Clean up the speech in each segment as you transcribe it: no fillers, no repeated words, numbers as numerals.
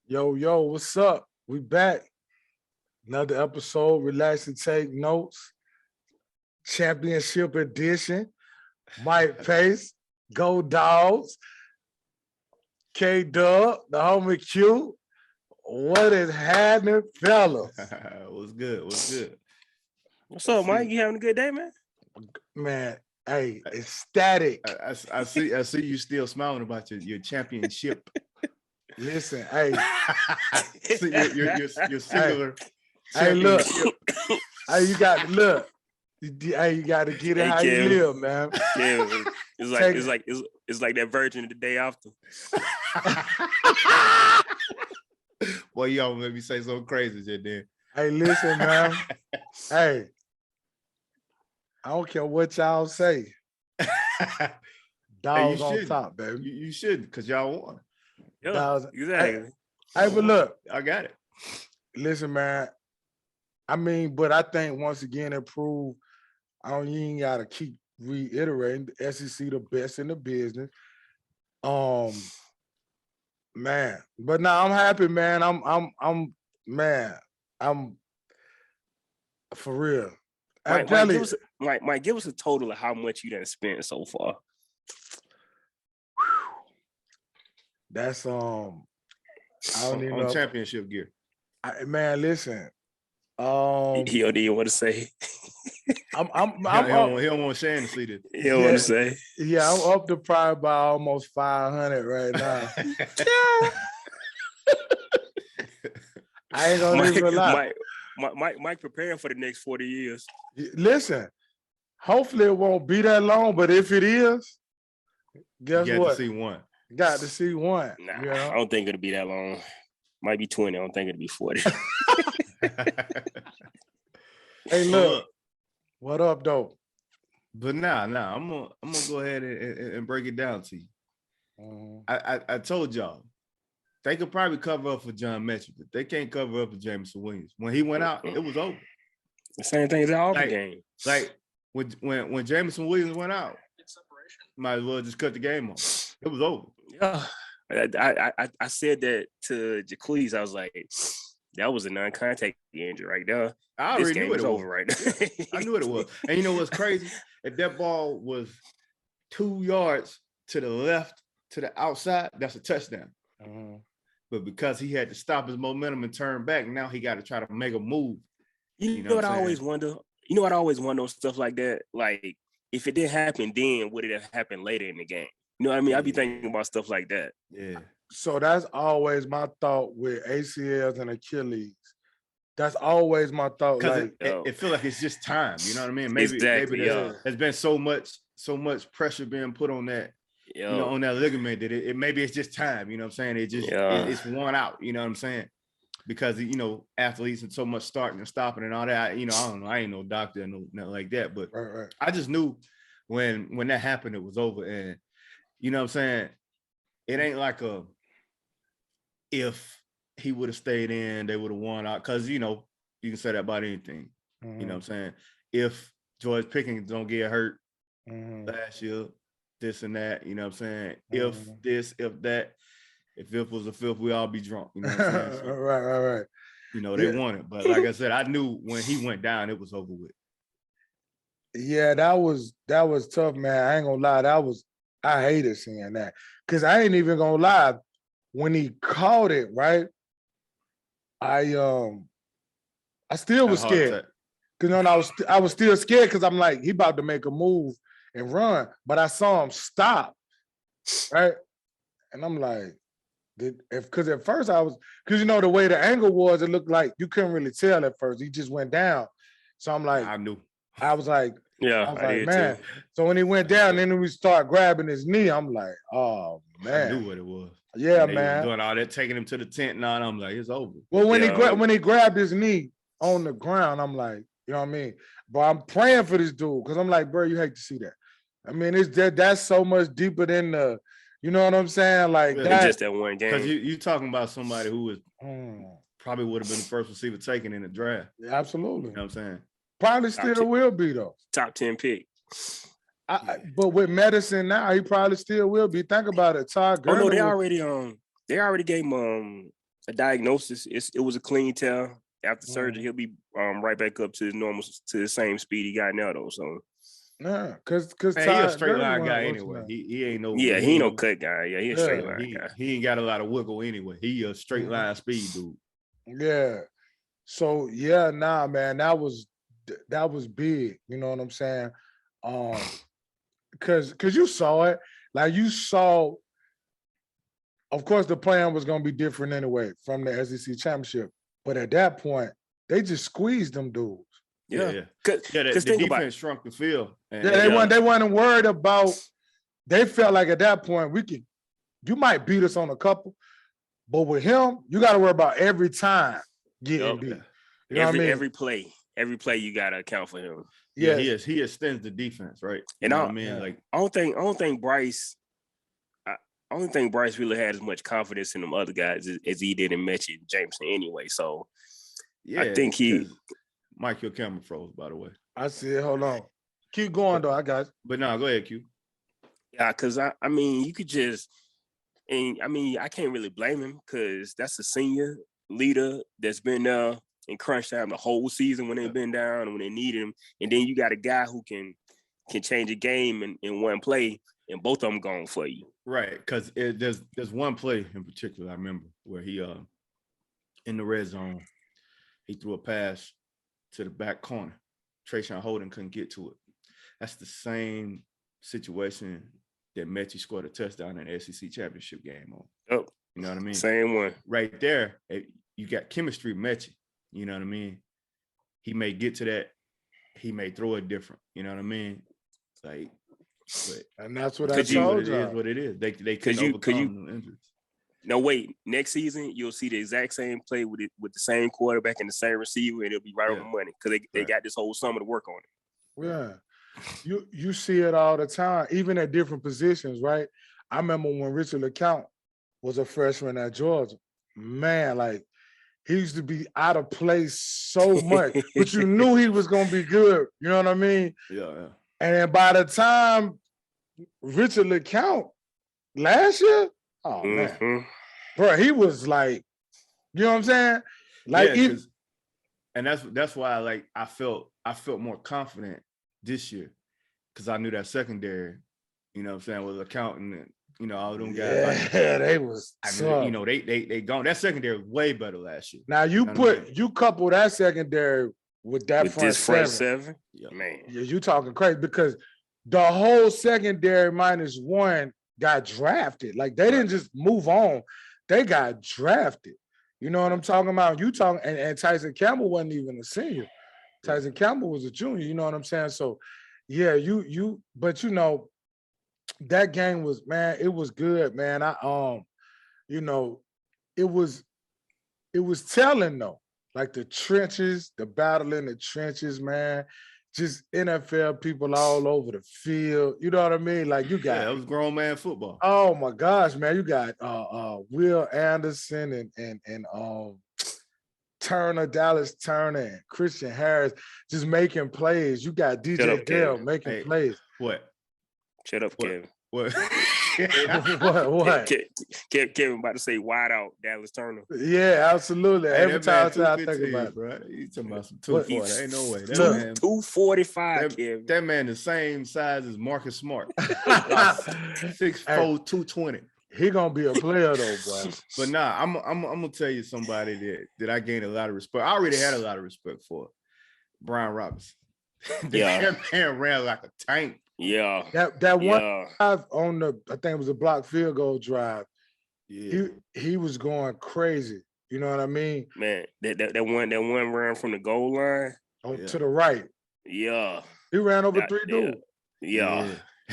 Yo, what's up? We back. Another episode, Relax and Take Notes. Championship edition. Mike Pace, Go Dawgs, K Dub, the homie Q. What is happening, fellas? What's good? What's good? What's up, Mike? You having a good day, man? Man, hey, ecstatic. I see you still smiling about your championship. Listen, hey. See, your singular. Hey, look. Hey, you got to look. Hey, you got to get it how you live, man. Yeah, it's like that virgin the day after. Boy, y'all made me say something crazy just then. Hey, listen, man. Hey, I don't care what y'all say. Dawgs on top, baby. You should, because y'all won. Yeah, Dawgs. exactly. Hey, but look. I got it. Listen, man. I mean, but I think once again it proved you ain't gotta keep reiterating the SEC the best in the business. Man, but now I'm happy, man. I'm for real. Mike, give us a total of how much you done spent so far. That's I don't even know. Championship gear. Man, listen. He don't even want to say. He don't want Shane to see this. He don't want to say. Yeah, I'm up to probably by almost 500 right now. I ain't gonna leave it lie. Mike preparing for the next 40 years. Listen, hopefully it won't be that long, but if it is, guess you got what? to see one. Got to see one. Nah, you know? I don't think it'll be that long. Might be 20. I don't think it'll be 40. Hey, look. What up, though? But nah, I'm gonna go ahead and break it down to you. I told y'all they could probably cover up for John Metchie, but they can't cover up for Jameson Williams. When he went out, it was over. The same thing as the Auburn game. Like when Jameson Williams went out, might as well just cut the game off. It was over. Yeah, I said that to Jaquez. I was like, that was a non-contact injury right there. I already knew it was over right now. Yeah, I knew it was. And you know what's crazy? If that ball was 2 yards to the left, to the outside, that's a touchdown. But because he had to stop his momentum and turn back, now he got to try to make a move. You know what I always wonder? You know what I always wonder on stuff like that? Like, if it didn't happen then, would it have happened later in the game? You know what I mean? I be thinking about stuff like that. Yeah. So that's always my thought with ACLs and Achilles. That's always my thought. Because it feels like it's just time. You know what I mean? Maybe there's been so much pressure being put on that, on that ligament that maybe it's just time. You know what I'm saying? It just it's worn out. You know what I'm saying? Because athletes and so much starting and stopping and all that. I don't know. I ain't no doctor and nothing like that. But right. I just knew when that happened, it was over. And you know what I'm saying? It ain't like if he would have stayed in, they would have won out. Because, you can say that about anything. You know what I'm saying? If George Pickens don't get hurt last year, this and that, you know what I'm saying? If this, if that, if it was a fifth, we all be drunk. You know what I'm saying? So, right. They won it. But like I said, I knew when he went down, it was over with. Yeah, that was tough, man. I ain't gonna lie. I hated seeing that. Because I ain't even gonna lie. When he caught it, right? I still was scared. Because I was still scared because I'm like, he about to make a move and run. But I saw him stop, right? And I'm like, because at first because the way the angle was, it looked like you couldn't really tell at first. He just went down. So I'm like, I knew. I was like, man. Too. So when he went down, then we start grabbing his knee. I'm like, oh man. I knew what it was. Yeah, and man. Doing all that, taking him to the tent and all. I'm like, it's over. Well, when he grabbed his knee on the ground, I'm like, you know what I mean? But I'm praying for this dude because I'm like, bro, you hate to see that. I mean, that's so much deeper than the, you know what I'm saying? Like that. Just that one game. Because you talking about somebody who was probably would have been the first receiver taken in the draft. Yeah, absolutely. You know what I'm saying? Probably still will be though. Top 10 pick. But with medicine now, he probably still will be. Think about it, Todd Gurley. Oh no, they already gave him a diagnosis. It was a clean tear. After surgery, he'll be right back up to his normal, to the same speed he got now, though. So. Nah, cause he a straight line guy anyway. He ain't no. Yeah, he ain't no cut guy. Yeah, he a straight line guy. He ain't got a lot of wiggle anyway. He a straight line speed dude. Yeah. So yeah, nah, man, that was big. You know what I'm saying? Cause you saw it. Like you saw. Of course, the plan was gonna be different anyway from the SEC championship. But at that point, they just squeezed them dudes. Yeah. The defense shrunk the field. They weren't worried about. They felt like at that point you might beat us on a couple, but with him, you got to worry about every time getting beat. You know what I mean? Every play you got to account for him. Yeah, he extends the defense, right? And I mean, like I don't think Bryce. I don't think Bryce really had as much confidence in them other guys as he did in Mechie and Jameson anyway. So I think Mike, your camera froze, by the way. I see it. Hold on. Keep going, though. I got you. But no, go ahead, Q. Yeah, because I mean, you could just, and I mean, I can't really blame him because that's a senior leader that's been there in crunch time the whole season when they've been down and when they need him. And then you got a guy who can change a game in one play, and both of them gone for you. Right, because there's one play in particular I remember where he in the red zone, he threw a pass to the back corner. Trayshawn Holden couldn't get to it. That's the same situation that Mechie scored a touchdown in the SEC championship game on. Oh, you know what I mean? Same one. Right there, you got chemistry Mechie. You know what I mean? He may get to that. He may throw it different. You know what I mean? Like, and that's what I told you. It is what it is. They could overcome injuries. No, wait. Next season, you'll see the exact same play with the same quarterback and the same receiver, and it'll be right on the money because they got this whole summer to work on it. Yeah, you see it all the time, even at different positions, right? I remember when Richard LeCount was a freshman at Georgia. Man, like he used to be out of place so much, but you knew he was gonna be good. You know what I mean? Yeah. And then by the time Richard LeCount last year. Oh man, bro, he was like, you know what I'm saying? Like, and that's why I felt more confident this year because I knew that secondary, you know what I'm saying, was accounting, all of them guys. Yeah, they was. They gone. That secondary was way better last year. Now you couple that secondary with front seven. Yeah, man. Yeah, you talking crazy because the whole secondary minus one got drafted. Like they didn't just move on; they got drafted. You know what I'm talking about? You talking, and Tyson Campbell wasn't even a senior. Tyson Campbell was a junior. You know what I'm saying? So, yeah, but that game was, man, it was good, man. It was telling though, like the trenches, the battle in the trenches, man. Just NFL people all over the field. You know what I mean? Like you got it was grown man football. Oh my gosh, man. You got Will Anderson and Turner, Dallas Turner, and Christian Harris just making plays. You got DJ Dale making plays. What? Shut up, Kevin. What? What? Kevin about to say wide out Dallas Turner. Yeah, absolutely. Every time I think about it, bro. You talking about some 240? Ain't no way. 245. Kevin. That man the same size as Marcus Smart. 6'4", 220. He gonna be a player though, boy. But nah, I'm gonna tell you somebody that I gained a lot of respect. I already had a lot of respect for Brian Robinson. That man ran like a tank. Yeah. That one drive on I think it was a block field goal drive. Yeah. He was going crazy. You know what I mean? Man, that one run from the goal line to the right. Yeah. He ran over three dudes. Yeah.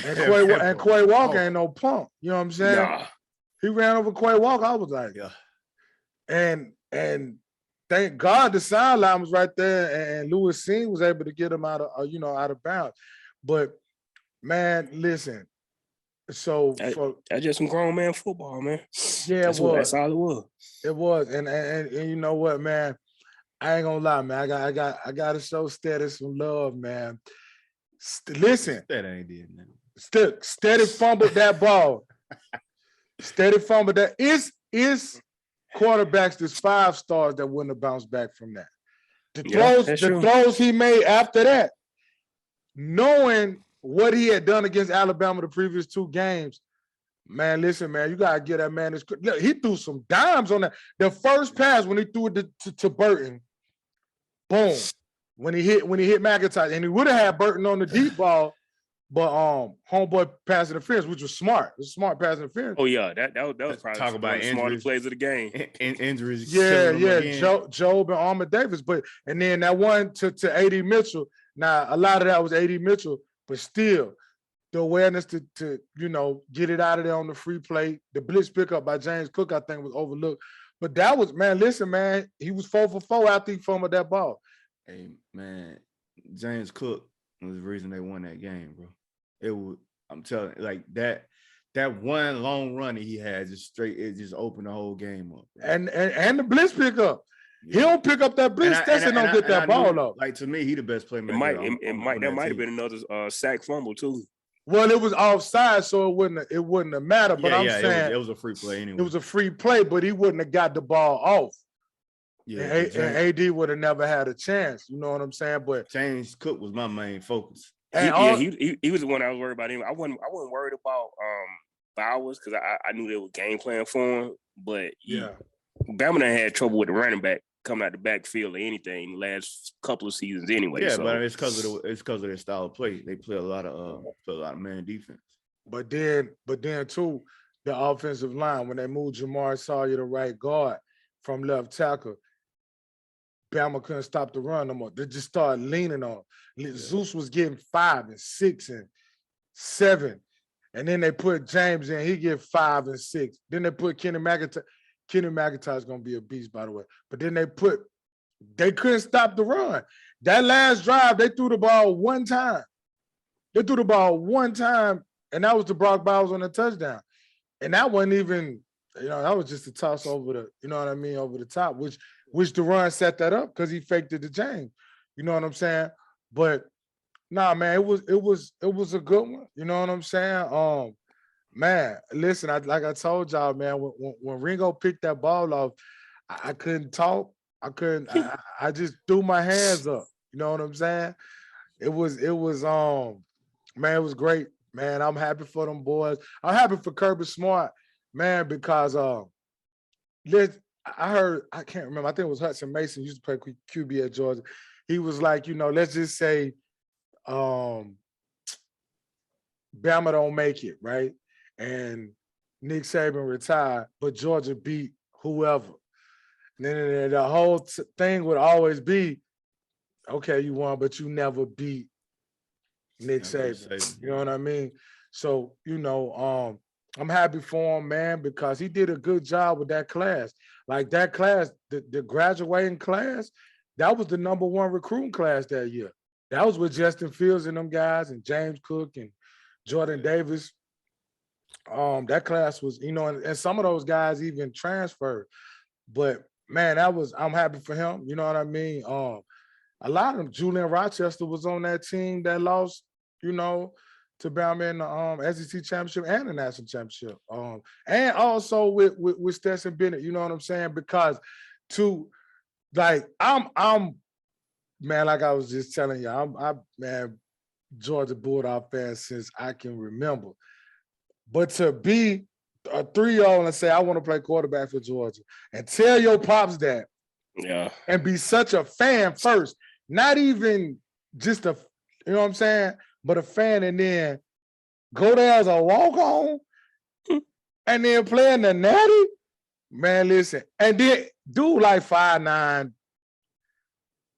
And Quay Walker ain't no punk. You know what I'm saying? Nah. He ran over Quay Walker. I was like, and thank God the sideline was right there, and Lewis Singh was able to get him out of bounds. But man, listen. So that's just some grown man football, man. Yeah, that's all it was. It was, and you know what, man? I ain't gonna lie, man. I got to show Steady some love, man. Listen, that ain't it, man. Steady fumbled that ball. Steady fumbled that. It's quarterbacks that's 5 stars that wouldn't have bounced back from that. The throws he made after that, knowing what he had done against Alabama the previous 2 games, man, listen, man, you gotta get that man this. Look, he threw some dimes on that. The first pass when he threw it to Burton, boom. When he hit McIntyre, and he would have had Burton on the deep ball, but homeboy pass interference, which was smart. It was smart pass interference. Oh yeah, that was probably talk about the smartest plays of the game. Injuries. Yeah, Job and Armour Davis, and then that one to AD Mitchell. Now a lot of that was AD Mitchell, but still, the awareness to get it out of there on the free play, the blitz pickup by James Cook, I think was overlooked. But that was, man, listen, man, he was 4 for 4 after he fumbled that ball. Hey, man, James Cook was the reason they won that game, bro. It was, I'm telling you, like that one long run that he had it just opened the whole game up. Bro. And the blitz pickup. Yeah. He don't pick up that blitz, Stetson don't get that ball up. Like, to me, he the best playmaker. That might have been another sack fumble too. Well, it was offside, so it wouldn't have mattered. But I'm saying it was a free play anyway. It was a free play, but he wouldn't have got the ball off. Yeah, and AD would have never had a chance. You know what I'm saying? But James Cook was my main focus. He was the one I was worried about. Him. I wasn't worried about Bowers because I knew they were game plan for him. But Bama had trouble with the running back coming out the backfield or anything the last couple of seasons anyway. Yeah, but it's because of their style of play. They play a lot of man defense. But then too, the offensive line, when they moved Jamar Sawyer to right guard from left tackle, Bama couldn't stop the run no more. They just started leaning on him. Yeah. Zeus was getting 5 and 6 and 7. And then they put James in, he get 5 and 6. Then they put Kenny McIntyre. Kenny McIntyre's gonna be a beast, by the way. But then they couldn't stop the run. That last drive, they threw the ball one time. And that was the Brock Bowers on the touchdown. And that wasn't even, that was just a toss over over the top, which the run set that up because he faked it to James. You know what I'm saying? But nah, man, it was a good one. You know what I'm saying? Man, listen, like I told y'all, man, when Ringo picked that ball off, I couldn't talk. I couldn't. I just threw my hands up. You know what I'm saying? It was man, it was great, man. I'm happy for them boys. I'm happy for Kirby Smart, man, because I heard, I can't remember, I think it was Hudson Mason, used to play QB at Georgia. He was like, let's just say Bama don't make it, right? And Nick Saban retired, but Georgia beat whoever. And then the whole thing would always be, okay, you won, but you never beat Nick Saban. You know what I mean? So, I'm happy for him, man, because he did a good job with that class. Like that class, the graduating class, that was the #1 recruiting class that year. That was with Justin Fields and them guys and James Cook and Jordan Davis. That class was, and some of those guys even transferred. But man, I'm happy for him. You know what I mean? A lot of them, Julian Rochester was on that team that lost, to Bama in the SEC championship and the national championship. And also with Stetson Bennett, you know what I'm saying? Because I'm man, like I was just telling you, I'm Georgia Bulldog fan since I can remember. But to be a 3-year-old and say, I want to play quarterback for Georgia and tell your pops that, and be such a fan first, not even just you know what I'm saying, but a fan, and then go there as a walk-on and then play in the Natty, man, listen. And then do like 5'9",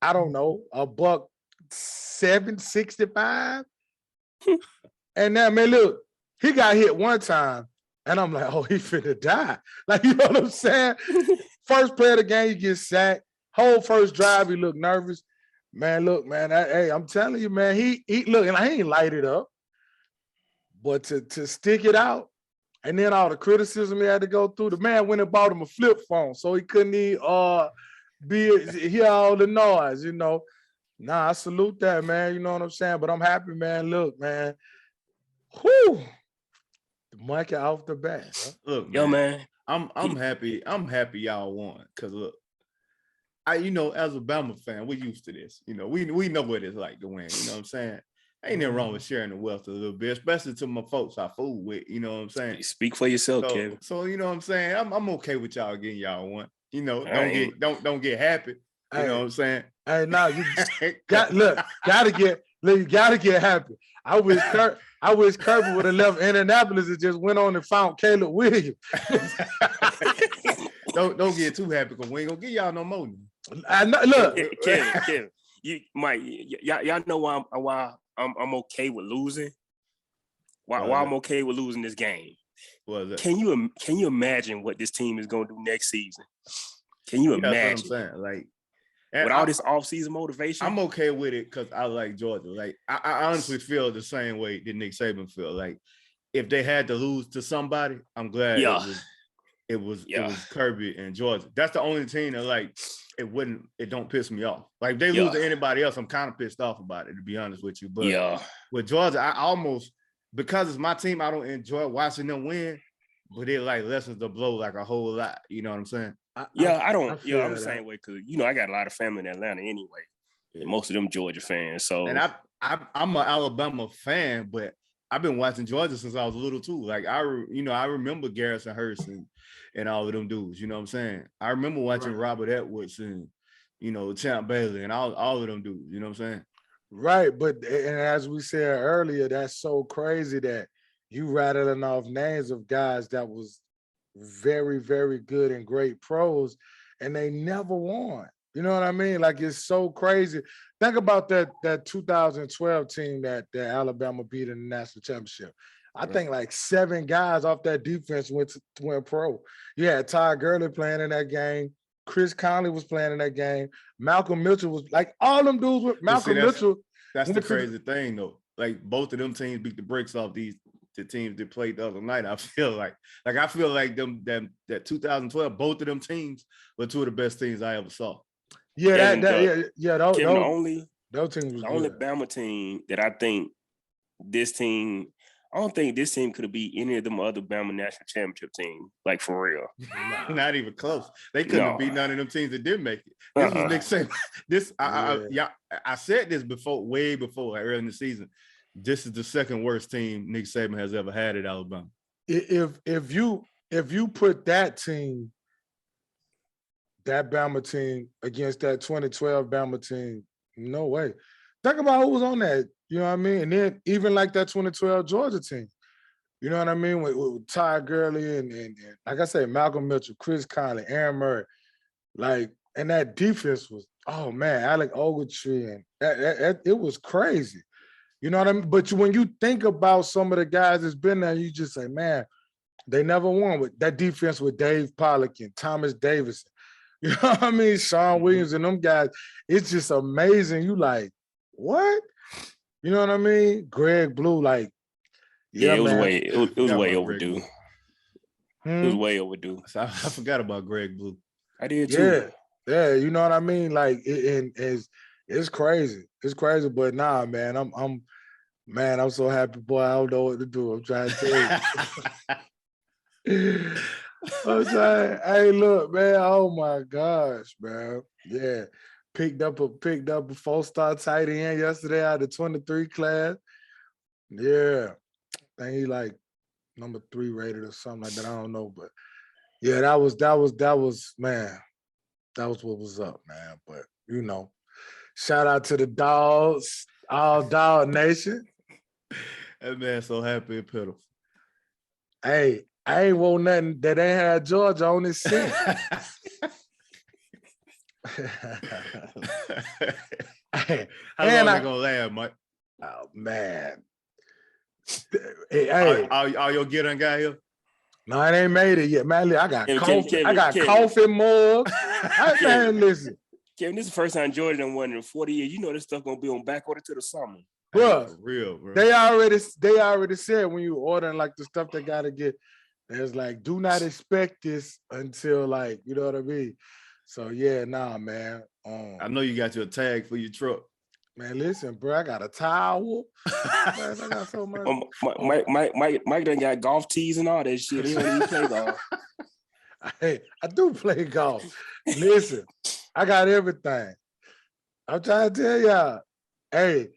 I don't know, $1.765. And now, man, look, he got hit one time, and I'm like, oh, he finna die. Like, you know what I'm saying? First play of the game, he gets sacked. Whole first drive, he looked nervous. Man, look, man, hey, I'm telling you, man, he look, and I ain't light it up, but to stick it out, and then all the criticism he had to go through, the man went and bought him a flip phone, so he couldn't even hear all the noise, Nah, I salute that, man, you know what I'm saying? But I'm happy, man. Look, man, whoo, the monkey off the bat. Look, man. I'm happy. I'm happy y'all won. Cause look, as a Bama fan, we used to this. We know what it's like to win. You know what I'm saying? Ain't nothing wrong with sharing the wealth a little bit, especially to my folks I fool with. You know what I'm saying? Speak for yourself, Kevin. So you know what I'm saying? I'm okay with y'all getting y'all one. Don't get happy. You know what I'm saying? Hey, no, you gotta get happy. I wish Kirby would have left Indianapolis and just went on and found Caleb Williams. don't get too happy because we ain't gonna get y'all no more. I know, look, Kevin, Mike, y'all know why I'm okay with losing. Why I'm okay with losing this game? What is that? Can you imagine what this team is gonna do next season? Can you imagine? That's what I'm saying. Like, with all this off-season motivation, I'm okay with it because I like Georgia. Like, I honestly feel the same way that Nick Saban feel. Like, if they had to lose to somebody, I'm glad it was Kirby and Georgia. That's the only team that like it don't piss me off. Like if they lose to anybody else, I'm kind of pissed off about it, to be honest with you. But with Georgia, I almost, because it's my team, I don't enjoy watching them win, but it like lessens the blow like a whole lot. You know what I'm saying? I'm the same way because I got a lot of family in Atlanta anyway. And most of them Georgia fans. So and I'm an Alabama fan, but I've been watching Georgia since I was little too. Like I remember Garrison Hurst and all of them dudes. You know what I'm saying? I remember watching Robert Edwards and Champ Bailey and all of them dudes. You know what I'm saying? Right, and as we said earlier, that's so crazy that you rattling off names of guys that was very, very good and great pros, and they never won. You know what I mean? Like, it's so crazy. Think about that 2012 team that Alabama beat in the national championship. I think like 7 guys off that defense went pro. You had Todd Gurley playing in that game. Chris Conley was playing in that game. Malcolm Mitchell was like, all them dudes with Malcolm Mitchell. That's the crazy thing though. Like both of them teams beat the brakes off the teams that played the other night. I feel like that 2012, both of them teams were 2 of the best teams I ever saw. Yeah, the only Bama team that I think this team, I don't think this team could beat any of them other Bama national championship teams, like for real. Not even close. They couldn't have beat none of them teams that did make it. This was Nick Saban. I said this way before, like early in the season. This is the second worst team Nick Saban has ever had at Alabama. If you put that Bama team against that 2012 Bama team, no way. Think about who was on that. You know what I mean? And then even like that 2012 Georgia team, you know what I mean? With Todd Gurley and like I said, Malcolm Mitchell, Chris Conley, Aaron Murray, like, and that defense was, oh man, Alec Ogletree, and it was crazy. You know what I mean? But when you think about some of the guys that's been there, you just say, man, they never won with that defense with Dave Pollock and Thomas Davison. You know what I mean? Sean Williams and them guys. It's just amazing. You like, what? You know what I mean? Greg Blue, like, it was way overdue. It was way overdue. I forgot about Greg Blue. I did too. Yeah. You know what I mean? Like, it's crazy. It's crazy, but nah, man. I'm so happy, boy. I don't know what to do. I'm trying to tell you. I'm trying. Hey, look, man. Oh my gosh, man. Yeah. Picked up a 4-star tight end yesterday out of the 23 class. Yeah. I think he like number 3 rated or something like that. I don't know, but yeah, that was man. That was what was up, man. But shout out to the Dawgs, all Dawg Nation. That man so happy and pitiful. Hey, I ain't want nothing that ain't had Georgia on his seat. How long they gonna last, Mike? Oh man. Hey, all your get on guy here? No, it ain't made it yet, man. I got coffee. I got coffee mugs. Man, listen. Kevin, this is the first time Georgia done won in 40 years. You know this stuff gonna be on back order to the summer. Bro, real, bro. They already said when you ordering like the stuff they gotta get, there's like, do not expect this until like, you know what I mean? So yeah, nah, man. I know you got your tag for your truck. Man, listen, bro, I got a towel. Man, I got so much. Mike done got golf tees and all that shit. He don't even play golf. I do play golf. Listen, I got everything. I'm trying to tell y'all. Hey,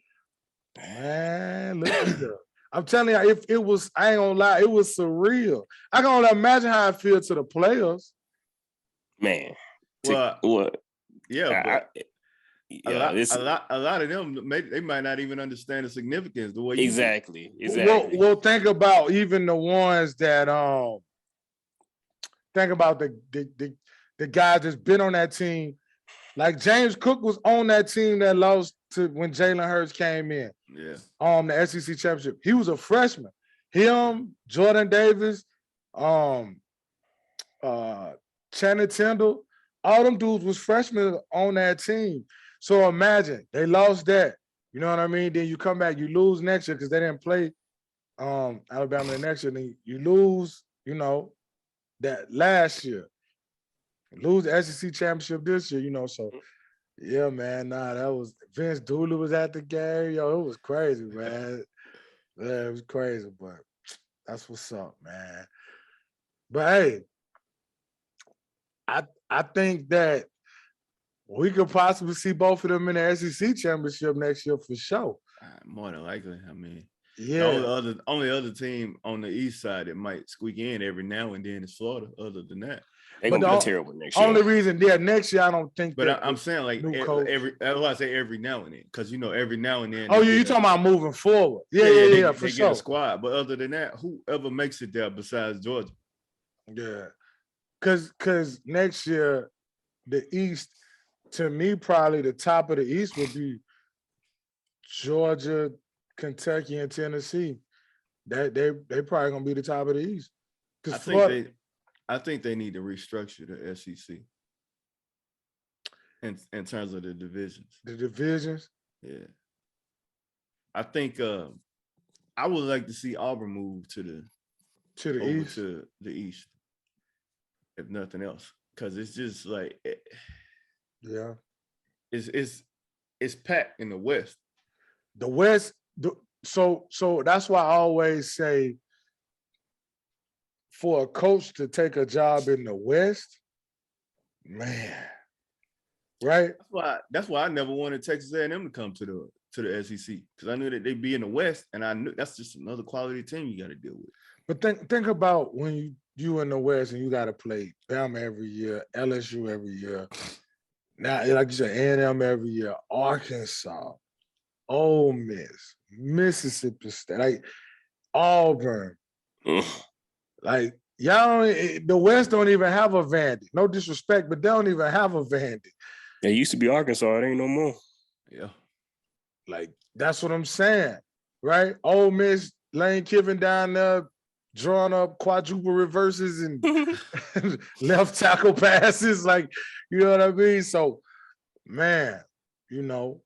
man, look at that. I'm telling you, if it was, I ain't gonna lie, it was surreal. I can only imagine how it feels to the players. Man. Well, what? Yeah, a lot of them, they might not even understand the significance the way you exactly. Well, think about even the ones that think about the guys that's been on that team. Like James Cook was on that team that lost to when Jalen Hurts came in. Yeah. The SEC championship. He was a freshman. Him, Jordan Davis, Channing Tindall, all them dudes was freshmen on that team. So imagine they lost that. You know what I mean? Then you come back, you lose next year because they didn't play Alabama the next year. Then you lose, that last year. Lose the SEC championship this year, so yeah, man. That was Vince Dooley was at the game. Yo, it was crazy, man. Yeah, it was crazy, but that's what's up, man. But hey, I think that we could possibly see both of them in the SEC championship next year for sure. More than likely. I mean, yeah. The only other team on the east side that might squeak in every now and then is Florida. Other than that, they're gonna be terrible next year. Only reason, next year I don't think. But I'm saying like I say every now and then because every now and then. Oh, you talking about moving forward? Yeah, for they sure. Get a squad, but other than that, whoever makes it there besides Georgia. Yeah, because next year the East, to me, probably the top of the East would be Georgia, Kentucky, and Tennessee. That they probably gonna be the top of the East. I think they need to restructure the SEC in terms of the divisions. The divisions? Yeah. I think I would like to see Auburn move to the East, if nothing else, because it's just like yeah, it's packed in the West. The West, so that's why I always say, for a coach to take a job in the West, man, right? That's why I never wanted Texas A&M to come to the SEC, because I knew that they'd be in the West, and I knew that's just another quality team you got to deal with. But think about when you in the West and you got to play Bama every year, LSU every year. Now, like you said, A&M every year, Arkansas, Ole Miss, Mississippi State, like Auburn. Like, y'all, the West don't even have a Vandy. No disrespect, but they don't even have a Vandy. It used to be Arkansas. It ain't no more. Yeah. Like, that's what I'm saying, right? Ole Miss, Lane Kiffin down there, drawing up quadruple reverses and left tackle passes. Like, you know what I mean? So, man, I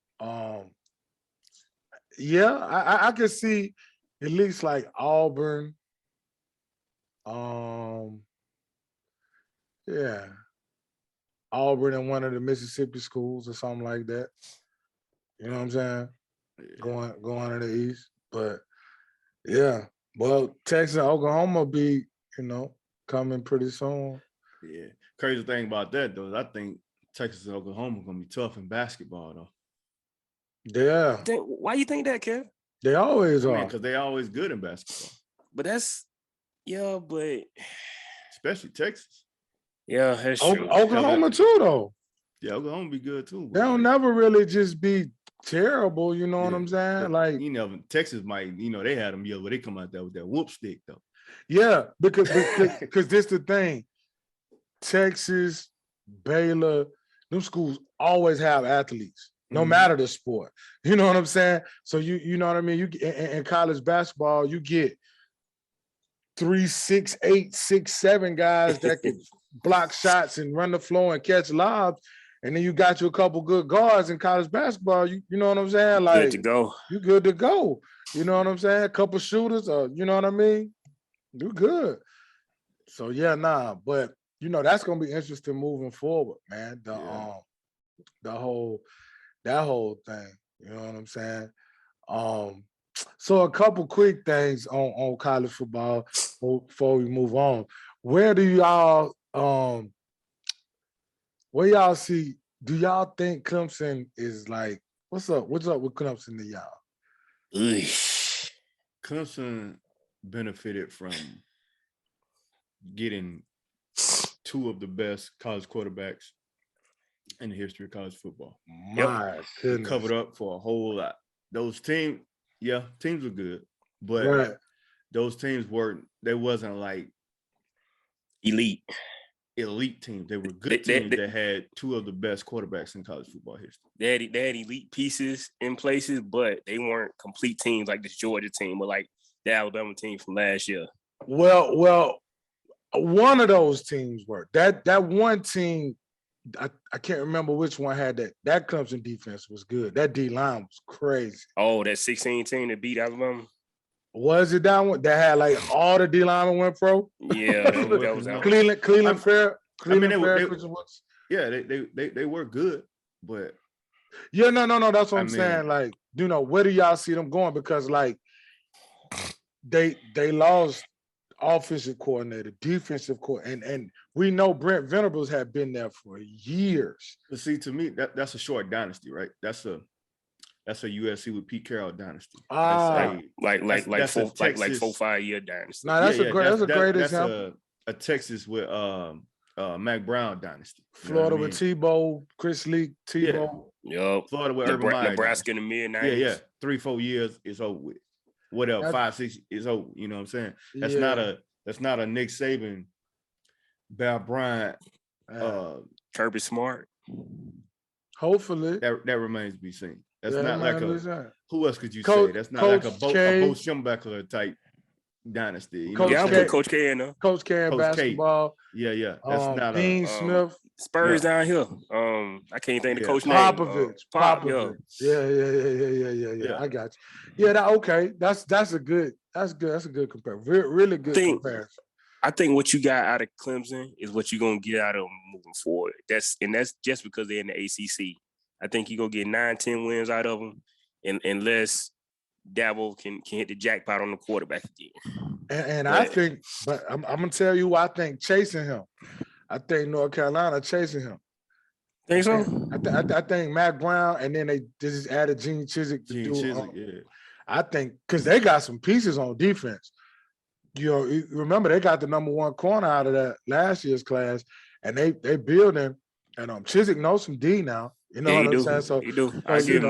can see at least like Auburn. Yeah, Auburn in one of the Mississippi schools or something like that. You know what I'm saying? Yeah. Going to the East, but yeah. Well, Texas and Oklahoma be, coming pretty soon. Yeah. Crazy thing about that though is I think Texas and Oklahoma are gonna be tough in basketball though. Yeah. Why you think that, Kev? They always are. Because they're always good in basketball. But but especially Texas. Yeah, that's true. Oklahoma too, though. Yeah, Oklahoma be good too. They'll never really just be terrible. You know what I'm saying? Like, Texas might. They had them yell, but they come out there with that whoop stick though. Yeah, because this the thing. Texas, Baylor, them schools always have athletes, no matter the sport. You know what I'm saying? So you know what I mean? You in college basketball, you get 3, 6, 8, 6, 7 guys that can block shots and run the floor and catch lobs. And then you got you a couple good guards in college basketball. You know what I'm saying? Like, good to go. You good to go. You know what I'm saying? A couple shooters, you know what I mean? You good. So but that's gonna be interesting moving forward, man. That whole thing. You know what I'm saying? So a couple quick things on college football before we move on. Where do y'all What y'all see? Do y'all think Clemson is like, what's up? What's up with Clemson to y'all? Clemson benefited from getting two of the best college quarterbacks in the history of college football. My goodness. Covered up for a whole lot. Those teams were good, but those teams wasn't like elite teams. They were good teams that had two of the best quarterbacks in college football history. They had elite pieces in places, but they weren't complete teams like this Georgia team or like the Alabama team from last year. Well, one of those teams were. That one team, I can't remember which one had that. That Clemson defense was good. That D-line was crazy. Oh, that 16 team that beat Alabama? Was it that one that had like all the D-linemen went pro? Yeah, that was Cleveland Fair. They were good, but yeah, no. That's what I'm saying. Like, where do y'all see them going? Because like they lost offensive coordinator, defensive coordinator, and we know Brent Venables had been there for years. But see, to me, that's a short dynasty, right? That's a USC with Pete Carroll dynasty. Like 4-5 year dynasty. No, that's a great example. A Texas with Mac Brown dynasty. Florida with Tebow, Chris Leak, Tebow. Yeah. Yep. Florida with Urban Meyer. Nebraska in the mid-90s. Yeah. 3-4 years is over with. Whatever, 5-6 is over. You know what I'm saying? That's not a Nick Saban, Bear Bryant, Kirby Smart. Hopefully. That remains to be seen. That's not like who else could you say? That's not like a Bo Schembechler type dynasty. I'm putting Coach K in there. Coach K in basketball. Yeah. That's not Dean Smith. Spurs down here. I can't think of the coach name. Popovich. Yeah. I got you. Yeah, okay. That's a good comparison. Really good comparison. I think what you got out of Clemson is what you're gonna get out of them moving forward. That's just because they're in the ACC. I think you're gonna get 9-10 wins out of them, unless Dabo can hit the jackpot on the quarterback again. And I think, but I'm gonna tell you who I think chasing him. I think North Carolina chasing him. Think so? I think Mac Brown, and then they just added Gene Chizik to do. I think because they got some pieces on defense. Remember they got the number one corner out of that last year's class, and they building. And Chizik knows some D now. You know what I'm saying? So he do. I should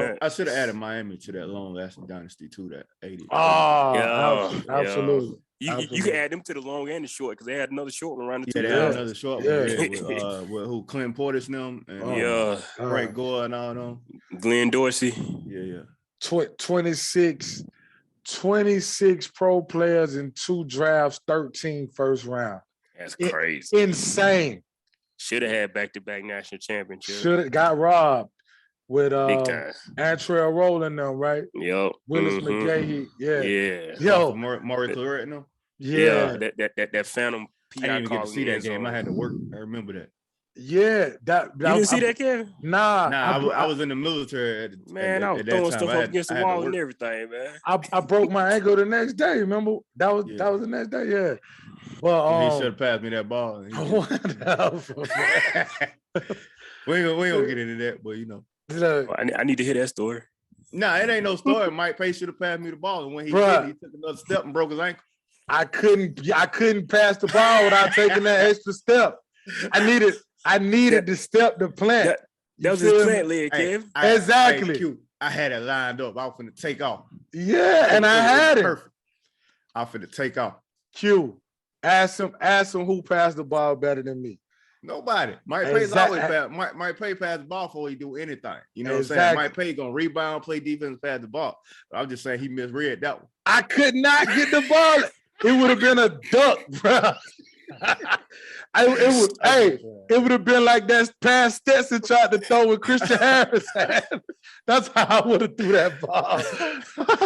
have added Miami to that long-lasting dynasty too. That 80. Oh, absolutely. You can add them to the long and the short because they had another short one around the two. They had another short one with who Clint Portis and them and Frank Gore and all them. Glenn Dorsey. Yeah. 26 pro players in 2 drafts, 13 first round. That's crazy. Insane. Should have had back-to-back national championships. Should have got robbed with big time. Antrell Rowland them, right? Yep. Willis McGahee. Yeah. Yo, Maury Claret and them. Yeah. That phantom PI. I didn't even get to see that game. I had to work. I remember that. Yeah, you didn't see that, Kevin? Nah. I was in the military at I was throwing stuff up against the wall and everything, man. I broke my ankle the next day. Remember that was the next day. Yeah. Well, he should have passed me that ball. we ain't gonna get into that, but I need to hear that story. Nah, it ain't no story. Mike Pace should have passed me the ball, and when he did, he took another step and broke his ankle. I couldn't pass the ball without taking that extra step. I needed the step to plant. That was his plant leg, Kev. Exactly. I had it lined up. I was finna take off. Yeah, and I had it. Perfect. I was finna take off. Q. Ask him who passed the ball better than me. Nobody. Mike Pay's always pass. Mike Pay pass the ball before he do anything. You know what I'm saying? Mike Pay gonna rebound, play defense, pass the ball. But I'm just saying he misread that one. I could not get the ball. It would have been a duck, bro. It would have been like that pass Stetson tried to throw with Christian Harris. That's how I would have threw that ball.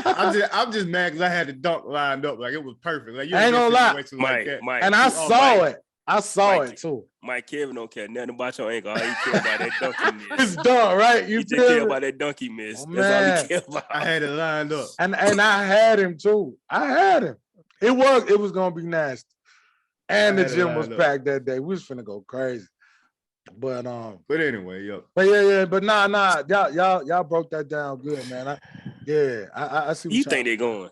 I'm just mad because I had the dunk lined up like it was perfect. Like, I ain't gonna lie, Mike, and I saw it. I saw it too. Mike Kevin don't care nothing about your ankle. All he care about that dunk he missed. It's done, right? You just care about that dunk he missed. Oh, that's all he care about. I had it lined up, and I had him too. I had him. It was gonna be nasty. And the gym was packed that day. We was finna go crazy. But anyway, yo. But yeah. But nah. Y'all broke that down good, man. I see. What you think they're going?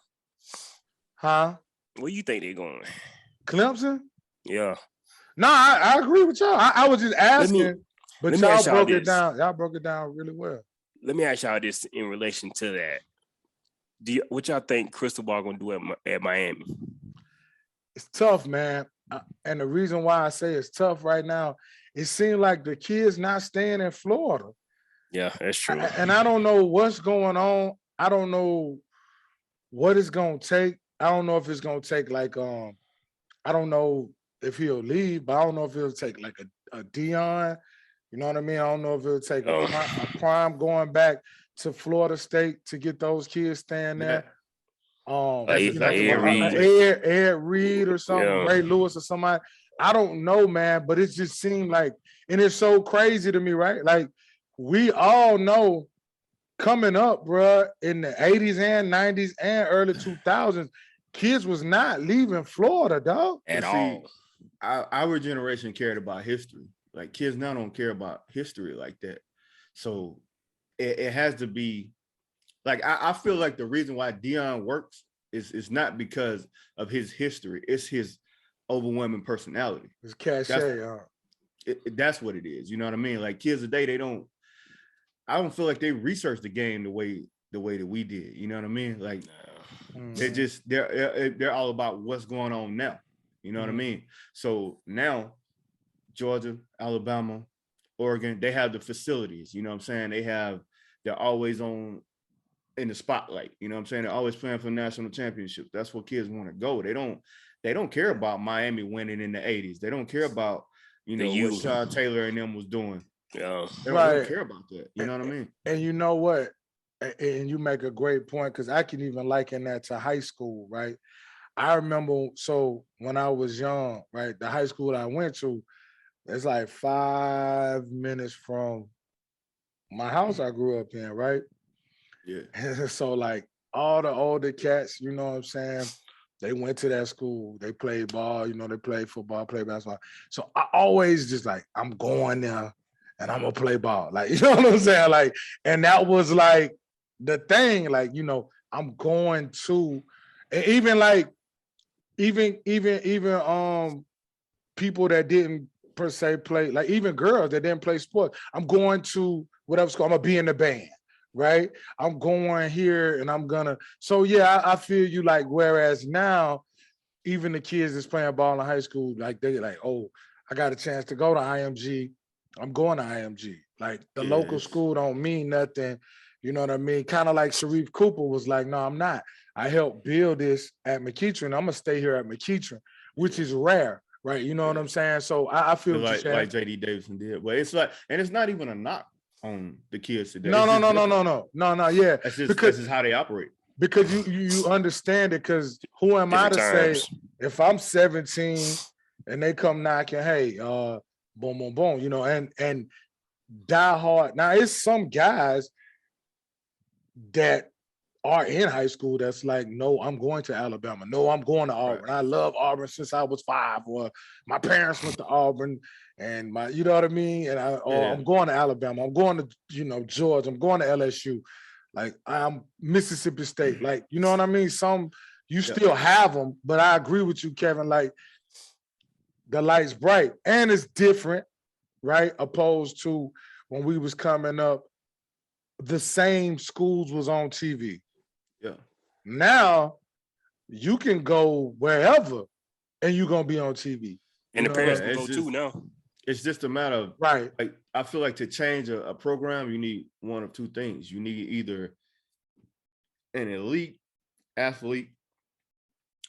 Huh? Where you think they're going? Clemson? Yeah. No, I agree with y'all. I was just asking, but y'all broke it down. Y'all broke it down really well. Let me ask y'all this in relation to that. What y'all think Cristobal gonna do at Miami? It's tough, man. And the reason why I say it's tough right now, it seems like the kids not staying in Florida. Yeah, that's true. And I don't know what's going on. I don't know what it's gonna take. I don't know if it's gonna take like I don't know if he'll leave, but I don't know if it'll take like a Dion. You know what I mean? I don't know if it'll take a prime going back to Florida State to get those kids staying there. Ed Reed or something, Ray Lewis or somebody. I don't know, man, but it just seemed like, and it's so crazy to me, right? Like we all know coming up, bro, in the 80s and 90s and early 2000s, kids was not leaving Florida, dog. At all. Our generation cared about history. Like kids now don't care about history like that. So it has to be like I feel like the reason why Dion works is not because of his history. It's his overwhelming personality. His cachet. That's what it is. You know what I mean? Like kids today, I don't feel like they research the game the way that we did. You know what I mean? Like they're all about what's going on now. You know what I mean? So now Georgia, Alabama, Oregon, they have the facilities. You know what I'm saying? They're always in the spotlight. You know what I'm saying? They're always playing for national championships. That's where kids want to go. They don't care about Miami winning in the 80s. They don't care about, what Sean Taylor and them was doing. Yeah. They don't care about that. You know what I mean? And you know what? And you make a great point, because I can even liken that to high school, right? I remember, so when I was young, right, the high school I went to, it's like 5 minutes from my house I grew up in, right? Yeah. And so like all the older cats, you know what I'm saying? They went to that school, they played ball, they played football, played basketball. So I always just like, I'm going there and I'm gonna play ball. Like, you know what I'm saying? Like, and that was like the thing, like, I'm going to, and even like, even people that didn't per se play, like even girls that didn't play sports, I'm going to whatever school, I'm gonna be in the band, right? I'm going here and I'm gonna, so yeah, I feel you. Like, whereas now, even the kids that's playing ball in high school, like they like, oh, I got a chance to go to IMG, I'm going to IMG. Like the local school don't mean nothing, you know what I mean? Kind of like Sharif Cooper was like, no, I'm not. I helped build this at McEachern. I'm gonna stay here at McEachern, which is rare, right? You know what I'm saying? So I feel like JD Davidson did. Well, it's like, and it's not even a knock on the kids today. No. Yeah, that's just how they operate. Because you understand it. Because who am I to say if I'm 17 and they come knocking, hey, boom, boom, boom, and die hard. Now it's some guys that are in high school that's like, no, I'm going to Alabama. No, I'm going to Auburn. Right. I love Auburn since I was 5, or my parents went to Auburn, and you know what I mean? And I'm going to Alabama. I'm going to, Georgia. I'm going to LSU. Like, I'm Mississippi State. Like, you know what I mean? Some, you still have them, but I agree with you, Kevin. Like, the light's bright and it's different, right? Opposed to when we was coming up, the same schools was on TV. Yeah. Now you can go wherever and you're gonna be on TV. And the parents can go too now. It's just a matter of, right. Like, I feel like to change a program, you need one of two things. You need either an elite athlete,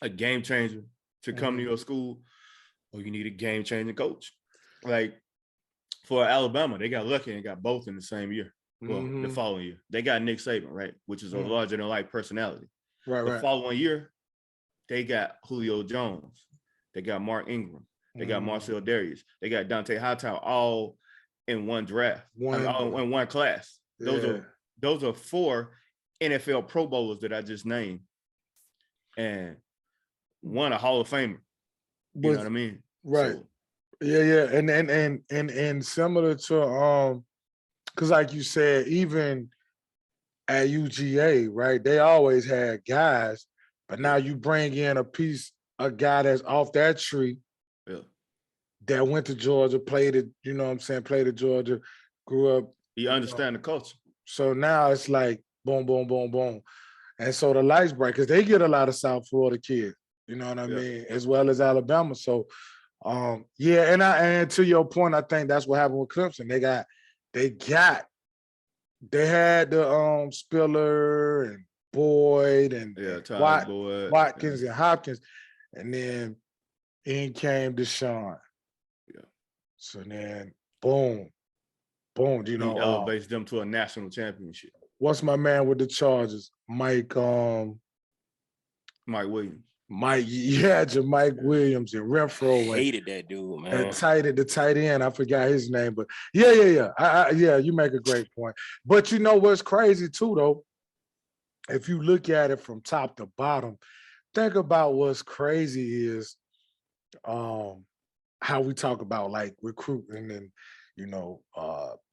a game changer to come to your school, or you need a game changing coach. Like for Alabama, they got lucky and got both in the same year. Well, the following year, they got Nick Saban, right? Which is a larger than life personality. Right. The following year, they got Julio Jones. They got Mark Ingram. They got Marcel Darius. They got Dante Hightower, all in one draft, all in one class. Those are 4 NFL Pro Bowlers that I just named, and one a Hall of Famer. You know what I mean? Right. So, yeah. And similar to because like you said, even at UGA, right? They always had guys, but now you bring in a guy that's off that tree. Yeah. That went to Georgia, played it, you know what I'm saying, played at Georgia, grew up. He understand the culture. So now it's like boom, boom, boom, boom. And so the lights break because they get a lot of South Florida kids, you know what I mean, as well as Alabama. So and to your point, I think that's what happened with Clemson. They had the Spiller and Boyd and Watkins and Hopkins, and then in came Deshaun. Yeah. So then, boom, you know, he elevates them to a national championship. What's my man with the Chargers? Mike Williams. Mike Williams and Renfro. Hated that dude, man. And the tight end, I forgot his name, but yeah. You make a great point. But you know what's crazy too, though? If you look at it from top to bottom, think about what's crazy is how we talk about like recruiting and, you know,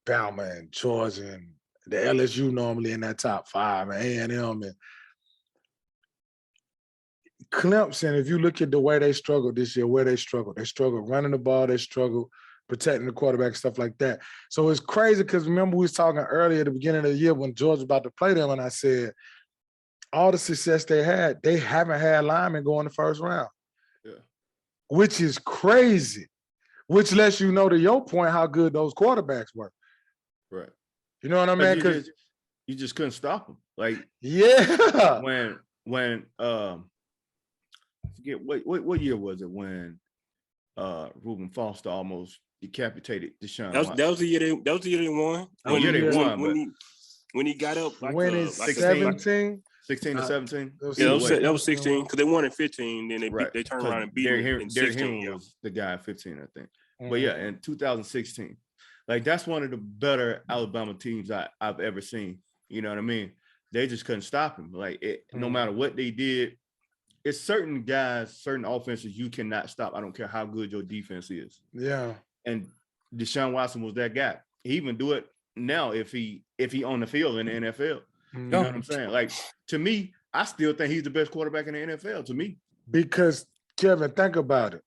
Bama and Georgia and the LSU normally in that top 5 and A&M and Clemson. If you look at the way they struggled this year, they struggled running the ball, they struggled protecting the quarterback, stuff like that. So it's crazy because remember we was talking earlier at the beginning of the year when Georgia was about to play them and I said all the success they haven't had linemen go in the first round. Yeah. Which is crazy, which lets you know to your point how good those quarterbacks were. Right. You know what I mean? Because you just couldn't stop them. Like when I forget what year was it when Reuben Foster almost decapitated Deshaun Watson. That was the year they won. When he got up like winning 17. 16 to 17. That was 16 because they won in 15. Then they turned around and beat him in 16. Was the guy in 15, I think. But yeah, in 2016, like that's one of the better Alabama teams I've ever seen. You know what I mean? They just couldn't stop him. Like no matter what they did, it's certain guys, certain offenses you cannot stop. I don't care how good your defense is. Yeah. And Deshaun Watson was that guy. He even do it now if he on the field in the NFL. You know what I'm saying? Like, to me, I still think he's the best quarterback in the NFL, to me. Because, Kevin, think about it.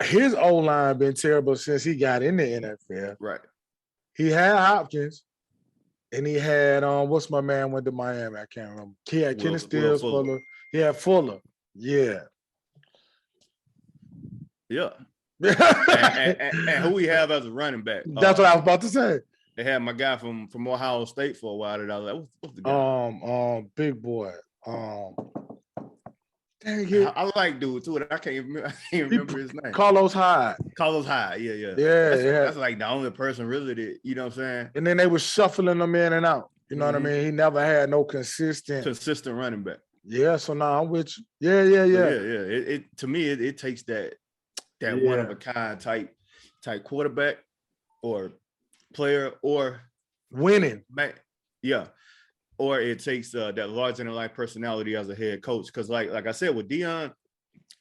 His O-line been terrible since he got in the NFL. Right. He had Hopkins, and he had, what's my man went to Miami? I can't remember. He had Kenny Stills, Fuller. He had Fuller. Yeah. Yeah. and who we have as a running back. That's what I was about to say. They had my guy from Ohio State for a while. That I was like, what's the guy? Big boy. Dang it. I like dude too. I can't remember his name. Carlos Hyde. Yeah. That's like the only person really that, you know what I'm saying? And then they were shuffling them in and out. You know what I mean? He never had no consistent running back. Yeah, so now I'm with you. Yeah. It to me, it takes that one of a kind type quarterback or player or winning. Yeah. Or it takes that larger than life personality as a head coach. Because like I said, with Deion,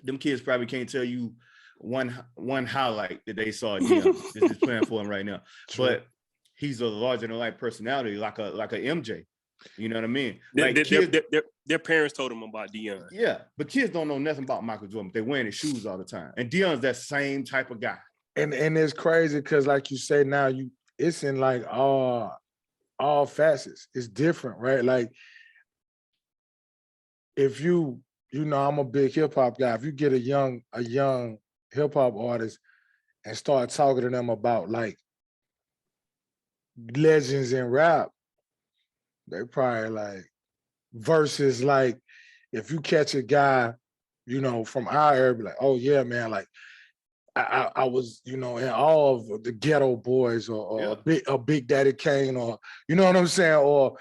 them kids probably can't tell you one highlight that they saw Deion is playing for him right now. True. But he's a larger than life personality, like a MJ. You know what I mean? Like their parents told them about Deion. Yeah, but kids don't know nothing about Michael Jordan. They're wearing his shoes all the time. And Deion's that same type of guy. And it's crazy because, like you say now, it's in like all facets. It's different, right? Like if you know, I'm a big hip hop guy. If you get a young hip hop artist and start talking to them about like legends in rap, they probably like versus like if you catch a guy, you know, from our area, like, oh yeah, man, like I was, you know, in all of the Ghetto Boys or Big Daddy Kane or, you know what I'm saying?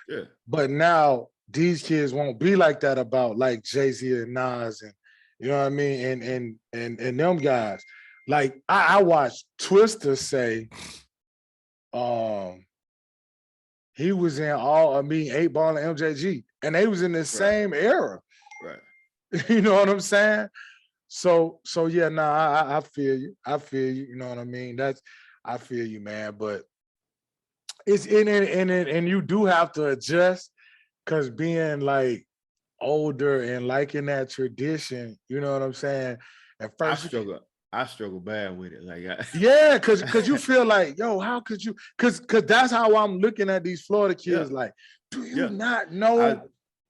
But now these kids won't be like that about like Jay-Z and Nas and, you know what I mean? And them guys. Like I watched Twista say, he was in 8 Ball and MJG, and they was in the same era. Right. You know what I'm saying? So yeah, I feel you. I feel you. You know what I mean? I feel you, man. But it's and you do have to adjust because being like older and liking that tradition, you know what I'm saying? At first, I struggle bad with it. Like, yeah, because you feel like, yo, how could you? Because that's how I'm looking at these Florida kids. Like, do you not know?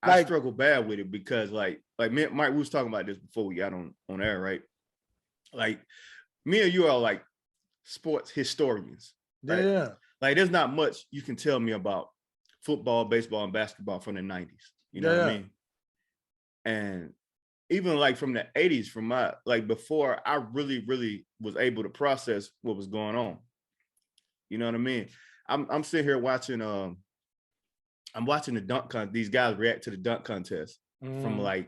I struggle bad with it because like me and Mike, we was talking about this before we got on air, right? Like, me and you are like sports historians, right? Yeah. Like, there's not much you can tell me about football, baseball, and basketball from the 90s. You know what I mean? And even like from the 80s, from my like before I really, really was able to process what was going on. You know what I mean? I'm sitting here watching I'm watching the dunk contest. These guys react to the dunk contest from like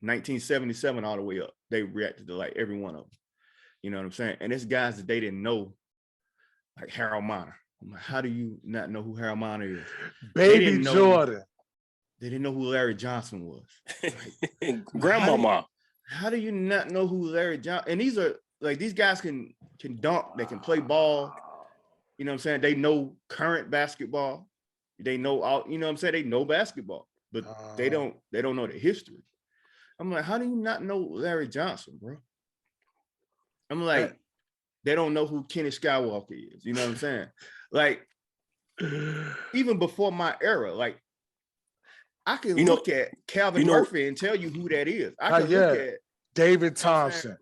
1977 all the way up. They reacted to like every one of them. You know what I'm saying? And it's guys that they didn't know, like Harold Miner. I'm like, how do you not know who Harold Miner is? Baby Jordan. They didn't know who Larry Johnson was. Like, Grandmama. How do you not know who Larry Johnson? And these are like, these guys can dunk, they can play ball. You know what I'm saying? They know current basketball. They know all, you know what I'm saying? They know basketball, but they don't know the history. I'm like, how do you not know Larry Johnson, bro? I'm like, they don't know who Kenny Skywalker is. You know what I'm saying? Like, even before my era, like, I can look at Calvin Murphy and tell you who that is. I can look at David Thompson.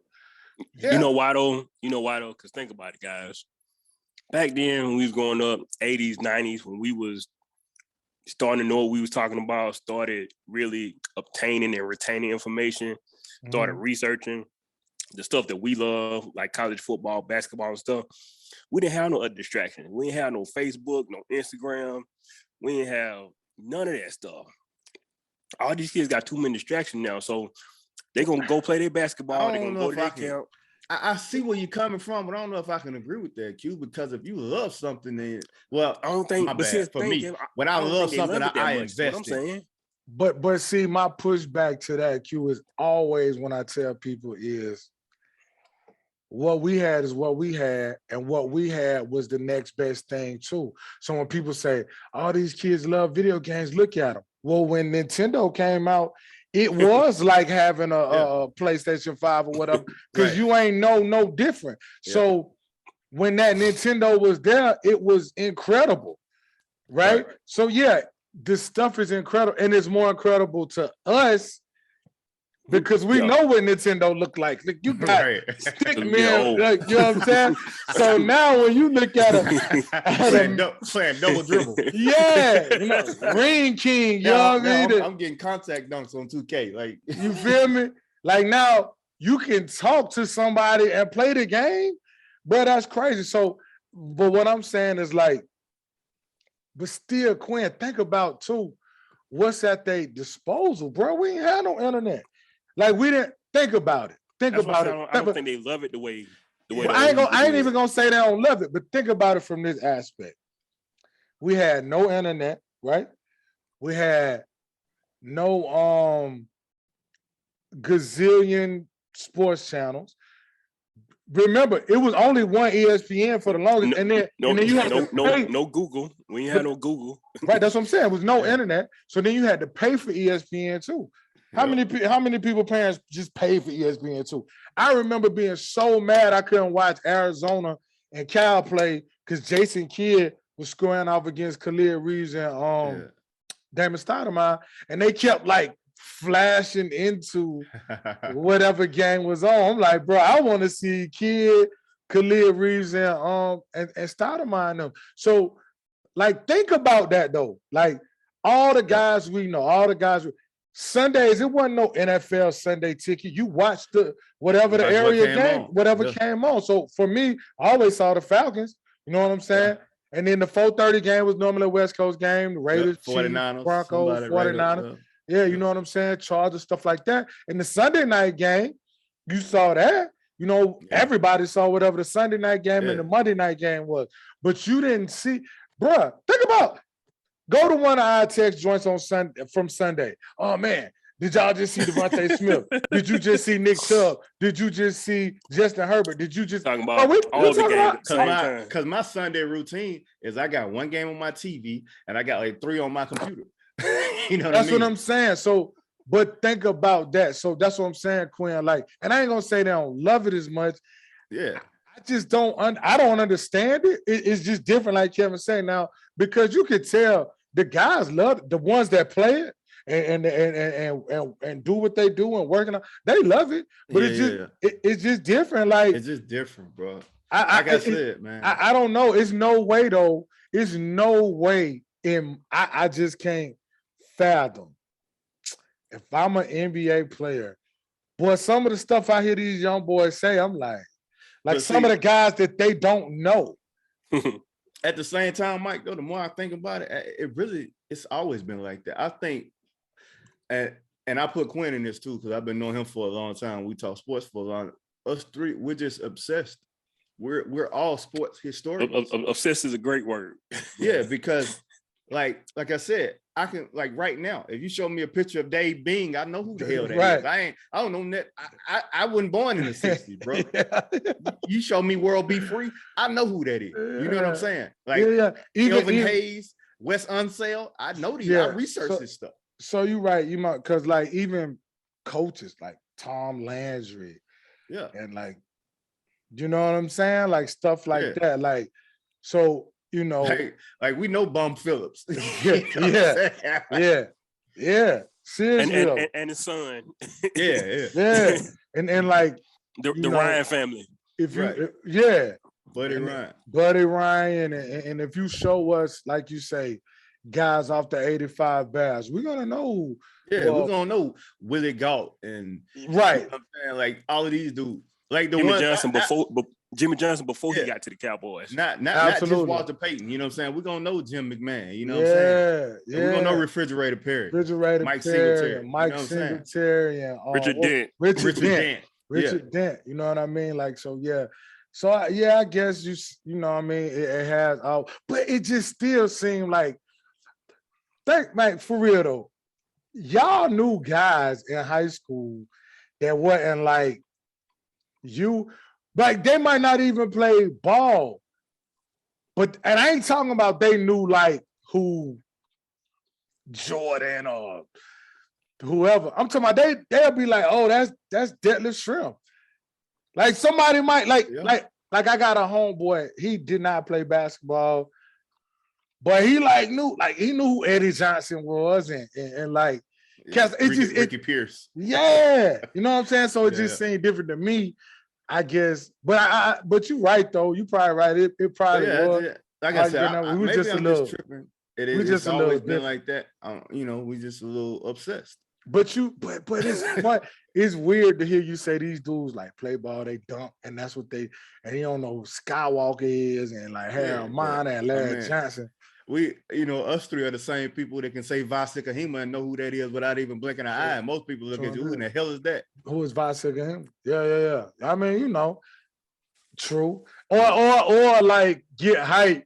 You know why though? Because think about it, guys. Back then, when we was growing up, 80s, 90s, when we was starting to know what we was talking about, started really obtaining and retaining information, started researching the stuff that we love, like college football, basketball and stuff. We didn't have no other distractions. We didn't have no Facebook, no Instagram. We didn't have none of that stuff. All these kids got too many distractions now, so they're going to go play their basketball. They're going to go to their camp. I see where you're coming from, but I don't know if I can agree with that, Q, because if you love something, then, well, I don't think, my bad, for me, when I love something, I invest in. But see, my pushback to that, Q, is always when I tell people is what we had is what we had, and what we had was the next best thing too. So when people say, all these kids love video games, look at them. Well, when Nintendo came out, it was like having a PlayStation 5 or whatever, because you ain't no different. So when that Nintendo was there, it was incredible, right? So yeah, this stuff is incredible, and it's more incredible to us because we know what Nintendo looked like. Like, you got Stickman, like, you know what I'm saying? So now when you look at playing double dribble, you know, Ring King, you know what I mean? I'm getting contact dunks on 2K, like, you feel me? Like, now you can talk to somebody and play the game, bro. That's crazy. So, but what I'm saying is, like, but still, Quinn, think about too, what's at their disposal, bro? We ain't had no internet. Like, we didn't think about it. I don't think they love it the way. I ain't even gonna say they don't love it, but think about it from this aspect. We had no internet, right? We had no gazillion sports channels. Remember, it was only one ESPN for the longest, and then you had no Google. We ain't had no Google. Right, that's what I'm saying. It was no internet, so then you had to pay for ESPN too. How many people parents just pay for ESPN too? I remember being so mad I couldn't watch Arizona and Cal play because Jason Kidd was scoring off against Khalil Reeves and Damon Stoudemire, and they kept like flashing into whatever game was on. I'm like, bro, I want to see Kidd, Khalil Reeves, and Stoudemire and them. So, like, think about that though. Like, all the guys we know, Sundays, it wasn't no NFL Sunday ticket. You watched whatever the area game, whatever came on. So for me, I always saw the Falcons. You know what I'm saying? And then the 4:30 game was normally a West Coast game. The Raiders, 49ers, Chiefs, Broncos, 49ers. You know what I'm saying? Chargers, stuff like that. And the Sunday night game, you saw that. You know, everybody saw whatever the Sunday night game and the Monday night game was. But you didn't see, bruh, think about, go to one of our text joints on Sunday from Sunday. Oh man, Did y'all just see Devontae Smith? Did you just see Nick Chubb? Did you just see Justin Herbert? Did you just talking about all the games? Because my Sunday routine is I got one game on my TV and I got like 3 on my computer. You know that's what I'm saying. So, but think about that. So that's what I'm saying, Quinn. Like, and I ain't gonna say they don't love it as much. Yeah. I just don't. I don't understand it. It's just different, like Kevin said now, because you could tell the guys love it. The ones that play it and do what they do and working on. They love it, but it's just different. Like it's just different, bro. Like I said, man. I don't know. It's no way though. It's no way. I just can't fathom if I'm an NBA player. Boy, some of the stuff I hear these young boys say, I'm like some of the guys that they don't know. At the same time, Mike, though, the more I think about it, it's always been like that. I think, and I put Quinn in this too, because I've been knowing him for a long time. We talk sports for a long. Us three, we're just obsessed. We're all sports historians. Obsessed is a great word. Yeah, because like I said, I can right now, if you show me a picture of Dave Bing, I know who the hell that is. I don't know that. I wasn't born in the 60s, bro. Yeah. You show me World Be Free, I know who that is. You know what I'm saying? Like Elvin Hayes, Wes Unseld, I know these. I research this stuff. So you're right. You might, because like even coaches like Tom Landry, and like, you know what I'm saying? Like stuff like that. Like, so you know, like we know Bum Phillips. yeah. Seriously, and his son. yeah. And like the Ryan family. If you Buddy Ryan, and if you show us, like you say, guys off the 85 Bears, we're gonna know. Yeah, we're gonna know Willie Gault and right. You know what I'm saying? Like all of these dudes. Like the Jimmy Johnson before he got to the Cowboys. Not just Walter Payton, you know what I'm saying? We're gonna know Jim McMahon, you know what I'm saying? Yeah. We're gonna know Refrigerator Perry. Mike Singletary, and Richard Dent, you know what I mean? Like, so yeah. So I guess you know what I mean, it has all, but it just still seemed like for real though, y'all knew guys in high school that wasn't like you. Like they might not even play ball, and I ain't talking about they knew like who Jordan or whoever. I'm talking about they'll be like, oh, that's Detlef Shrimp. Like somebody might like I got a homeboy. He did not play basketball, but he knew who Eddie Johnson was and like Ricky Pierce. Yeah, you know what I'm saying. So it just seemed different to me. I guess, but you're right though. You probably right. It probably was. Like I said, we just a little tripping. It's always been like that. You know, we just a little obsessed. But it's fun. It's weird to hear you say these dudes like play ball, they dunk, and that's what and you don't know who Skywalker is, and like Harold Miner and Larry Johnson. We, us three are the same people that can say Vasek Kahima and know who that is without even blinking an eye. Most people look at you, who in the hell is that? Who is Vasek Kahima? Yeah. I mean, true. Or like get hyped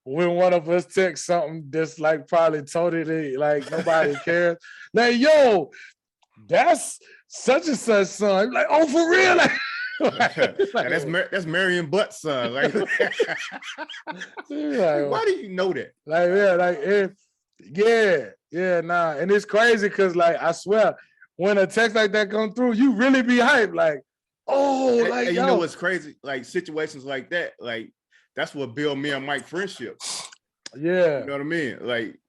when one of us texts something that's like probably totally like nobody cares. Like, yo, that's such and such son. Like, oh, for real? That's Marion Butt's son. Like, why do you know that? Nah. And it's crazy because, like, I swear, when a text like that come through, you really be hyped. Like, oh, and you know what's crazy? Like situations like that, like that's what build me and Mike friendship. Yeah, you know what I mean? Like,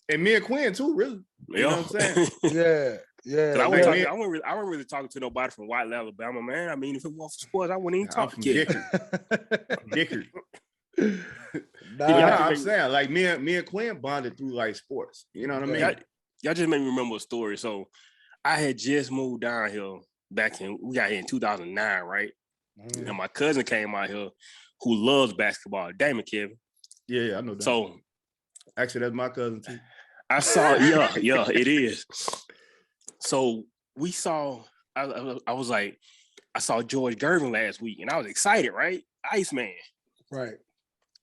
and me and Quinn too, really. You know what I'm saying? Yeah. I wasn't really talking to nobody from White, Alabama, man. I mean, if it wasn't for sports, I wouldn't even talk to kids. Dickard. I'm saying, like me and Quinn bonded through like sports. You know what I mean? Y'all just made me remember a story. So I had just moved down here we got here in 2009, right? Mm. And my cousin came out here who loves basketball, Damon Kevin. Yeah, I know that. So actually, that's my cousin too. I saw, it is. So we saw, I was like, I saw George Gervin last week and I was excited, right? Iceman. Right.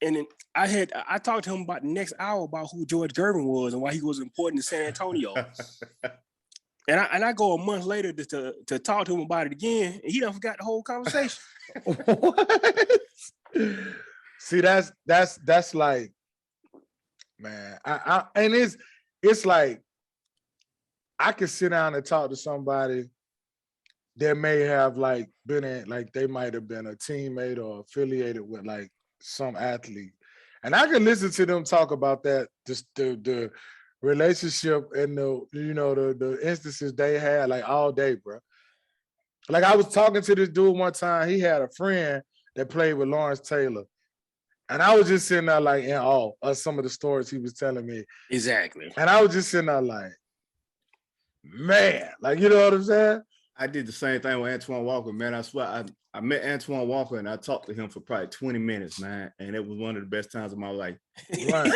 And then I talked to him about the next hour about who George Gervin was and why he was important to San Antonio. And I go a month later to talk to him about it again, and he done forgot the whole conversation. What? See, that's like, man. I and it's like I could sit down and talk to somebody that may have like been in, like they might have been a teammate or affiliated with like some athlete, and I can listen to them talk about that, just the relationship and the instances they had like all day, bro. Like I was talking to this dude one time. He had a friend that played with Lawrence Taylor, and I was just sitting there like in awe of some of the stories he was telling me. Exactly. And I was just sitting there like, man, like, you know what I'm saying? I did the same thing with Antoine Walker, man. I swear, I met Antoine Walker and I talked to him for probably 20 minutes, man. And it was one of the best times of my life. Right.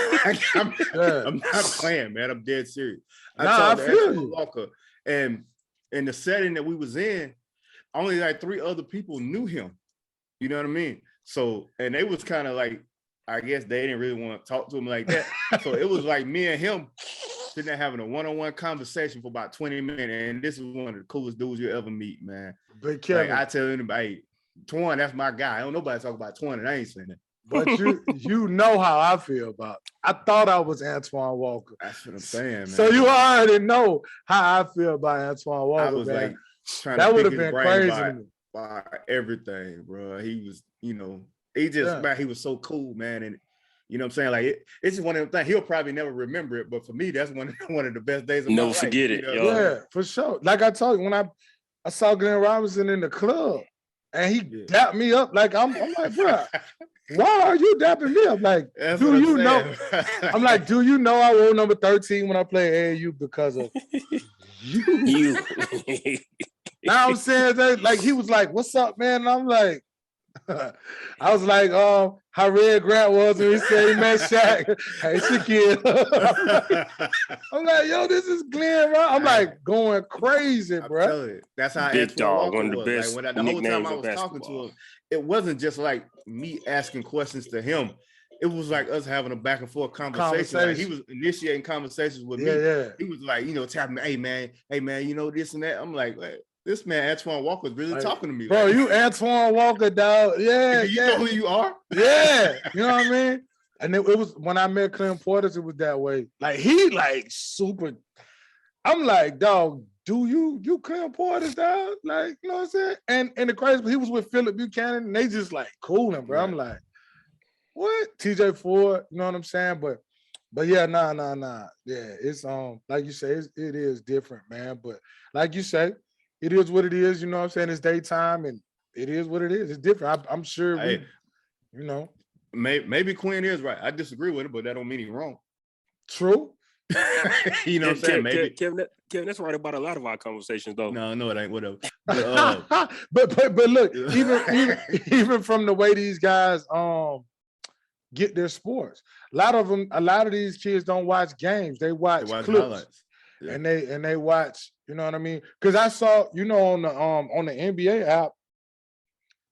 I'm not playing, man. I'm dead serious. I talked to Antoine Walker, and in the setting that we was in, only like 3 other people knew him. You know what I mean? So, and they was kind of like, I guess they didn't really want to talk to him like that. So it was like me and him sitting there having a one-on-one conversation for about 20 minutes. And this is one of the coolest dudes you ever meet, man. But Kevin, like I tell anybody, Twan, that's my guy. I don't nobody talk about Twan, and I ain't saying it. But you know how I feel about it. I thought I was Antoine Walker. That's what I'm saying, man. So you already know how I feel about Antoine Walker. I was man. like trying that to would have been crazy by everything, bro. He was, he just man, he was so cool, man. And you know what I'm saying? Like it's just one of them things. He'll probably never remember it, but for me, that's one of the best days of my life. Never forget it. Yeah, for sure. Like I told you, when I saw Glenn Robinson in the club and he dapped me up, like I'm like, bro, why are you dapping me up? Like, that's do you know? I'm like, do you know I wore number 13 when I played AAU because of you? Now I'm saying that, like, he was like, what's up, man? And I'm like, I was like, how Red Grant was when he said he met Shaq. Hey, Shaquille. I'm like, yo, this is Glenn, right? I'm like going crazy, bro. You, that's how Big Dog, one of the best. Like, the whole time I was talking to him, it wasn't just like me asking questions to him. It was like us having a back and forth conversation. Like he was initiating conversations with me. Yeah. He was like, tapping me, hey man, this and that. I'm like, this man Antoine Walker is really talking to me, bro. Like, you Antoine Walker, dog. Yeah, you know who you are. Yeah, you know what I mean. And it was when I met Clint Portis, it was that way. Like he like super. I'm like, dog, do you Clint Portis, dog? Like, you know what I'm saying? And the crazy, he was with Philip Buchanan, and they just like cooling, bro. Right. I'm like, what? TJ Ford, you know what I'm saying? But yeah, nah. Yeah, it's like you say, it is different, man. But like you say, it is what it is, you know what I'm saying? It's daytime and it is what it is. It's different. I'm sure Maybe Quinn is right. I disagree with it, but that don't mean he's wrong. True. You know what I'm saying? Maybe Kevin, that's right about a lot of our conversations, though. No, it ain't. Whatever. But look, even from the way these guys get their sports, a lot of these kids don't watch games. They watch clips. Highlights. Yeah. And they watch, you know what I mean? Because I saw, on the NBA app,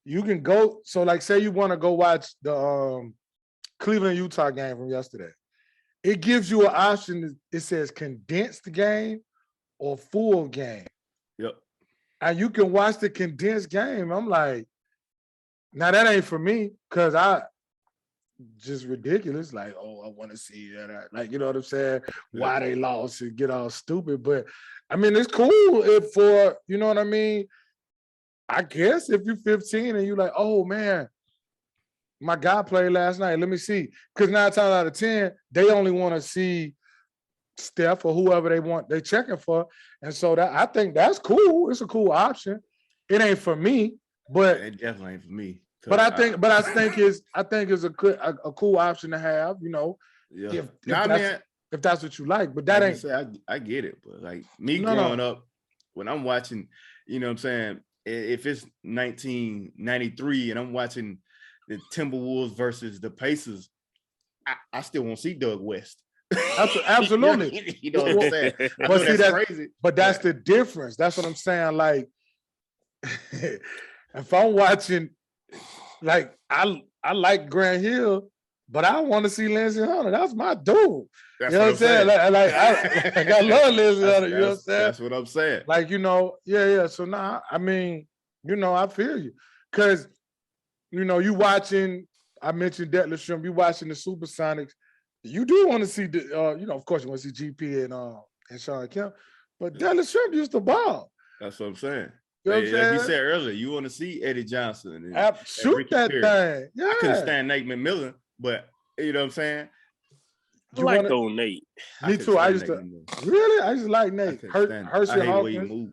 you can go. So like, say you want to go watch the Cleveland Utah game from yesterday. It gives you an option. It says condensed game or full game. Yep. And you can watch the condensed game. I'm like, now that ain't for me, because I just ridiculous. Like, oh, I want to see that. Like, you know what I'm saying? Why they lost and get all stupid. But I mean, it's cool if for, you know what I mean? I guess if you're 15 and you're like, oh man, my guy played last night. Let me see. Because 9 times out of 10, they only want to see Steph or whoever they're checking for. And so I think that's cool. It's a cool option. It ain't for me, but it definitely ain't for me. But I think it's a cool option to have, Yeah. If that's what you like. But that ain't. I get it, but like me growing up, when I'm watching, you know what I'm saying, if it's 1993 and I'm watching the Timberwolves versus the Pacers, I still won't see Doug West. Absolutely. You know what I'm saying? But see, that's crazy. But that's the difference. That's what I'm saying. Like, if I'm watching, like I like Grant Hill, but I want to see Lindsey Hunter. That's my dude. That's you know what I'm saying? I love Lindsey Hunter. You know what I'm saying? That's what I'm saying. Like, yeah. So now, I mean, I feel you. Because, you watching, I mentioned Detlef Shrimp, you watching the Supersonics. You do want to see the, of course you want to see GP and Sean Kemp, but Detlef Shrimp used to ball. That's what I'm saying. You know what I'm saying? Like you said earlier, you want to see Eddie Johnson. Shoot that thing. Yeah. I couldn't stand Nate McMillan, but you know what I'm saying? I like old Nate. Me too. I used to like Nate. Herschel Hawkins.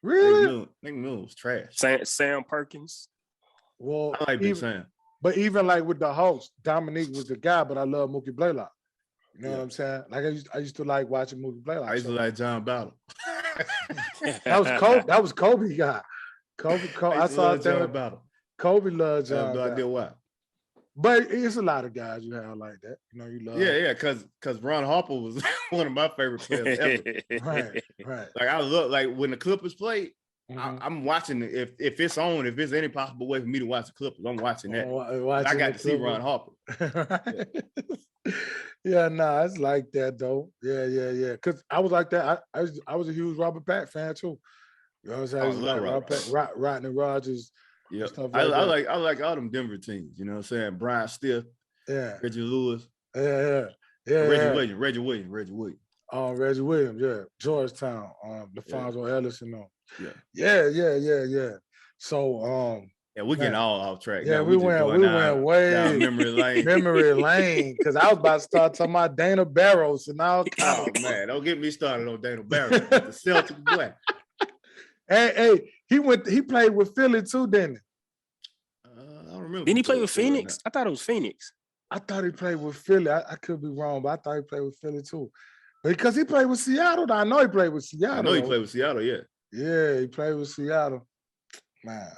Really? Nate McMillan was trash. Sam Perkins. Well, I like Big Sam. But even like with the Hawks, Dominique was the guy, but I love Mookie Blaylock. You know what I'm saying? Like I used to like watching Mookie Blaylock. I used to like John Battle. That was Kobe. That was Kobe guy. Kobe. I saw John Battle. Kobe loved John. I have no idea why. But it's a lot of guys you have like that. You love. Yeah, because Ron Harper was one of my favorite players ever. Right. Like I look like when the Clippers played. I'm watching it. If it's on, if there's any possible way for me to watch the Clippers, I'm watching that. I got to see Ron Harper. Yeah, it's like that though. Yeah. Because I was like that. I was a huge Robert Pack fan too. You know what I'm saying? I was like Robert Pack, Rodney Rogers. Yeah, I like all them Denver teams. You know what I'm saying? Brian Stiff. Yeah. Reggie Lewis. Yeah. Reggie Williams. Reggie Williams. Yeah. Georgetown. LaFonso Ellis and all. Yeah. So we're getting all off track. Yeah, we went way down memory lane. Memory lane. Because I was about to start talking about Dana Barros and all kinds. Oh man, don't get me started on Dana Barros. The Celtic boy. Hey, he played with Philly too, didn't he? I don't remember. Didn't he play with Phoenix? I thought it was Phoenix. I thought he played with Philly. I could be wrong, but I thought he played with Philly too. Because he played with Seattle. I know he played with Seattle. I know he played with Seattle, yeah. Yeah, he played with Seattle. Man.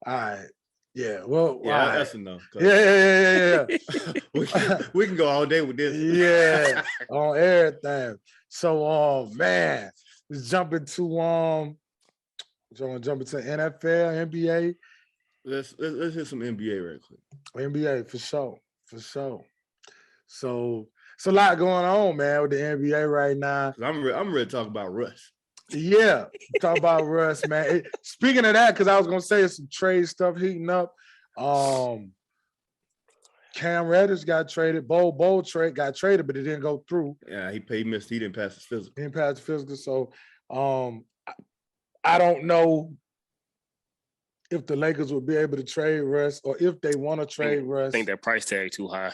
All right. Yeah. Well, yeah, that's enough. Yeah. we can go all day with this. Yeah, on everything. So, man, let's jump into NFL, NBA. Let's hit some NBA real quick. NBA for sure. So it's a lot going on, man, with the NBA right now. I'm ready to talk about Russ. Yeah, talk about Russ, man. Speaking of that, because I was gonna say some trade stuff heating up. Cam Reddish got traded. Bo got traded, but it didn't go through. Yeah, he missed. He didn't pass his physical. He didn't pass the physical. So, I don't know if the Lakers would be able to trade Russ or if they want to trade Russ. I think that price tag too high.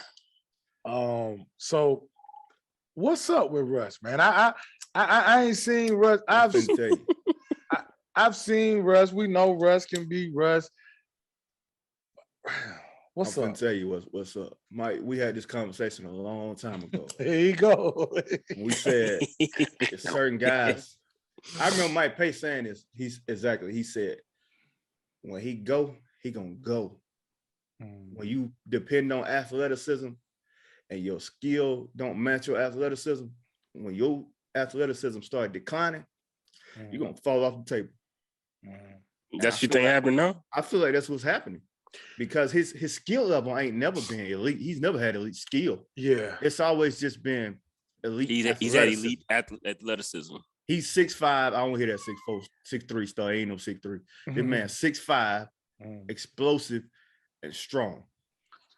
So what's up with Russ, man? I ain't seen Russ. I've seen Russ. We know Russ can be Russ. What's up? I'm gonna tell you what's up, Mike. We had this conversation a long time ago. There you go. We said certain guys. I remember Mike Pace saying this. He said, when he go, he gonna go. When you depend on athleticism and your skill don't match your athleticism, when your athleticism start declining, you're gonna fall off the table. That's what you think happening now? I feel like that's what's happening. Because his skill level ain't never been elite. He's never had elite skill. Yeah. It's always just been elite. He's had elite athleticism. He's 6'5". I don't hear that 6'4", 6'3" star. He ain't no 6'3". This man 6'5", explosive and strong.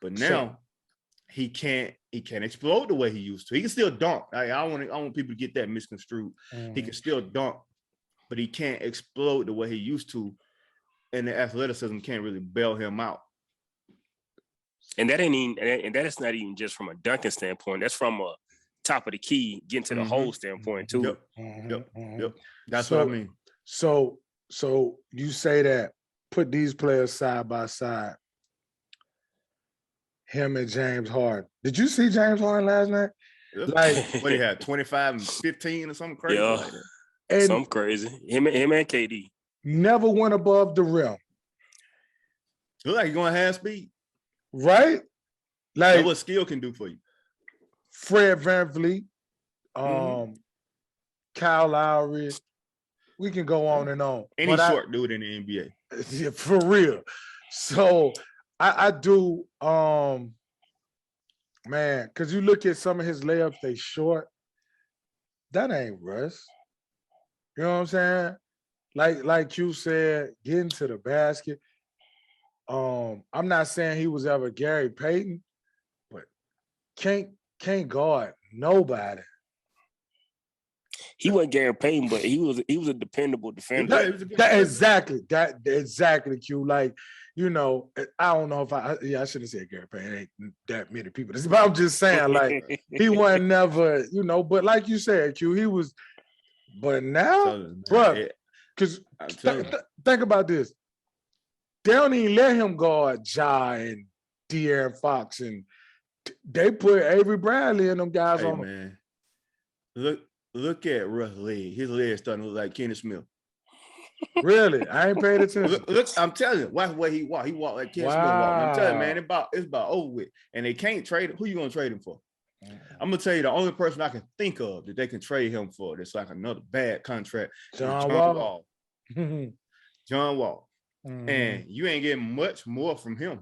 But now he can't explode the way he used to. He can still dunk. I want people to get that misconstrued. He can still dunk, but he can't explode the way he used to. And the athleticism can't really bail him out. And that is not even just from a dunking standpoint. That's from a top of the key, getting to the hole standpoint too. Yep. That's what I mean. So you say that, put these players side by side, him and James Harden. Did you see James Harden last night? Yep. Like what he had, 25 and 15 or something crazy? Yeah, like that. Something crazy. Him and KD. Never went above the rim. Look like you're going half speed. Right? Like that's what skill can do for you. Fred VanVleet, Kyle Lowry. We can go on and on. Any short dude in the NBA. Yeah, for real. So I do Man, because you look at some of his layups, they short. That ain't Russ. You know what I'm saying? Like you said, getting to the basket. I'm not saying he was ever Gary Payton, but can't guard nobody. He wasn't Gary Payton, but he was a dependable defender. Exactly, Q. Like, you know, I don't know if I should have said Gary Payton. It ain't that many people. But I'm just saying, like, he wasn't never, you know, but like you said, Q, he was, but now, bro, because think about this. They don't even let him guard Ja and De'Aaron Fox, and they put Avery Bradley and them guys on him. Man. Look at Russ' leg. His leg starting to look like Kenny Smith. Really? I ain't paid attention. Look, I'm telling you, watch the way he walked. He walked like Kenny Smith walked. I'm telling you, man, it's about over with. And they can't trade him. Who you gonna trade him for? I'm gonna tell you the only person I can think of that they can trade him for that's like another bad contract. John Wall. John Wall. And you ain't getting much more from him.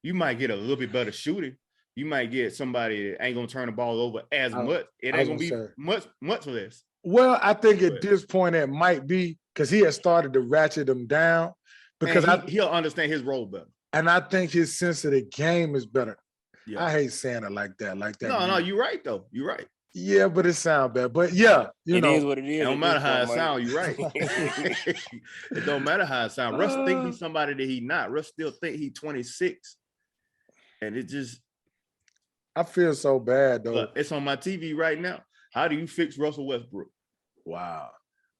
You might get a little bit better shooting. You might get somebody that ain't gonna turn the ball over as much. It ain't gonna be much less. Well, I think at this point it might be because he has started to ratchet them down. Because he'll understand his role better. And I think his sense of the game is better. Yeah. I hate saying it like that. No, you're right though. You're right. Yeah, but it sounds bad. But yeah, it is what it is. It don't matter how it sounds. You're right. It don't matter how it sounds. Russ think he's somebody that he's not. Russ still think he's 26, and it just. I feel so bad though. Look, it's on my TV right now. How do you fix Russell Westbrook? Wow.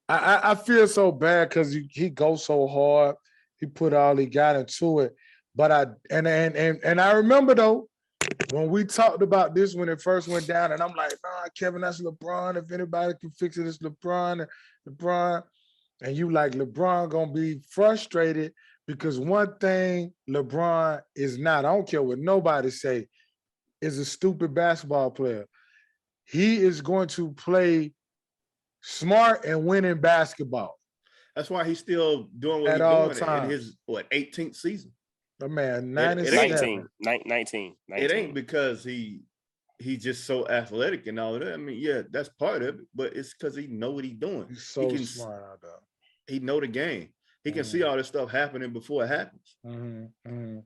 I feel so bad because he goes so hard. He put all he got into it. But I remember though, when we talked about this when it first went down, and I'm like, nah, Kevin, that's LeBron. If anybody can fix it, it's LeBron. And you like LeBron gonna be frustrated because one thing LeBron is not, I don't care what nobody say, is a stupid basketball player. He is going to play smart and winning basketball. That's why he's still doing what he's doing in his 18th season. The man, 19. It ain't because he's just so athletic and all of that. I mean, yeah, that's part of it, but it's because he know what he's doing. He's so smart out there. He know the game. He can see all this stuff happening before it happens. And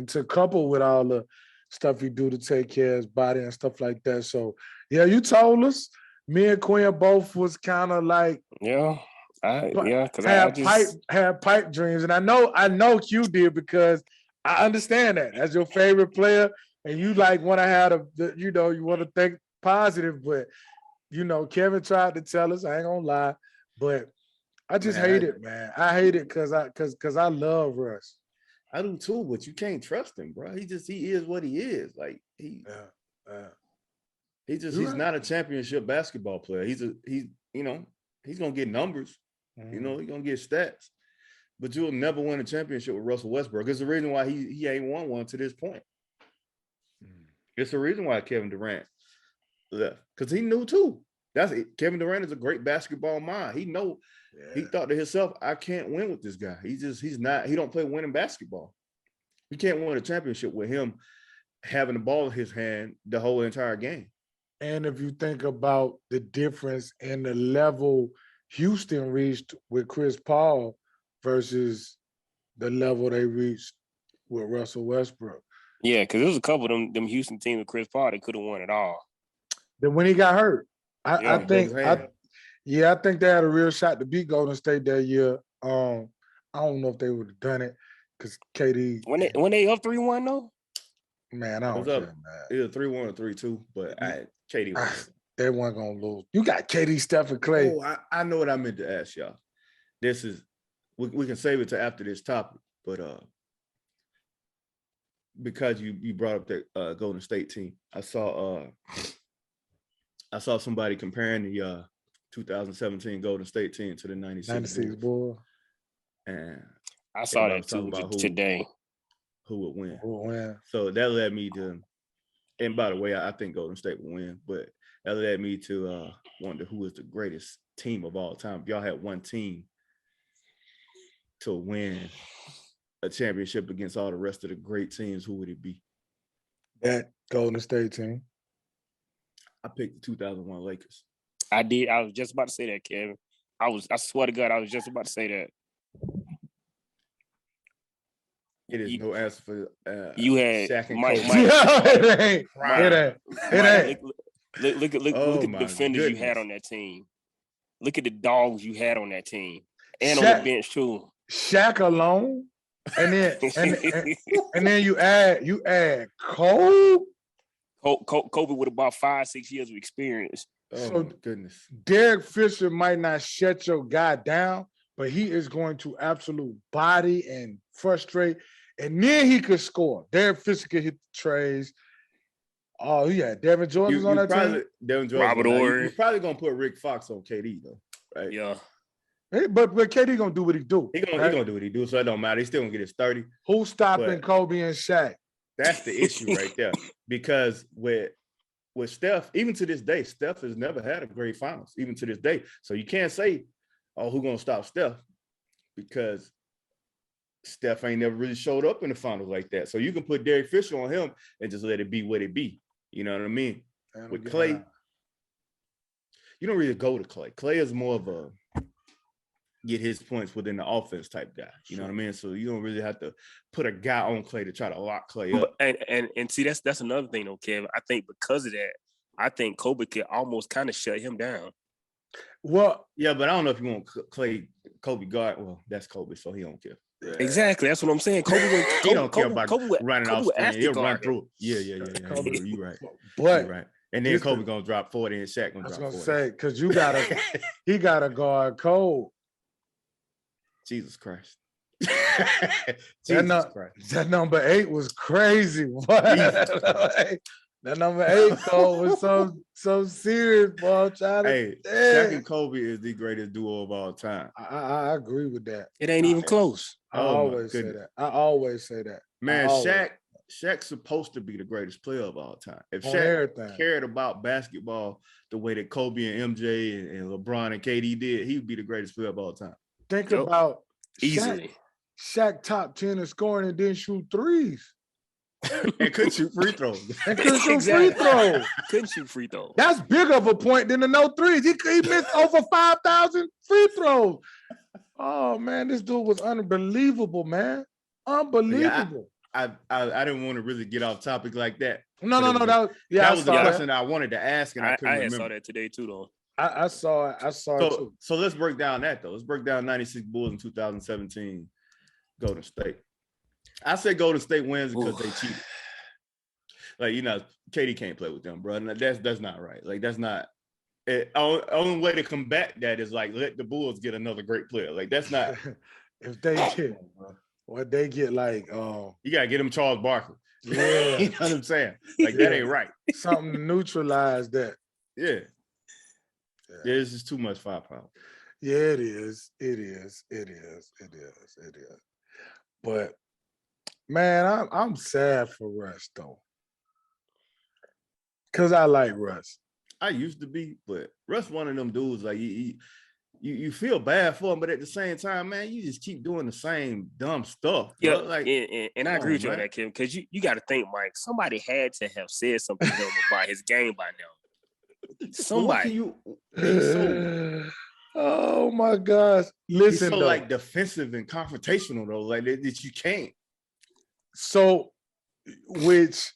to couple with all the stuff he do to take care of his body and stuff like that. So yeah, you told us. Me and Quinn both was kind of like because had pipe dreams, and I know Q did because I understand that as your favorite player, and you like want to have you want to think positive, but Kevin tried to tell us. I ain't gonna lie, but I just hate it, man. I hate it because I love Russ. I do too, but you can't trust him, bro. He is what he is. Like he's not a championship basketball player. He's gonna get numbers. He's gonna get stats, but you'll never win a championship with Russell Westbrook. It's the reason why he ain't won one to this point. It's the reason why Kevin Durant left, because he knew too. That's it. Kevin Durant is a great basketball mind. He thought to himself, I can't win with this guy. He don't play winning basketball. You can't win a championship with him having the ball in his hand the whole entire game. And if you think about the difference in the level Houston reached with Chris Paul versus the level they reached with Russell Westbrook. Yeah, because there was a couple of them Houston teams with Chris Paul that could have won it all. Then when he got hurt, I think they had a real shot to beat Golden State that year. I don't know if they would have done it because KD when they up 3-1 though. Man, I don't care, man. Either 3-1 or 3-2, but KD was. They weren't gonna lose. You got KD, Steph, and Clay. Oh, I know what I meant to ask y'all. This is we can save it to after this topic, but because you brought up that Golden State team, I saw somebody comparing the 2017 Golden State team to the 96 Bulls. And I saw that too today. Who would win? Who would win? So that led me to, and by the way, I think Golden State will win, but that led me to wonder who is the greatest team of all time. If y'all had one team to win a championship against all the rest of the great teams, who would it be? That Golden State team. I picked the 2001 Lakers. I did. I was just about to say that, Kevin. I swear to God, I was just about to say that. It is no answer for you had Shaq and Mike. It ain't. Look at the defenders you had on that team. Look at the dogs you had on that team, and on the bench too. Shaq alone, and then and then you add Kobe. Kobe with about 5-6 years of experience. Oh my goodness. Derek Fisher might not shut your guy down, but he is going to absolute body and frustrate. And then he could score. Derek Fisher could hit the trays. Oh, yeah. Devin Jordan was on that team. Devin Jordan. Robert Horry. You're probably going to put Rick Fox on KD, though, right? Yeah. But KD going to do what he do. He gonna do what he do, so it don't matter. He's still going to get his 30. Who's stopping Kobe and Shaq? That's the issue right there. Because with Steph, even to this day, Steph has never had a great finals, even to this day. So you can't say, oh, who's going to stop Steph? Because Steph ain't never really showed up in the finals like that. So you can put Derek Fisher on him and just let it be what it be. You know what I mean? With Clay, you don't really go to Clay. Clay is more of a get his points within the offense type guy. You know what I mean? So you don't really have to put a guy on Clay to try to lock Clay up. And see, that's another thing though, Kevin. I think because of that, I think Kobe could almost kind of shut him down. Well, yeah, but I don't know if you want Kobe guard. Well, that's Kobe, so he don't care. Yeah. Exactly, that's what I'm saying. He don't care about running off screen. He'll run through. Yeah. You right. But you're right. And then Kobe gonna drop 40 and Shaq gonna drop 40. I was gonna say, because he gotta guard Cole. Jesus Christ. That number 8 was crazy. That number 8 Cole was so serious, boy. Shaq and Kobe is the greatest duo of all time. I agree with that. It ain't even close. I always say that. Man, Shaq's supposed to be the greatest player of all time. If Shaq cared about basketball the way that Kobe and MJ and LeBron and KD did, he would be the greatest player of all time. Think about easily. Shaq top 10 in scoring and didn't shoot threes. And couldn't shoot free throws. Couldn't shoot free throws. That's bigger of a point than the no threes. He missed over 5,000 free throws. Oh man, this dude was unbelievable, man. Unbelievable. Yeah, I didn't want to really get off topic like that. No. That was the question I wanted to ask, and I couldn't remember. I saw that today too, though. I saw it too. So let's break down that though. Let's break down 96 Bulls in 2017 Golden State. I said Golden State wins because they cheated. Like, KD can't play with them, bro. That's not right. Like, that's not it. Only way to combat that is like let the Bulls get another great player. Like, that's not if they get what they get, like you gotta get them Charles Barkley. Yeah. You know what I'm saying? Like that ain't right. Something to neutralize that. Yeah. This is too much firepower. Yeah, it is. But man, I'm sad for Russ though. Cause I like Russ. I used to be, but Russ one of them dudes, like you feel bad for him, but at the same time, man, you just keep doing the same dumb stuff. Yeah, like, and I agree with you on that, Kim, because you got to think, Mike, somebody had to have said something to him about his game by now. Somebody. Oh my gosh! Listen, he's so like defensive and confrontational though, like that you can't. So, which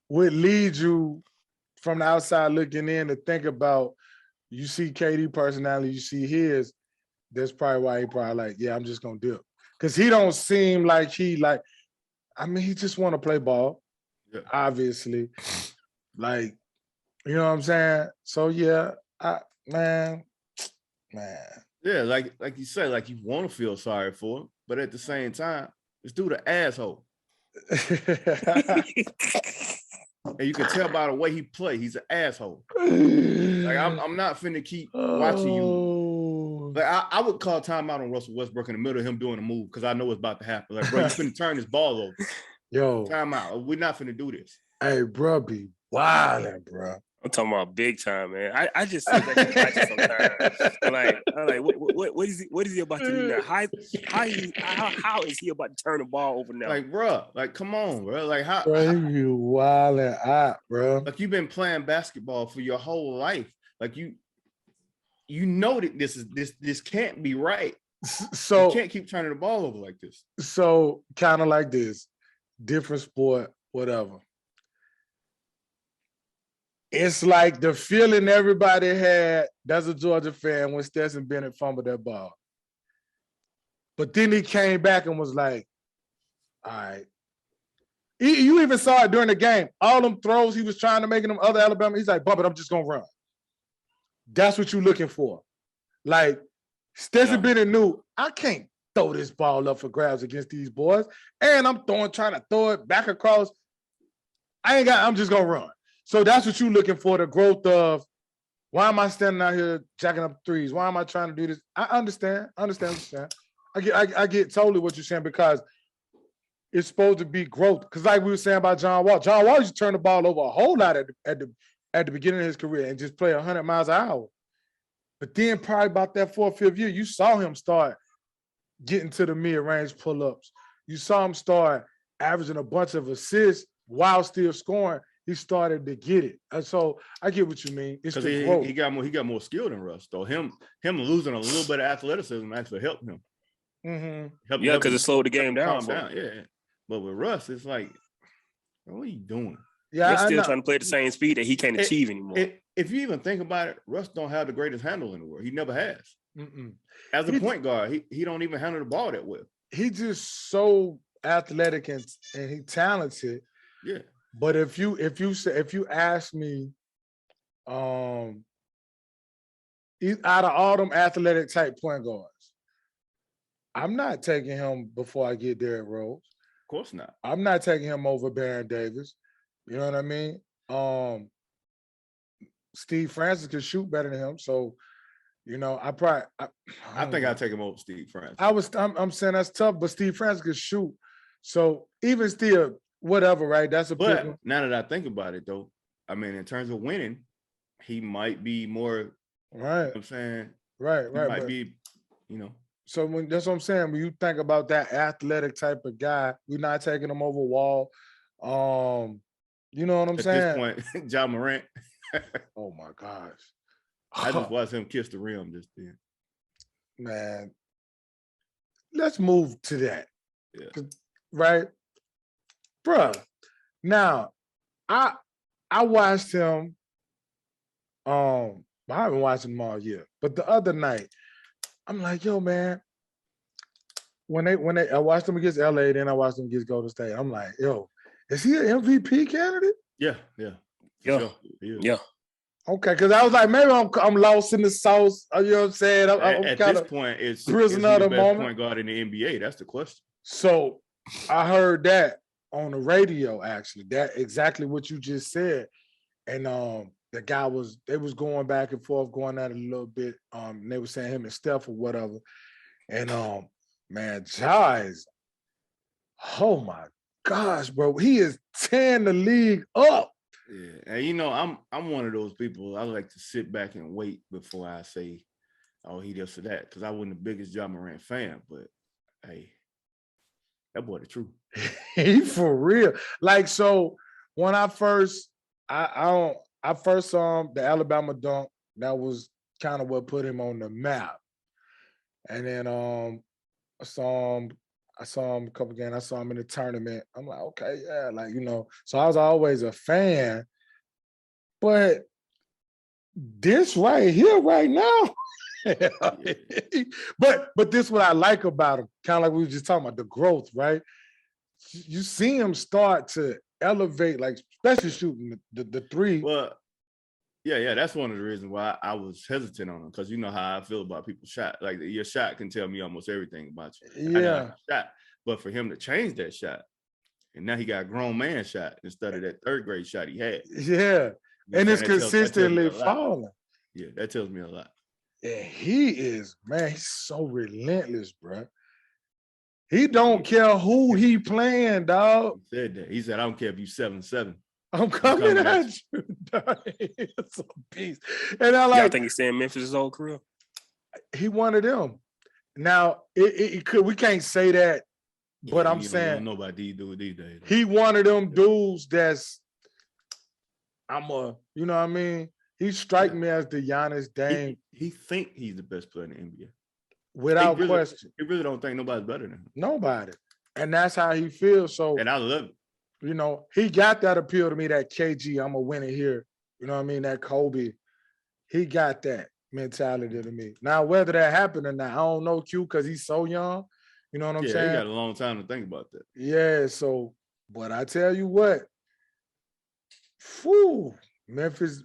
would lead you from the outside looking in to think about, you see KD personality, you see his, that's probably why he probably like, yeah, I'm just gonna do it. Cause he don't seem like he just want to play ball, obviously. Like, you know what I'm saying? So yeah, man. Yeah, like you said, like you want to feel sorry for him, but at the same time, this dude an asshole. And you can tell by the way he play, he's an asshole. Like I'm not finna keep watching you. Like I would call timeout on Russell Westbrook in the middle of him doing a move because I know it's about to happen. Like, bro, you finna turn this ball over. Yo, timeout. We're not finna do this. Hey, bro, be wildin', bro. I'm talking about big time, man. I just sit back and watch it sometimes. I'm like, what is he about to do now? How is he about to turn the ball over now? Like, bro, like, come on, bro. Like, how you wilding out, bro? Like, you've been playing basketball for your whole life. Like, you know that this can't be right. So you can't keep turning the ball over like this. So kind of like this, different sport, whatever. It's like the feeling everybody had that's a Georgia fan when Stetson Bennett fumbled that ball. But then he came back and was like, all right. You even saw it during the game. All them throws he was trying to make in them other Alabama, he's like, Bubba, I'm just going to run. That's what you're looking for. Like, Stetson Bennett knew, I can't throw this ball up for grabs against these boys. And I'm trying to throw it back across. I'm just going to run. So that's what you're looking for, the growth of, why am I standing out here jacking up threes? Why am I trying to do this? I understand what you're saying. I get totally what you're saying, because it's supposed to be growth. Because like we were saying about John Wall used to turn the ball over a whole lot at the beginning of his career and just play 100 miles an hour. But then probably about that 4th, 5th year, you saw him start getting to the mid-range pull-ups. You saw him start averaging a bunch of assists while still scoring. He started to get it. And so I get what you mean. It's the growth. He got more skill than Russ, though. Him losing a little bit of athleticism actually helped him. Mm-hmm. Because it slowed the game down. Yeah. But with Russ, it's like, what are you doing? Yeah, Russ still trying to play at the same speed that he can't achieve anymore. If you even think about it, Russ don't have the greatest handle in the world. He never has. As a point guard, he don't even handle the ball that well. He's just so athletic and he talented. Yeah. But if you ask me, out of all them athletic type point guards, I'm not taking him before I get Derrick Rose. Of course not. I'm not taking him over Baron Davis. You know what I mean? Steve Francis could shoot better than him, so you know I think I'd take him over Steve Francis. I'm saying that's tough, but Steve Francis could shoot. So even still, whatever, right? That's a but big one. Now that I think about it, though, I mean, in terms of winning, he might be more. Right. You know what I'm saying. Right. He might be, you know. So that's what I'm saying. When you think about that athletic type of guy, we're not taking him over Wall. You know what I'm saying? At this point, Ja Morant. Oh my gosh. I just watched him kiss the rim just then. Man, let's move to that. Yeah. Right? Bruh. Now, I watched him. I haven't watched him all year, but the other night, I'm like, yo, man. When I watched him against LA, then I watched him against Golden State. I'm like, yo, is he an MVP candidate? Yeah. Sure. Yeah. Okay, because I was like, maybe I'm lost in the sauce. You know what I'm saying? I'm at this point, it's prisoner of the moment. Point guard in the NBA. That's the question. So I heard that on the radio. Actually, that exactly what you just said, and the guy they was going back and forth, going at it a little bit. And they were saying him and Steph or whatever, and man, Ja is, oh my gosh, bro, he is tearing the league up. Yeah, and you know, I'm one of those people. I like to sit back and wait before I say, "Oh, he this or that," because I wasn't the biggest Ja Morant fan. But hey, that boy the truth. He for real. Like, so when I first saw him, the Alabama dunk, that was kind of what put him on the map. And then I saw him a couple games. I saw him in the tournament. I'm like, okay, yeah, like, you know. So I was always a fan. But this right here, right now, but this is what I like about him. Kind of like we were just talking about, the growth, right? You see him start to elevate, like especially shooting the three. Well, yeah, that's one of the reasons why I was hesitant on him, because you know how I feel about people's shot. Like, your shot can tell me almost everything about you. Yeah. Shot. But for him to change that shot, and now he got a grown man shot instead of that third grade shot he had. Yeah. And it's consistently falling. Yeah, that tells me a lot. Yeah, he is, man, he's so relentless, bro. He don't care who he playing, dog. He said that. He said, I don't care if you 7-7. I'm coming at you. It's a beast. And I like. Y'all think he's staying Memphis his whole career? He wanted them. Now it could. We can't say that, but I'm saying. Don't know about these dudes these days. He one of them dudes that's. You know what I mean? He strike me as the Giannis Dame. He think he's the best player in the NBA. Without question. He really don't think nobody's better than him. Nobody. And that's how he feels. So, and I love it. You know, he got that appeal to me, that KG, I'm going to win it here. You know what I mean? That Kobe. He got that mentality to me. Now, whether that happened or not, I don't know, Q, because he's so young. You know what I'm saying? Yeah, he got a long time to think about that. Yeah, so, but I tell you what, Memphis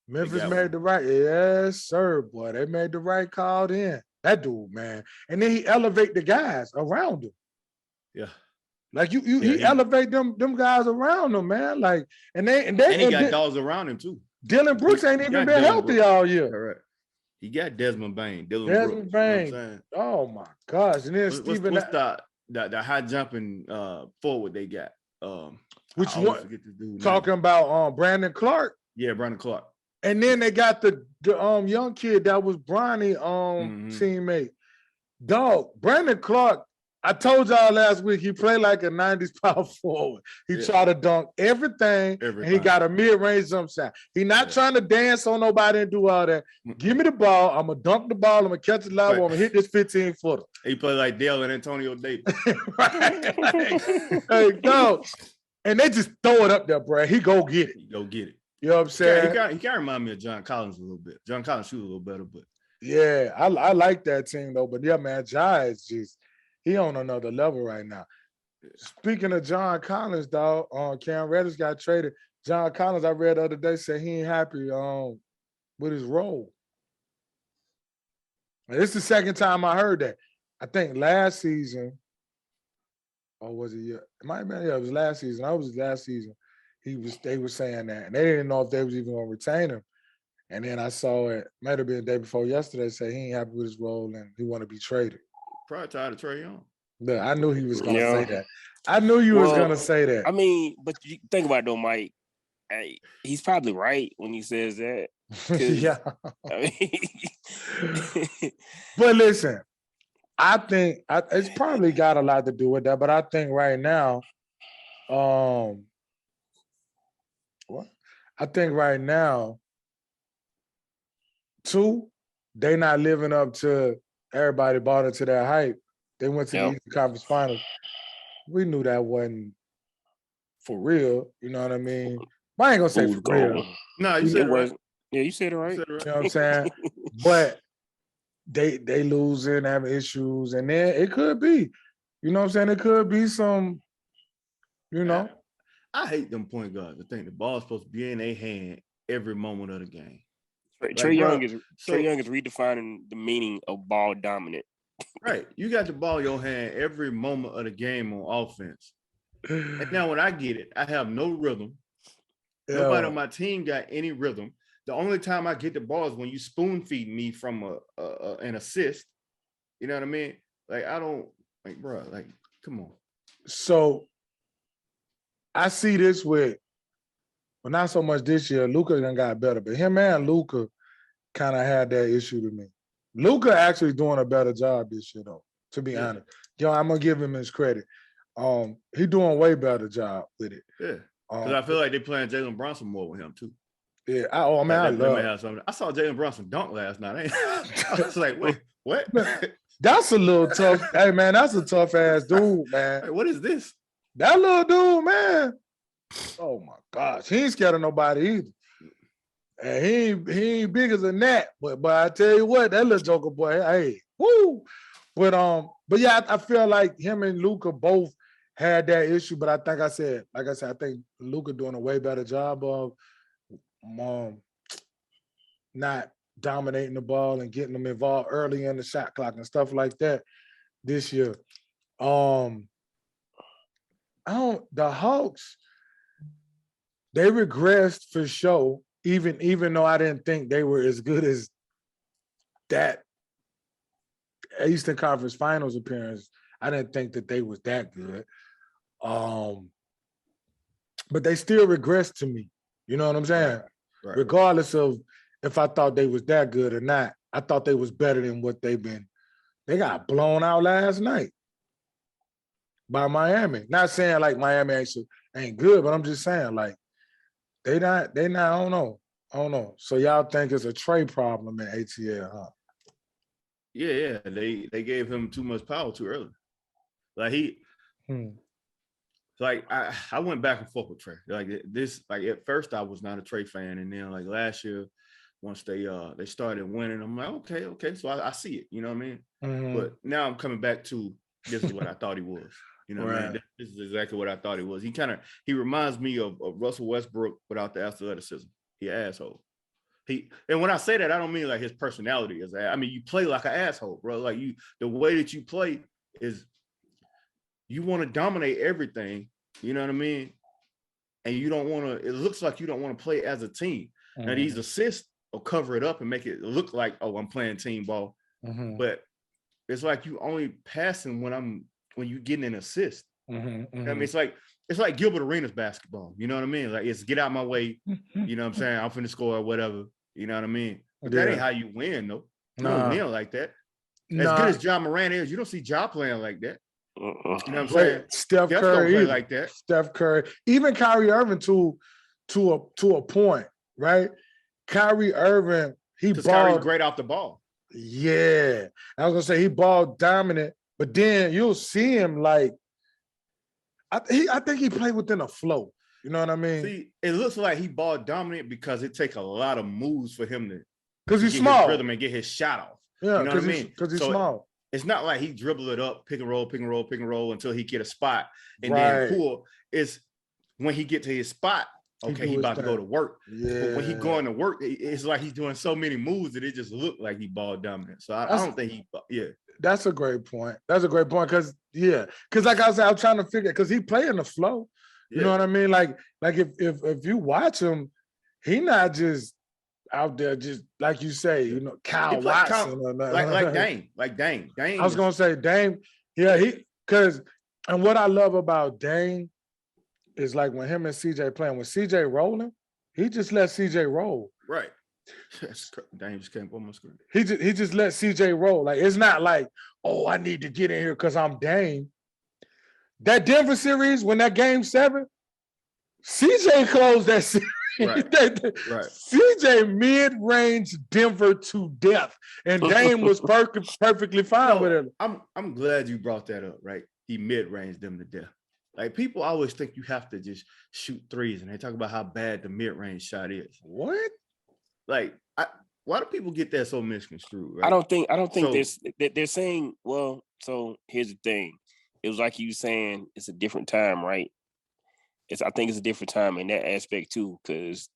made the right, yes, sir, boy. They made the right call then. That dude, man. And then he elevate the guys around him. Yeah. Like he elevate them guys around him, man. Like, and he got dogs around him too. Dylan Brooks ain't even been healthy all year. Correct. He got Desmond Bain, Desmond Bain. You know oh my gosh! And then Stephen. What's the high jumping forward they got? Which one? Talking about Brandon Clark. Yeah, Brandon Clark. And then they got the young kid that was Bronny teammate. Dog, Brandon Clark. I told y'all last week he played like a 90s power forward. He tried to dunk everything. And he got a mid-range jump shot. He not trying to dance on nobody and do all that. Give me the ball. I'm going to dunk the ball. I'm going to catch the live. I'm going to hit this 15-footer. He played like Dale and Antonio Davis. Right. Hey, dog. And they just throw it up there, bro. He go get it. You know what I'm saying? He kind of remind me of John Collins a little bit. John Collins shoot a little better, but. Yeah, I like that team, though. But, yeah, man, Jai is just. He on another level right now. Speaking of John Collins, dog, Cam Reddish got traded. John Collins, I read the other day, said he ain't happy with his role. And this is the second time I heard that. I think last season, or was it? Yeah, it might have been. Yeah, it was last season. I was last season. They were saying that, and they didn't know if they was even gonna retain him. And then I saw it. Might have been the day before yesterday. Say he ain't happy with his role and he want to be traded. Probably tired of Trae Young. Look, I knew he was going to say that. I knew you was going to say that. I mean, but you think about it though, Mike. Hey, he's probably right when he says that. Yeah. I mean, but listen, I think it's probably got a lot to do with that. But I think right now, they not living up to. Everybody bought into that hype. They went to the Eastern Conference Finals. We knew that wasn't for real. You know what I mean? I ain't gonna say for real. No, you said it right. Yeah, you said it right. You know what I'm saying? But they losing, having issues, and then it could be. You know what I'm saying? It could be some. You know. I hate them point guards. I think the ball's supposed to be in their hand every moment of the game. Trae Young is redefining the meaning of ball dominant. Right. You got the ball in your hand every moment of the game on offense. And now when I get it, I have no rhythm. Yeah. Nobody on my team got any rhythm. The only time I get the ball is when you spoon feed me from an assist. You know what I mean? Like, I don't, like, bro, like, come on. So I see this with, well, not so much this year. Luka done got better, but him and Luka kind of had that issue to me. Luka actually doing a better job this year, though, to be honest. Yo, I'm going to give him his credit. He doing a way better job with it. Yeah. Because I feel like they're playing Jalen Brunson more with him, too. Yeah. I saw Jalen Brunson dunk last night. I was like, wait, what? That's a little tough. Hey, man, that's a tough-ass dude, man. Hey, what is this? That little dude, man. Oh, my gosh. He ain't scared of nobody either. And he ain't big as a gnat. But I tell you what, that little joker boy, hey, woo. But yeah, I feel like him and Luka both had that issue. But I think I think Luka doing a way better job of not dominating the ball and getting them involved early in the shot clock and stuff like that this year. The Hawks, they regressed for sure, even though I didn't think they were as good as that Eastern Conference Finals appearance. I didn't think that they was that good. but they still regress to me. You know what I'm saying? Right. Regardless of if I thought they was that good or not, I thought they was better than what they've been. They got blown out last night by Miami. Not saying like Miami ain't good, but I'm just saying like they not. I don't know. So y'all think it's a trade problem in ATL, huh? Yeah. They gave him too much power too early. Like like I went back and forth with Trey. Like this, like at first I was not a Trey fan, and then like last year, once they started winning, I'm like, okay, so I see it, you know what I mean? Mm-hmm. But now I'm coming back to this is what I thought he was. You know what I mean? This is exactly what I thought he was. He reminds me of Russell Westbrook without the athleticism. He an asshole. And when I say that, I don't mean like his personality is. I mean, you play like an asshole, bro. Like the way that you play is you want to dominate everything. You know what I mean? And you don't want to. It looks like you don't want to play as a team. Mm-hmm. Now these assists will cover it up and make it look like, oh, I'm playing team ball. Mm-hmm. But it's like you only passing when you getting an assist. Mm-hmm. Mm-hmm. I mean, it's like Gilbert Arenas basketball. You know what I mean? Like it's get out my way. You know what I'm saying? I'm finna score or whatever. You know what I mean? But that ain't how you win, though. You don't win like that. As good as Ja Morant is, you don't see Ja playing like that. You know what I'm saying? Steph Curry don't play like that. Steph Curry, even Kyrie Irving to a point, right? Kyrie Irving, Kyrie's great off the ball. Yeah, I was gonna say he ball dominant, but then you'll see him like I think he played within a flow. You know what I mean? See, it looks like he ball dominant because it takes a lot of moves for him because he's small, his rhythm and get his shot off. Yeah, you know what I mean? Because he's small. It's not like he dribble it up, pick and roll until he get a spot and then pull. It's when he get to his spot. Okay, he about to go to work. Yeah. But when he going to work, it's like he's doing so many moves that it just looked like he ball dominant. So I don't think That's a great point. Because like I said, I'm trying to figure because he play in the flow. You know what I mean? Like if you watch him, he not just out there just like you say, you know, Kyle Watson like Dame. Dame. I was gonna say Dame. Yeah, and what I love about Dame is like when him and CJ playing, when CJ rolling, he just let CJ roll. Right. Dame just came on my screen. He just let CJ roll. Like it's not like, oh, I need to get in here because I'm Dame. That Denver series, when that game 7, CJ closed that series. Right. CJ mid-range Denver to death. And Dame was perfectly fine with it. I'm glad you brought that up, right? He mid-range them to death. Like people always think you have to just shoot threes, and they talk about how bad the mid-range shot is. What? Like, why do people get that so misconstrued? Right? I don't think they're saying. Well, so here's the thing. It was like you saying it's a different time, right? I think it's a different time in that aspect too, because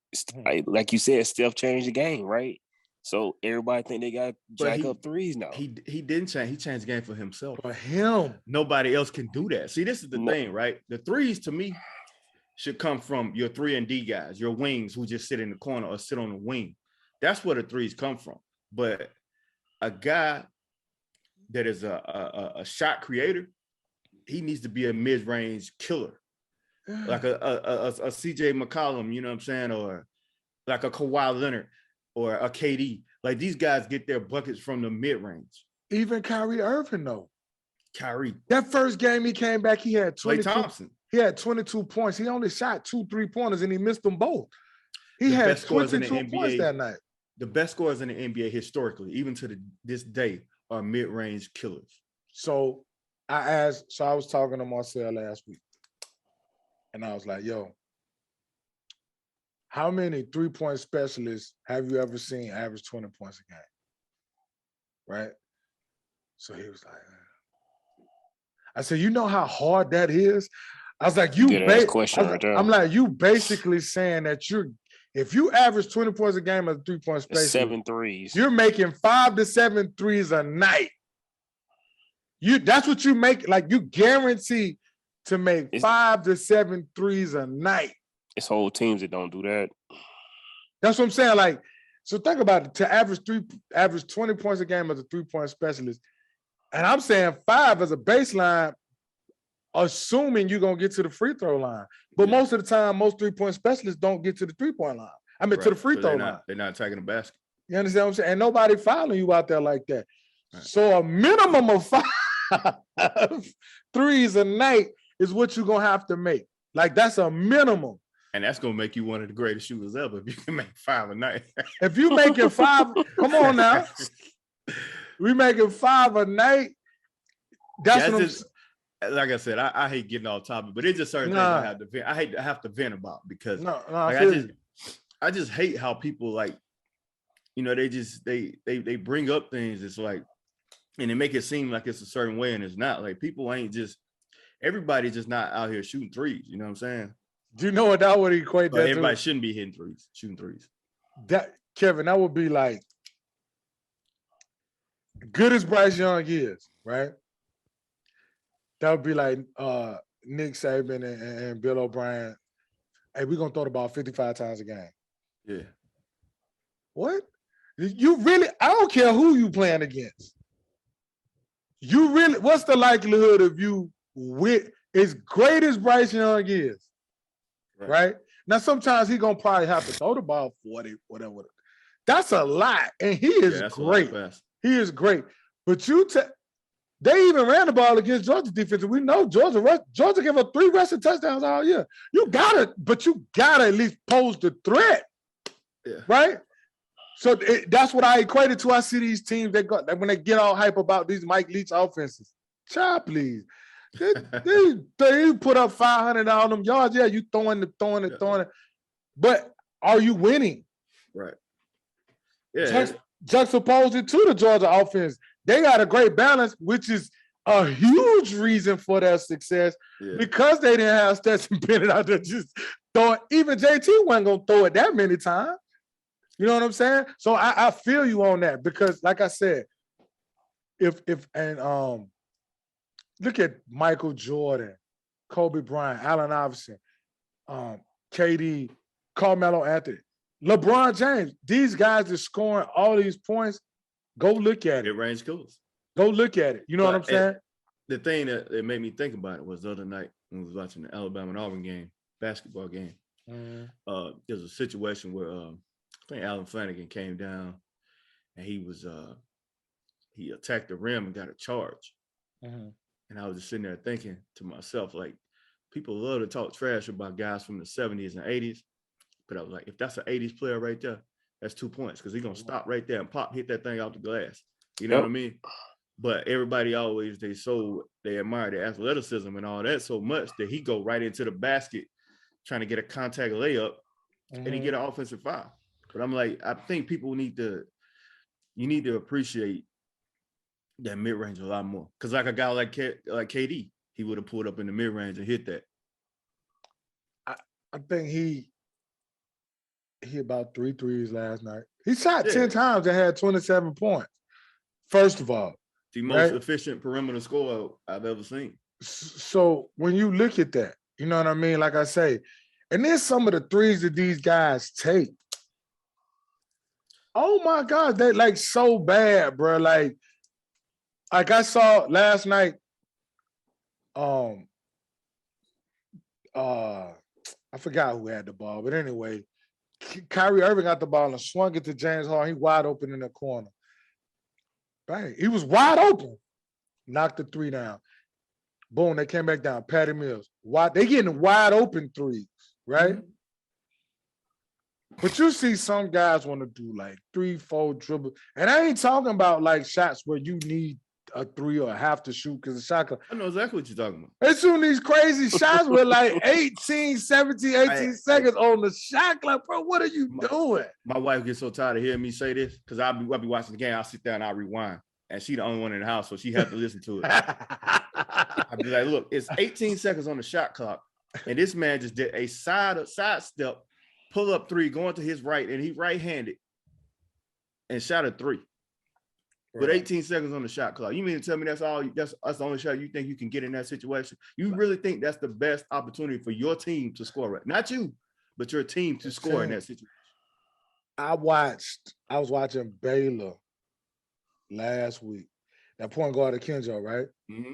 like you said, Steph changed the game, right? So everybody think they got jack up threes now. He didn't change. He changed the game for himself. For him. Nobody else can do that. See, this is the thing, right? The threes to me should come from your 3-and-D guys, your wings who just sit in the corner or sit on the wing. That's where the threes come from. But a guy that is a shot creator, he needs to be a mid-range killer. Like a CJ McCollum, you know what I'm saying? Or like a Kawhi Leonard or a KD. Like these guys get their buckets from the mid-range. Even Kyrie Irving, though. Kyrie. That first game he came back, he had 22. Klay Thompson. He had 22 points. He only shot 2 3-pointers and he missed them both. He had 22 points that night. The best scorers in the NBA historically, even to this day, are mid-range killers. So I was talking to Marcel last week. And I was like, yo, how many 3-point specialists have you ever seen average 20 points a game? Right? So he was like, I said, you know how hard that is? I was like, I'm like, you basically saying that if you average 20 points a game as a 3-point specialist, 7 threes. You're making 5 to 7 threes a night. That's what you make, like you guarantee to make 5 to 7 threes a night. It's whole teams that don't do that. That's what I'm saying. Like, so think about it. To average 20 points a game as a 3-point specialist, and I'm saying 5 as a baseline. assuming you're gonna get to the free throw line. But most of the time, most 3-point specialists don't get to the 3-point line. I mean, to the free throw line. They're not attacking the basket. You understand what I'm saying? And nobody fouling you out there like that. Right. So a minimum of 5 threes a night is what you're gonna have to make. Like that's a minimum. And that's gonna make you one of the greatest shooters ever if you can make 5 a night. If you making 5, come on now. We making 5 a night. That's what just, like I said, I hate getting off topic, but it's just certain things I have to vent. I hate to have to vent about because I just hate how people like, you know, they bring up things. It's like, and they make it seem like it's a certain way, and it's not. Like people ain't just everybody's just not out here shooting threes. You know what I'm saying? Do you know what that would equate that everybody to? Shouldn't be hitting threes, shooting threes. That Kevin, that would be like good as Bryce Young is, right? That would be like Nick Saban and Bill O'Brien. Hey, we're gonna throw the ball 55 times a game. Yeah. What? You really? I don't care who you playing against. You really? What's the likelihood of you with as great as Bryce Young is? Right? Now, sometimes he's gonna probably have to throw the ball 40, whatever. That's a lot, and he is great. He is great. But they even ran the ball against Georgia defense. And we know Georgia gave up 3 rushing touchdowns all year. You gotta at least pose the threat, right? So that's what I equated to. I see these teams when they get all hype about these Mike Leach offenses. Child, please. They put up 500 on them yards. Yeah, you throwing it. But are you winning? Right. Yeah. Juxtaposed it to the Georgia offense. They got a great balance, which is a huge reason for their success because they didn't have Stetson Bennett out there just throwing. Even JT wasn't going to throw it that many times. You know what I'm saying? So I feel you on that because, like I said, look at Michael Jordan, Kobe Bryant, Allen Iverson, KD, Carmelo Anthony, LeBron James. These guys are scoring all these points. Go look at it. Mid-range goals. Go look at it. You know what I'm saying? The thing that made me think about it was the other night when I was watching the Alabama and Auburn game, basketball game. Mm-hmm. There's a situation where I think Alan Flanagan came down and he attacked the rim and got a charge. Mm-hmm. And I was just sitting there thinking to myself, like, people love to talk trash about guys from the 70s and 80s. But I was like, if that's an 80s player right there, that's 2 points because he's going to stop right there and hit that thing out the glass. You know what I mean? But everybody always, they admire the athleticism and all that so much that he go right into the basket trying to get a contact layup and he get an offensive foul. But I'm like, I think you need to appreciate that mid-range a lot more. Because like a guy like KD, he would have pulled up in the mid-range and hit that. I think he about 3 threes last night. He shot 10 times and had 27 points. First of all. The most efficient perimeter scorer I've ever seen. So when you look at that, you know what I mean? Like I say, and then some of the threes that these guys take. Oh my God, they like so bad, bro. Like I saw last night, I forgot who had the ball, but anyway, Kyrie Irving got the ball and swung it to James Harden. He wide open in the corner. Bang. He was wide open. Knocked the 3 down. Boom, they came back down. Patty Mills. They getting wide open threes, right? Mm-hmm. But you see some guys want to do like 3-4 dribbles. And I ain't talking about like shots where you need a 3 or have to shoot because the shot clock. I know exactly what you're talking about. They shooting these crazy shots with like 18, 17, 18 seconds on the shot clock. Bro, what are you doing? My wife gets so tired of hearing me say this because I'll be watching the game. I'll sit there and I'll rewind. And she's the only one in the house, so she has to listen to it. I'll be like, look, it's 18 seconds on the shot clock. And this man just did a side step, pull up 3, going to his right, and he right-handed and shot a 3. With 18 seconds on the shot clock. You mean to tell me that's the only shot you think you can get in that situation? You really think that's the best opportunity for your team to score, right? Not you, but your team to score in that situation. I was watching Baylor last week. That point guard at Kenjo, right? Mm-hmm.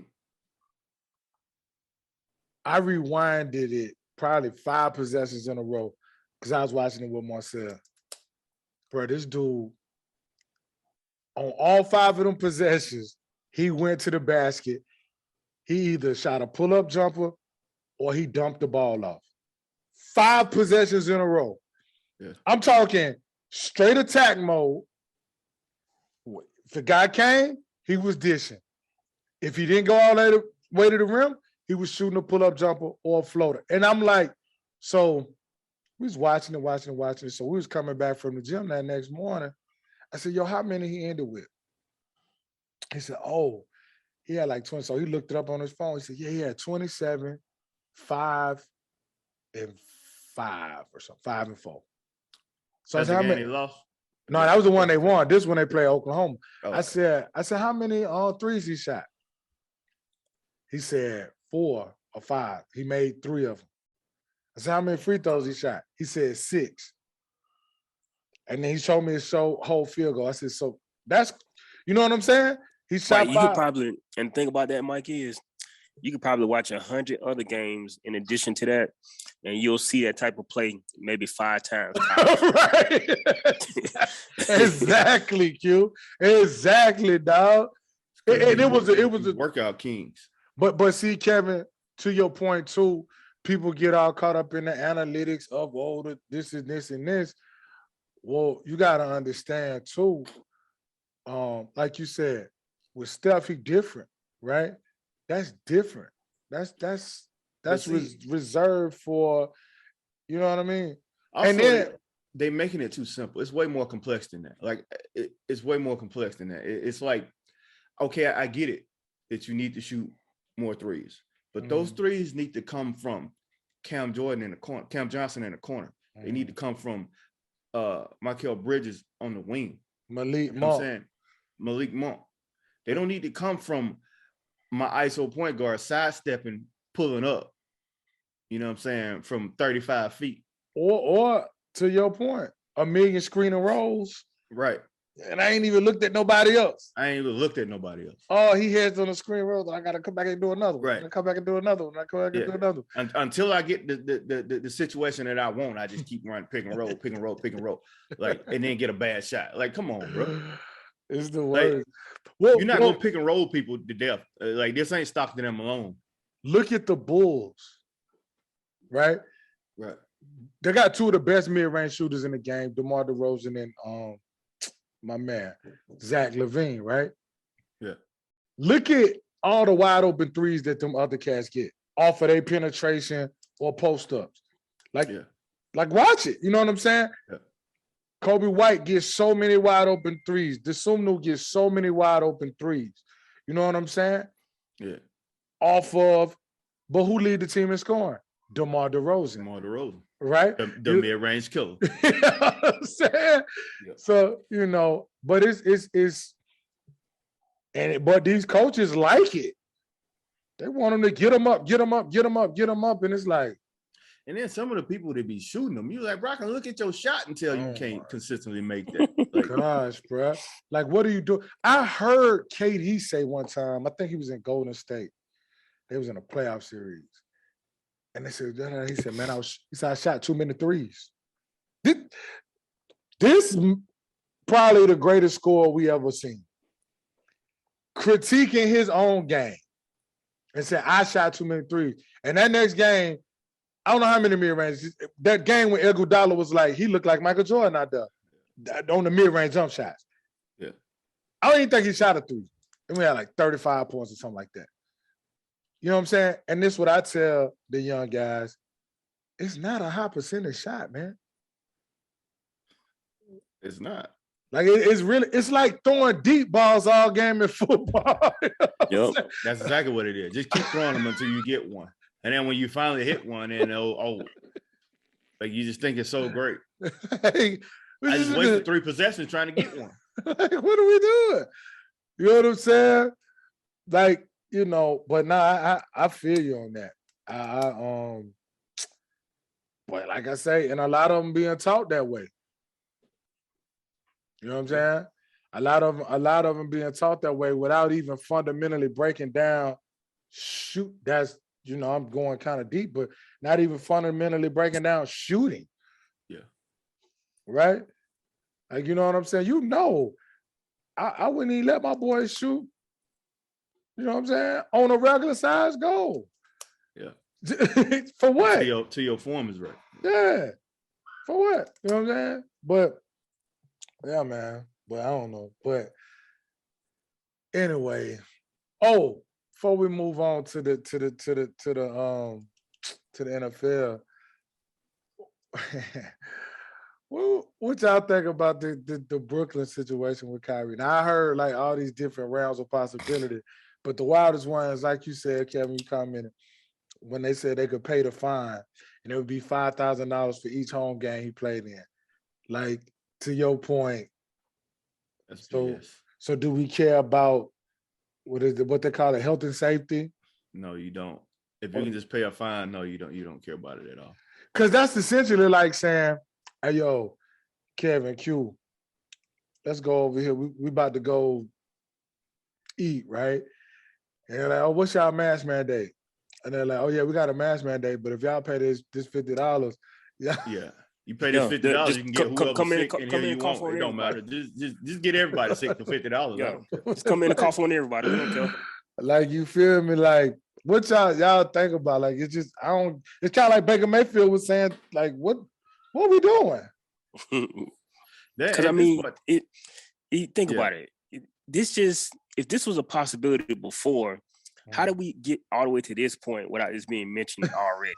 I rewinded it probably 5 possessions in a row because I was watching it with Marcel. Bro, this dude, on all 5 of them possessions, he went to the basket. He either shot a pull-up jumper or he dumped the ball off. 5 possessions in a row. Yeah. I'm talking straight attack mode. If the guy came, he was dishing. If he didn't go all the way to the rim, he was shooting a pull-up jumper or a floater. And I'm like, so we was watching it. So we was coming back from the gym that next morning. I said, yo, how many he ended with? He said, oh, he had like 20. So he looked it up on his phone. He said, yeah, he had 27, 5, and 5 or something, 5 and 4. So that's I said, the game they lost? No, that was the one they won. This one they play Oklahoma. Oh. I said, how many threes he shot? He said 4 or 5. He made 3 of them. I said, how many free throws he shot? He said 6. And then he showed me his whole field goal. I said, so that's, you know what I'm saying? He shot 5. You could probably, and the thing about that, Mike, is you could probably watch 100 other games in addition to that, and you'll see that type of play maybe 5 times. Right. Exactly, Q. Exactly, dog. And it was a workout kings. But see, Kevin, to your point too, people get all caught up in the analytics of this and this and this. Well, you got to understand too. Like you said, with Steph, he different, right? That's different. That's reserved for, you know what I mean? Also, and then they making it too simple. It's way more complex than that. Like it's way more complex than that. It's like, okay, I get it that you need to shoot more threes, but those threes need to come from Cam Johnson in the corner. They need to come from Mikal Bridges on the wing. Malik Monk. They don't need to come from my ISO point guard sidestepping, pulling up. You know what I'm saying? From 35 feet. Or to your point, a million screen and rolls. Right. And I ain't even looked at nobody else. Oh, he heads on the screen roll. I gotta come back and do another one. Right. I come back and do another one. Do another one. Until I get the situation that I want, I just keep running pick and roll. Like, and then get a bad shot. Like, come on, bro. It's the worst. Well, you're not gonna pick and roll people to death. Like, this ain't Stockton and Malone. Look at the Bulls, right? Right. They got 2 of the best mid-range shooters in the game, DeMar DeRozan and my man, Zach LaVine, right? Yeah. Look at all the wide open threes that them other cats get off of their penetration or post-ups. Like, watch it. You know what I'm saying? Yeah. Kobe White gets so many wide open threes. Desumnu gets so many wide open threes. You know what I'm saying? Yeah. Off of, but who lead the team in scoring? DeMar DeRozan. Right? The mid-range killer. You know what I'm saying? Yeah. So, but but these coaches like it. They want them to get them up. And it's like. And then some of the people that be shooting them, you like, bro, I can look at your shot and tell you can't consistently make that. Like, gosh, bro. Like, what are you doing? I heard KD say one time, I think he was in Golden State. They was in a playoff series. And he said, man, I shot too many threes. This probably the greatest score we ever seen. Critiquing his own game and said, I shot too many threes. And that next game, I don't know how many mid-ranges. That game when Iguodala was like, he looked like Michael Jordan out there on the mid-range jump shots. Yeah. I don't even think he shot a 3. And we had like 35 points or something like that. You know what I'm saying? And this is what I tell the young guys. It's not a high percentage shot, man. It's not. Like, it's like throwing deep balls all game in football. Yep. That's exactly what it is. Just keep throwing them until you get one. And then when you finally hit one, and like, you just think it's so great. Hey, I just wasted 3 possessions trying to get one. Like, what are we doing? You know what I'm saying? Like, but nah, I feel you on that. But like I say, and a lot of them being taught that way. You know what I'm saying? A lot of them being taught that way without even fundamentally breaking down. Shoot, that's I'm going kind of deep, but not even fundamentally breaking down shooting. Yeah. Right? Like, you know what I'm saying? I wouldn't even let my boys shoot, you know what I'm saying, on a regular size goal. Yeah. For what? To your form is right. Yeah. For what? You know what I'm saying? But yeah, man. But I don't know. But anyway, before we move on to the NFL, what y'all think about the Brooklyn situation with Kyrie? Now I heard like all these different rounds of possibility, but the wildest one is, like you said, Kevin, you commented, when they said they could pay the fine and it would be $5,000 for each home game he played in. Like, to your point, that's so do we care about what they call it, health and safety? No, you don't. If you can just pay a fine, no, you don't care about it at all. Because that's essentially like saying, hey, yo, Kevin, Q, let's go over here. We about to go eat, right? And they're like, oh, what's y'all mask mandate? And they're like, oh, yeah, we got a mask mandate, but if y'all pay this $50, yeah. You pay this $50, you can get whoever sick in here you want. It don't matter. Just get everybody sick for $50. Yeah. Just come in and cough on everybody. We don't care. Like, you feel me? Like, what y'all think about? Like, it's just, it's kind of like Baker Mayfield was saying, like, what we doing? Because think about it. If this was a possibility before, how did we get all the way to this point without this being mentioned already?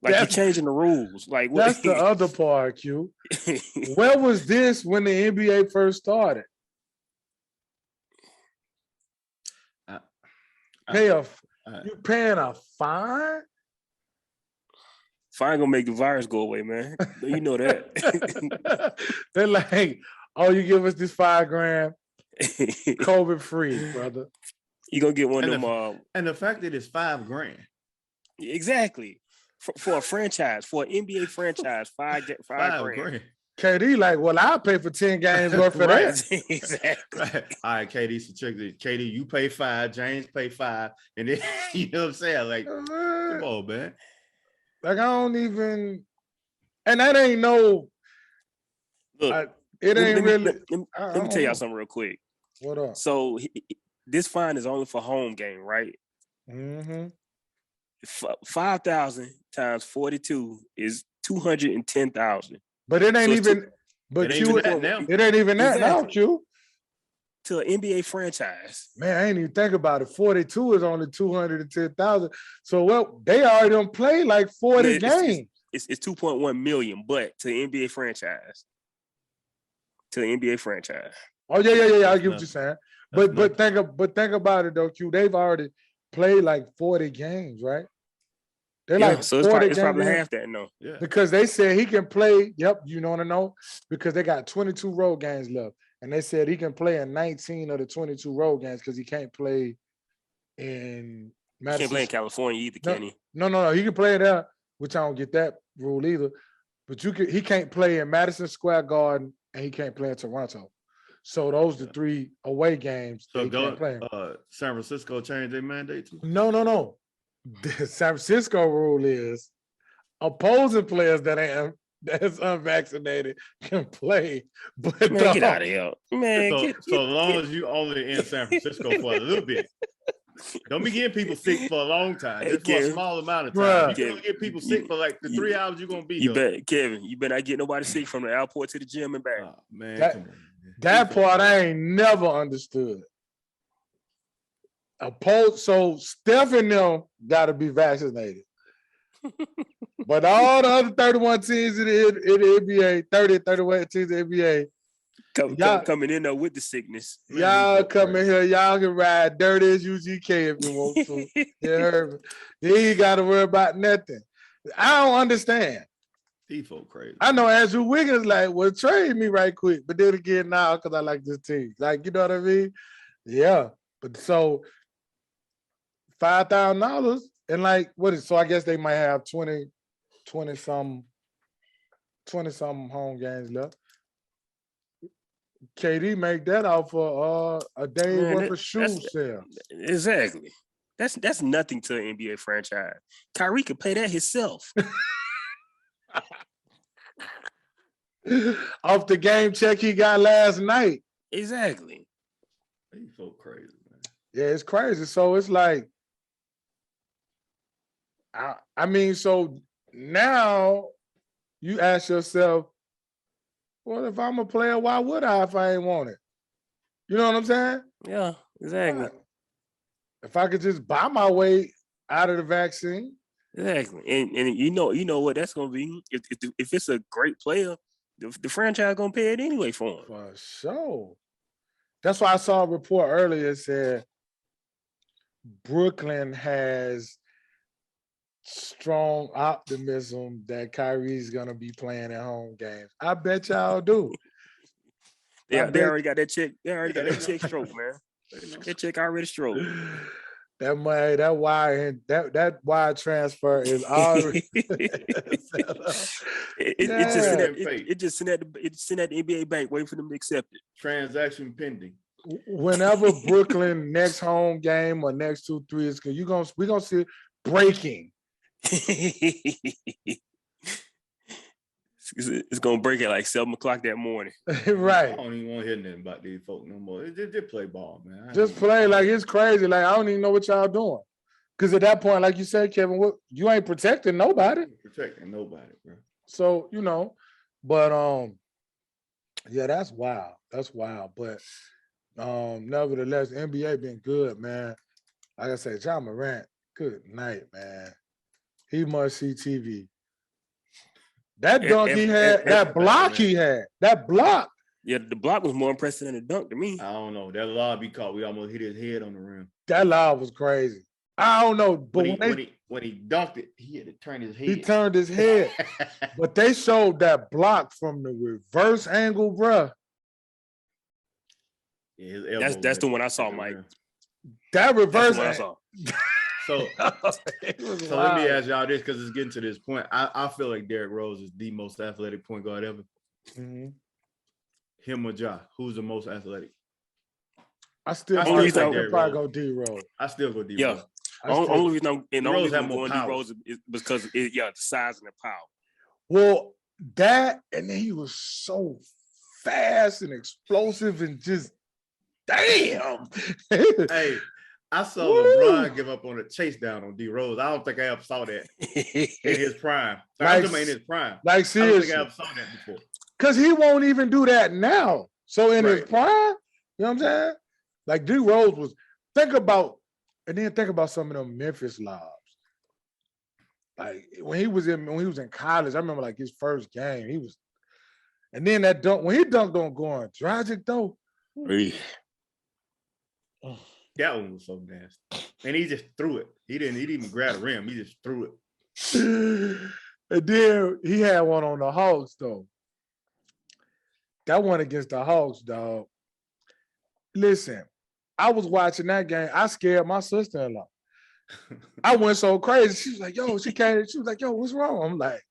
Like, you're changing the rules. Like, that's the other part, Q. Where was this when the NBA first started? You paying a fine? Fine gonna make the virus go away, man. You know that. They're like, oh, you give us this $5,000, COVID free, brother. You gonna get one of them. And the fact that it's $5,000. Exactly. For a franchise, for an NBA franchise, $5,000. KD like, well, I'll pay for 10 games worth of that. Exactly. Right. All right, KD, so check this. KD, you pay 5, James pay 5, and then you know what I'm saying? Like, come on, man. Like, I don't even, and that ain't no. Look, it ain't really. Let me tell y'all something real quick. What up? So this fine is only for home game, right? Mm-hmm. 5,000 times 42 is 210,000. But it ain't even. But Q, it ain't even that now, Q. To an NBA franchise. Man, I ain't even think about it. 42 is only 210,000. So they already done played like 40 games. It's 2.1 million, but to the NBA franchise. To the NBA franchise. Oh yeah. I get what you're saying. But think about it though, Q. They've already played like 40 games, right? They're like so it's probably half that, no. Yeah. Because they said he can play. Yep, you want to know? Because they got 22 road games left. And they said he can play in 19 of the 22 road games because he can't play in Madison. He can't play in California either, can he? No. He can play there, which I don't get that rule either. But he can't play in Madison Square Garden and he can't play in Toronto. So those are the 3 away games that he can't play. San Francisco changed their mandate too? No. The San Francisco rule is opposing players that's unvaccinated can play, but get out of here, man. So long as you only in San Francisco for a little bit, don't be getting people sick for a long time. Just for a small amount of time. You're gonna get people sick for like the 3 hours you're gonna be. Kevin, you better not get nobody sick from the airport to the gym and back. Oh, man, come on, man. That part I ain't never understood. So Steph and them got to be vaccinated. But all the other 31 teams in the NBA, 31 teams in the NBA, coming in there with the sickness. Y'all come in here, y'all can ride dirty as UGK if you want to. You heard me? You ain't got to worry about nothing. I don't understand. People crazy. I know Andrew Wiggins like, well, trade me right quick, but then again now because I like this team. Like, you know what I mean? Yeah. But so $5,000 and like so I guess they might have 20 some home games left. KD make that out for a day worth of shoe sale. Exactly. That's nothing to an NBA franchise. Kyrie could pay that himself. Off the game check he got last night. Exactly. He's so crazy, man. Yeah, it's crazy. So it's like, I mean, so now you ask yourself, well, if I'm a player, why would I if I ain't want it? You know what I'm saying? Yeah, exactly. If I could just buy my way out of the vaccine. Exactly. And you know what that's gonna be. If it's a great player, the franchise gonna pay it anyway for him. For sure. That's why I saw a report earlier said Brooklyn has strong optimism that Kyrie's gonna be playing at home games. I bet y'all do. Yeah, they already got that check. They already got that check stroke, man. That check already stroked. That money, that wire transfer is already. It just sent at the NBA bank, waiting for them to accept it. Transaction pending. Whenever Brooklyn next home game or next 2-3 is good, we're gonna see breaking. It's gonna break at like 7:00 that morning. Right. I don't even want to hear nothing about these folk no more. Just play ball, man. Just play like it's crazy. Like I don't even know what y'all doing. Because at that point, like you said, Kevin, you ain't protecting nobody. Protecting nobody, bro. So but yeah, that's wild. That's wild. But nevertheless, NBA been good, man. Like I said, Ja Morant, good night, man. He must see TV. That dunk he had, that block he had, that block. Yeah, the block was more impressive than the dunk to me. I don't know. That lob he caught, we almost hit his head on the rim. That lob was crazy. I don't know, but when he dunked it, he had to turn his head. He turned his head. But they showed that block from the reverse angle, bruh. Yeah, that's the one I saw, Mike. That reverse one I saw. So let me ask y'all this, because it's getting to this point. I feel like Derrick Rose is the most athletic point guard ever. Mm-hmm. Him or Ja, who's the most athletic? I still probably go D Rose. I still go D Rose. Yeah. Only reason I'm going D Rose is because the size and the power. Well, that, and then he was so fast and explosive and just damn. Hey, I saw LeBron give up on a chase down on D Rose. I don't think I ever saw that in his prime. Like, in his prime. Like seriously. I don't think I ever saw that before. Because he won't even do that now. So in his prime, you know what I'm saying? Like D Rose was, think about some of them Memphis lobs. Like when he was in college, I remember like his first game, and then that dunk, when he dunked on Goran Dragic though. That one was so nasty. And he just threw it. He didn't even grab the rim. He just threw it. And then he had one on the Hawks though. That one against the Hawks, dog. Listen, I was watching that game. I scared my sister-in-law. I went so crazy. She was like, yo, she was like, yo, what's wrong? I'm like,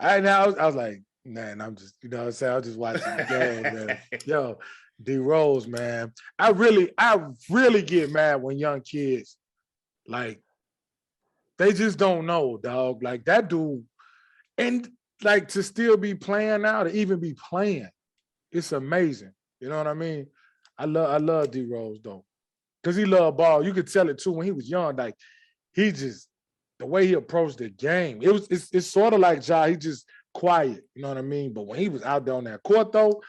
I was like, man, I'm just, you know what I'm saying? I was just watching the game, man. Yo, D Rose, man. I really get mad when young kids, like, they just don't know, dog. Like that dude, and like to still be playing now, to even be playing, it's amazing. You know what I mean? I love D Rose though, because he loved ball. You could tell it too when he was young. Like he just, the way he approached the game, it's sort of like Ja. He just quiet. You know what I mean? But when he was out there on that court though,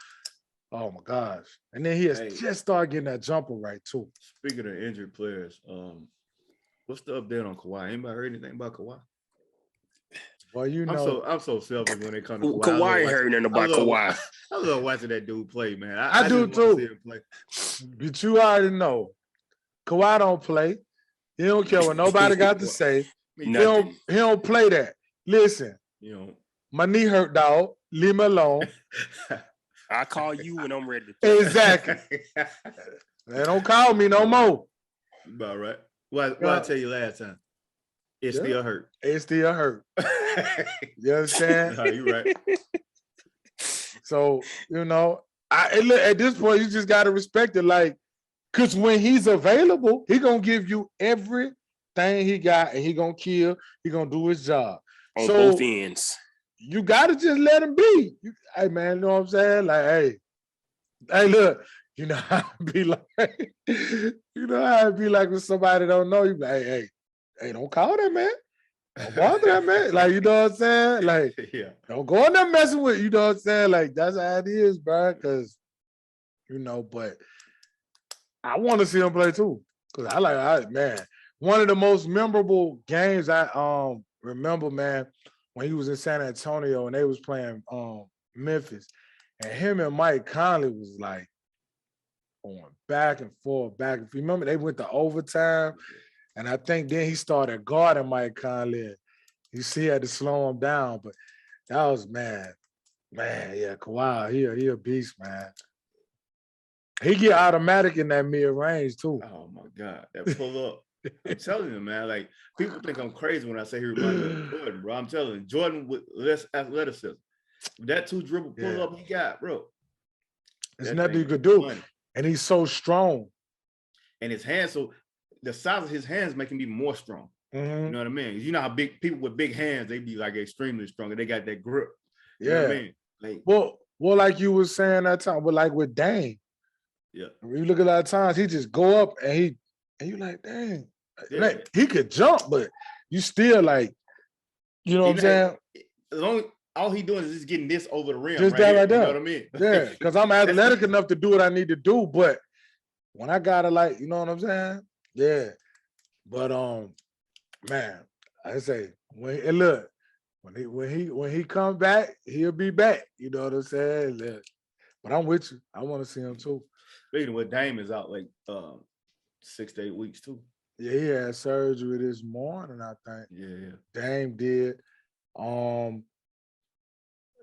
oh my gosh! And then he has just started getting that jumper right too. Speaking of injured players, what's the update on Kawhi? Anybody heard anything about Kawhi? Well, you know, I'm so selfish when it comes to Kawhi. Kawhi ain't heard nothing about Kawhi. I love watching that dude play, man. I do too. But you already know, Kawhi don't play. He don't care what nobody got to say. He don't play that. Listen, my knee hurt, dog. Leave me alone. I call you when I'm ready. Exactly. Man, don't call me no more. About right. What I tell you last time? It's still hurt. It's still hurt. You understand? No, you're right. So, at this point, you just got to respect it. Like, Because when he's available, he gonna give you everything he got, and he gonna kill. He gonna do his job on both ends. You gotta just let him be. Hey man, you know what I'm saying? Like, hey, look, you know how it be like. You know how it be like when somebody don't know you. Like, hey, don't call that man. Don't bother that man. Like, you know what I'm saying? Like, don't go in there messing with. You know what I'm saying? Like, that's how it is, bro. Because, you know, but I want to see him play too. Because man, one of the most memorable games I remember, man, when he was in San Antonio and they was playing Memphis, and him and Mike Conley was like going back and forth, back and forth. Remember, they went to overtime, and I think then he started guarding Mike Conley. You see, he had to slow him down, but that was man, yeah, Kawhi, he a beast, man. He get automatic in that mid-range too. Oh my God, that pull up. I'm telling you, man, like people think I'm crazy when I say he reminds me of Jordan, bro. I'm telling you, Jordan with less athleticism. That 2 dribble pull up he got, bro. There's nothing you could do. Funny. And he's so strong. And his hands, so the size of his hands make him even more strong. Mm-hmm. You know what I mean? You know how big people with big hands, they be like extremely strong, and they got that grip. You know what I mean? Like, well, like you was saying that time, but like with Dame. Yeah. When you look at a lot of times, he just go up and you like, dang. Like, he could jump, but you still like, you know what I'm saying? All he doing is just getting this over the rim. Just right that right there. You know what I mean? Yeah, because I'm athletic enough to do what I need to do, but when I gotta like, you know what I'm saying? Yeah. But man, I say when he come back, he'll be back. You know what I'm saying? But I'm with you. I want to see him too. Speaking of what, Dame is out like 6 to 8 weeks too. Yeah, he had surgery this morning, I think. Yeah. Dame did.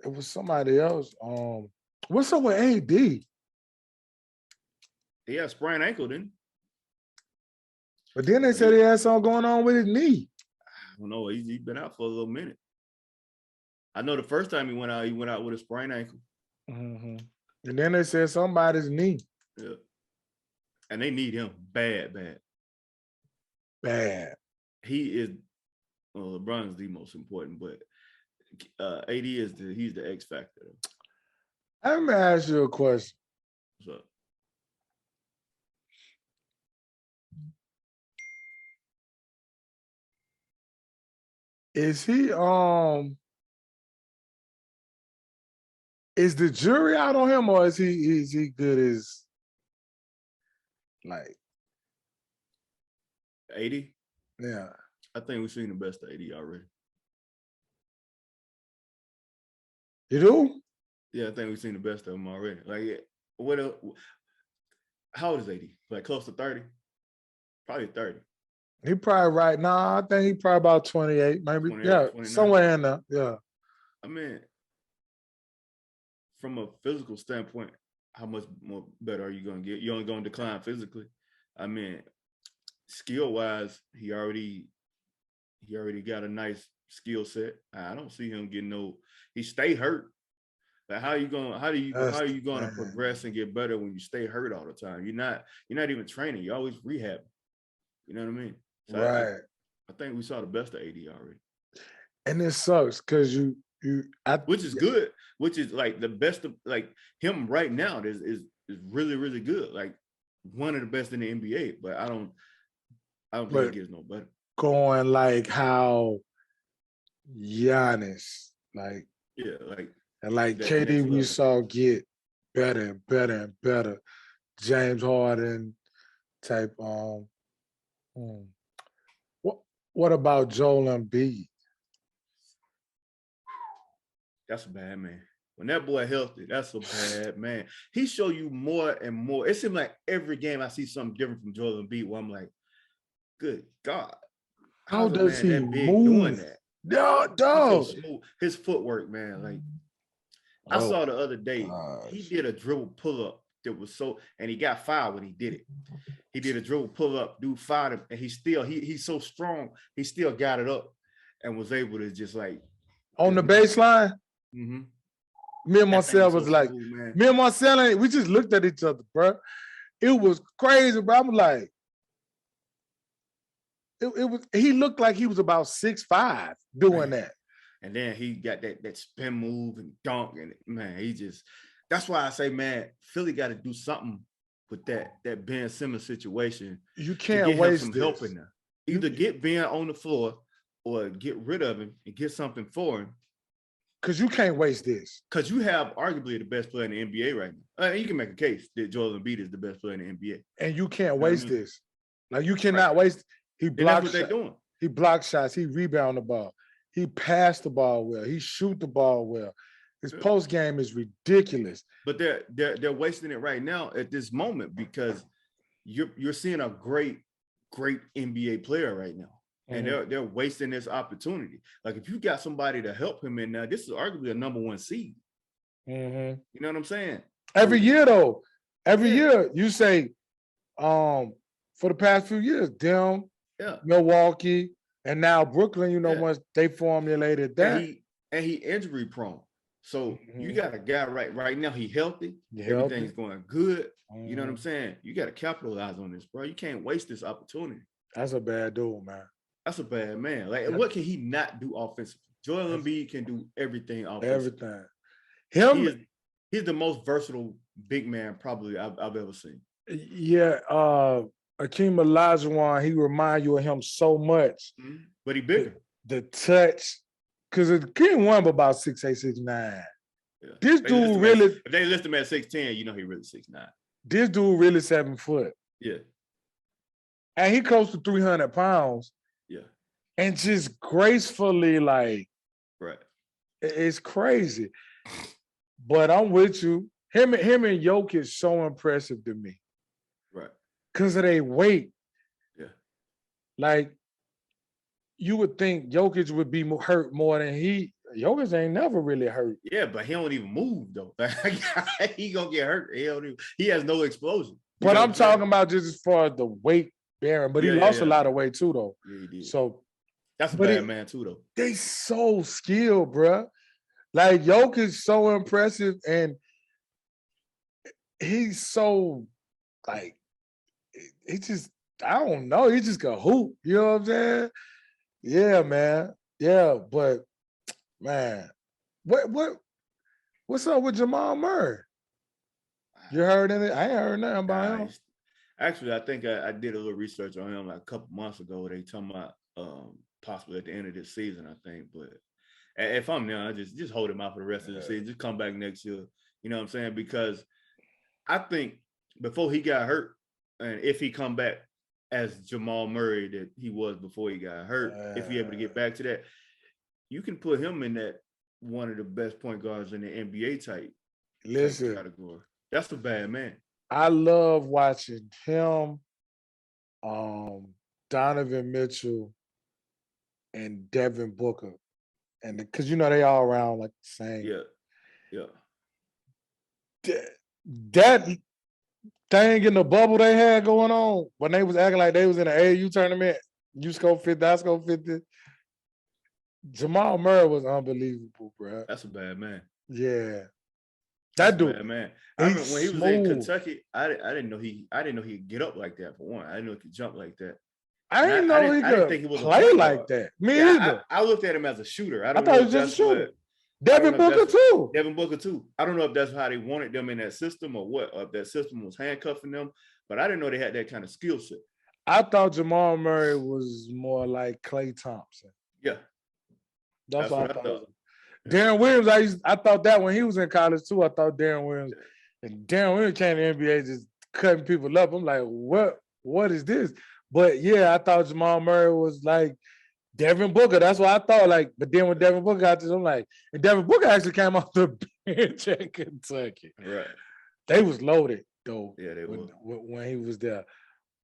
It was somebody else. What's up with AD? He had a sprained ankle, didn't he? But then they said he had something going on with his knee. I don't know. He's been out for a little minute. I know the first time he went out with a sprained ankle. Mm-hmm. And then they said somebody's knee. Yeah. And they need him bad. He is, well, LeBron's the most important, but AD he's the X factor. Let me ask you a question. What's up? Is he is the jury out on him, or is he good as like AD? Yeah. I think we've seen the best of AD already. You do? Yeah, I think we've seen the best of him already. Like, how old is AD? Like close to 30? Probably 30. He probably right now. I think he probably about 28, maybe. 29. Somewhere in there. Yeah. I mean, from a physical standpoint, how much more better are you going to get? You're only going to decline physically. I mean, skill-wise, he already got a nice skill set. I don't see him getting no. He stay hurt. Like how are you going to progress and get better when you stay hurt all the time? You're not even training. You're always rehabbing. You know what I mean? So right. I think we saw the best of AD already. And it sucks because which is good. Which is like the best of like him right now is really, really good. Like one of the best in the NBA. But I don't think it gets no better. Going like how Giannis, like KD we saw get better and better and better. James Harden type. What about Joel Embiid? That's a bad man. When that boy healthy, that's a bad man. He show you more and more. It seems like every game I see something different from Joel Embiid where I'm like, good God. How does he move? Doing that? Dog. So smooth. His footwork, man. Like I saw the other day, he did a dribble pull-up that was so, and he got fouled when he did it. He did a dribble pull-up, dude fouled him, and he's so strong, he still got it up and was able to just like on the baseline. Mm-hmm. Me and Marcel was like, me and Marcel, we just looked at each other, bro. It was crazy, bro. I'm like, he looked like he was about 6'5" doing that. And then he got that spin move and dunk, and man, that's why I say, man, Philly got to do something with that Ben Simmons situation. You can't waste some help in there. Either get Ben on the floor or get rid of him and get something for him. Because you can't waste this. Because you have arguably the best player in the NBA right now. You can make a case that Joel Embiid is the best player in the NBA. And you can't waste this. Like, you cannot waste. He blocks shots. That's what they're doing. He blocks shots. He rebound the ball. He passed the ball well. He shoot the ball well. His post game is ridiculous. But they're wasting it right now at this moment because you're seeing a great NBA player right now. And they're wasting this opportunity. Like, if you got somebody to help him in now, this is arguably a number 1 seed. You know what I'm saying? Every year, though. Every year, you say, for the past few years, them, Milwaukee, and now Brooklyn, once they formulated that. And he injury prone. So you got a guy right now, he healthy. Everything's going good. You know what I'm saying? You got to capitalize on this, bro. You can't waste this opportunity. That's a bad dude, man. That's a bad man. Like, what can he not do offensively? Joel Embiid can do everything offensively. Everything. He's the most versatile big man probably I've ever seen. Yeah, Akeem Olajuwon, he remind you of him so much. But he bigger. The touch, because Akeem won about 6'8", 6'9". Yeah. This dude really. If they list him at 6'10", he really 6'9". This dude really 7 foot. Yeah. And he close to 300 pounds. Yeah. And just gracefully, like, right. It's crazy. But I'm with you. Him and Jokic is so impressive to me. Right. Because of their weight. Yeah. Like, you would think Jokic would be hurt more than Jokic ain't never really hurt. Yeah, but he don't even move, though. He gonna get hurt. He has no explosion. But I'm talking about just as far as the weight bearing. But he lost a lot of weight, too, though. Yeah, he did. So that's a bad man, too, though. They so skilled, bruh. Like, Jokic is so impressive, and he's so, like, he just, I don't know, he just can hoop. You know what I'm saying? Yeah, man. Yeah, but, man, what's up with Jamal Murray? You heard anything? I ain't heard nothing about him. Actually, I think I did a little research on him like a couple months ago. They talking about possibly at the end of this season, I think. But if I'm there, I just hold him out for the rest of the season. Just come back next year. You know what I'm saying? Because I think before he got hurt, and if he come back as Jamal Murray that he was before he got hurt, if he able to get back to that, you can put him in that one of the best point guards in the NBA type category. That's a bad man. I love watching him, Donovan Mitchell, and Devin Booker, and because they all around like the same. Yeah. That thing in the bubble they had going on when they was acting like they was in an AAU tournament, you score 50, I score 50. Jamal Murray was unbelievable, bro. That's a bad man. Yeah. That dude, bad man. I remember when he was in Kentucky, I didn't know he could get up like that for one. I didn't know he could jump like that. I didn't know he could play like that. Me either. I looked at him as a shooter. I thought he was just a shooter. Devin Booker too. Devin Booker too. I don't know if that's how they wanted them in that system or what, or if that system was handcuffing them, but I didn't know they had that kind of skill set. I thought Jamal Murray was more like Klay Thompson. Yeah. That's what I thought. Darren Williams, I thought that when he was in college too. I thought Darren Williams, and Darren Williams came to the NBA just cutting people up. I'm like, what is this? But yeah, I thought Jamal Murray was like Devin Booker. That's what I thought. Like, but then when Devin Booker got this, I'm like, and Devin Booker actually came off the bench at Kentucky. Right. They was loaded though. Yeah, they were when he was there.